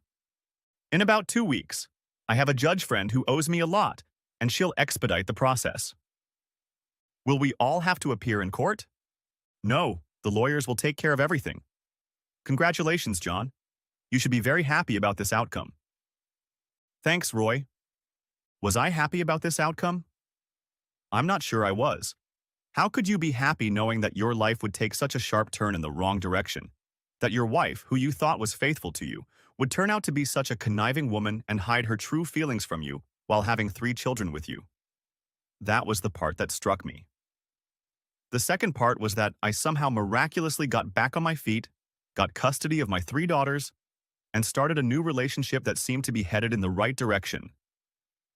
In about 2 weeks. I have a judge friend who owes me a lot, and she'll expedite the process. Will we all have to appear in court? No, the lawyers will take care of everything. Congratulations, John. You should be very happy about this outcome. Thanks, Roy. Was I happy about this outcome? I'm not sure I was. How could you be happy knowing that your life would take such a sharp turn in the wrong direction? that your wife, who you thought was faithful to you, would turn out to be such a conniving woman and hide her true feelings from you while having 3 children with you. That was the part that struck me. The second part was that I somehow miraculously got back on my feet, got custody of my 3 daughters, and started a new relationship that seemed to be headed in the right direction.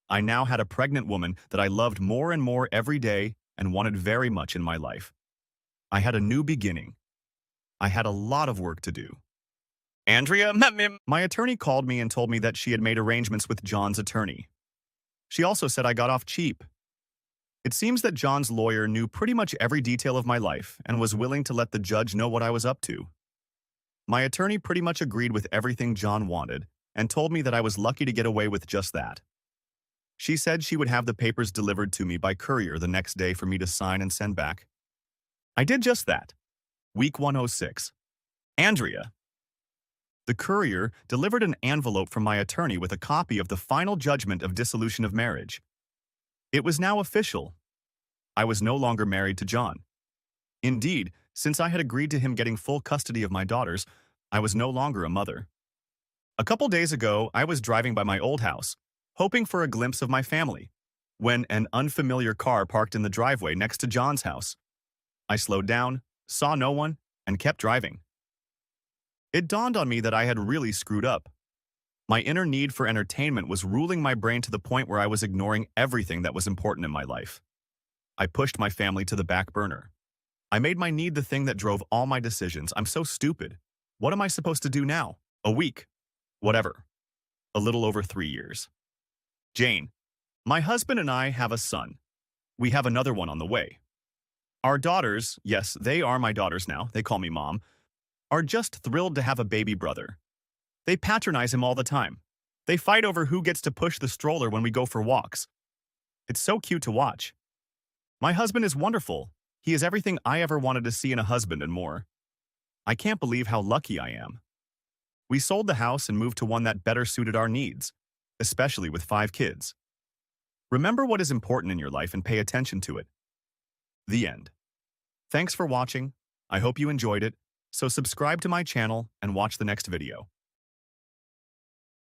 I now had a pregnant woman that I loved more and more every day and wanted very much in my life. I had a new beginning. I had a lot of work to do. Andrea, my attorney called me and told me that she had made arrangements with John's attorney. She also said I got off cheap. It seems that John's lawyer knew pretty much every detail of my life and was willing to let the judge know what I was up to. My attorney pretty much agreed with everything John wanted and told me that I was lucky to get away with just that. She said she would have the papers delivered to me by courier the next day for me to sign and send back. I did just that. Week 106. Andrea. The courier delivered an envelope from my attorney with a copy of the final judgment of dissolution of marriage. It was now official. I was no longer married to John. Indeed, since I had agreed to him getting full custody of my daughters, I was no longer a mother. A couple days ago, I was driving by my old house, hoping for a glimpse of my family, when an unfamiliar car parked in the driveway next to John's house. I slowed down, saw no one, and kept driving. It dawned on me that I had really screwed up. My inner need for entertainment was ruling my brain to the point where I was ignoring everything that was important in my life. I pushed my family to the back burner. I made my need the thing that drove all my decisions. I'm so stupid. What am I supposed to do now? A week? Whatever. A little over 3 years. Jane, my husband and I have a son. We have another one on the way. Our daughters, yes, they are my daughters now, they call me Mom, are just thrilled to have a baby brother. They patronize him all the time. They fight over who gets to push the stroller when we go for walks. It's so cute to watch. My husband is wonderful. He is everything I ever wanted to see in a husband and more. I can't believe how lucky I am. We sold the house and moved to one that better suited our needs, especially with 5 kids. Remember what is important in your life and pay attention to it. The end. Thanks for watching. I hope you enjoyed it. So subscribe to my channel and watch the next video.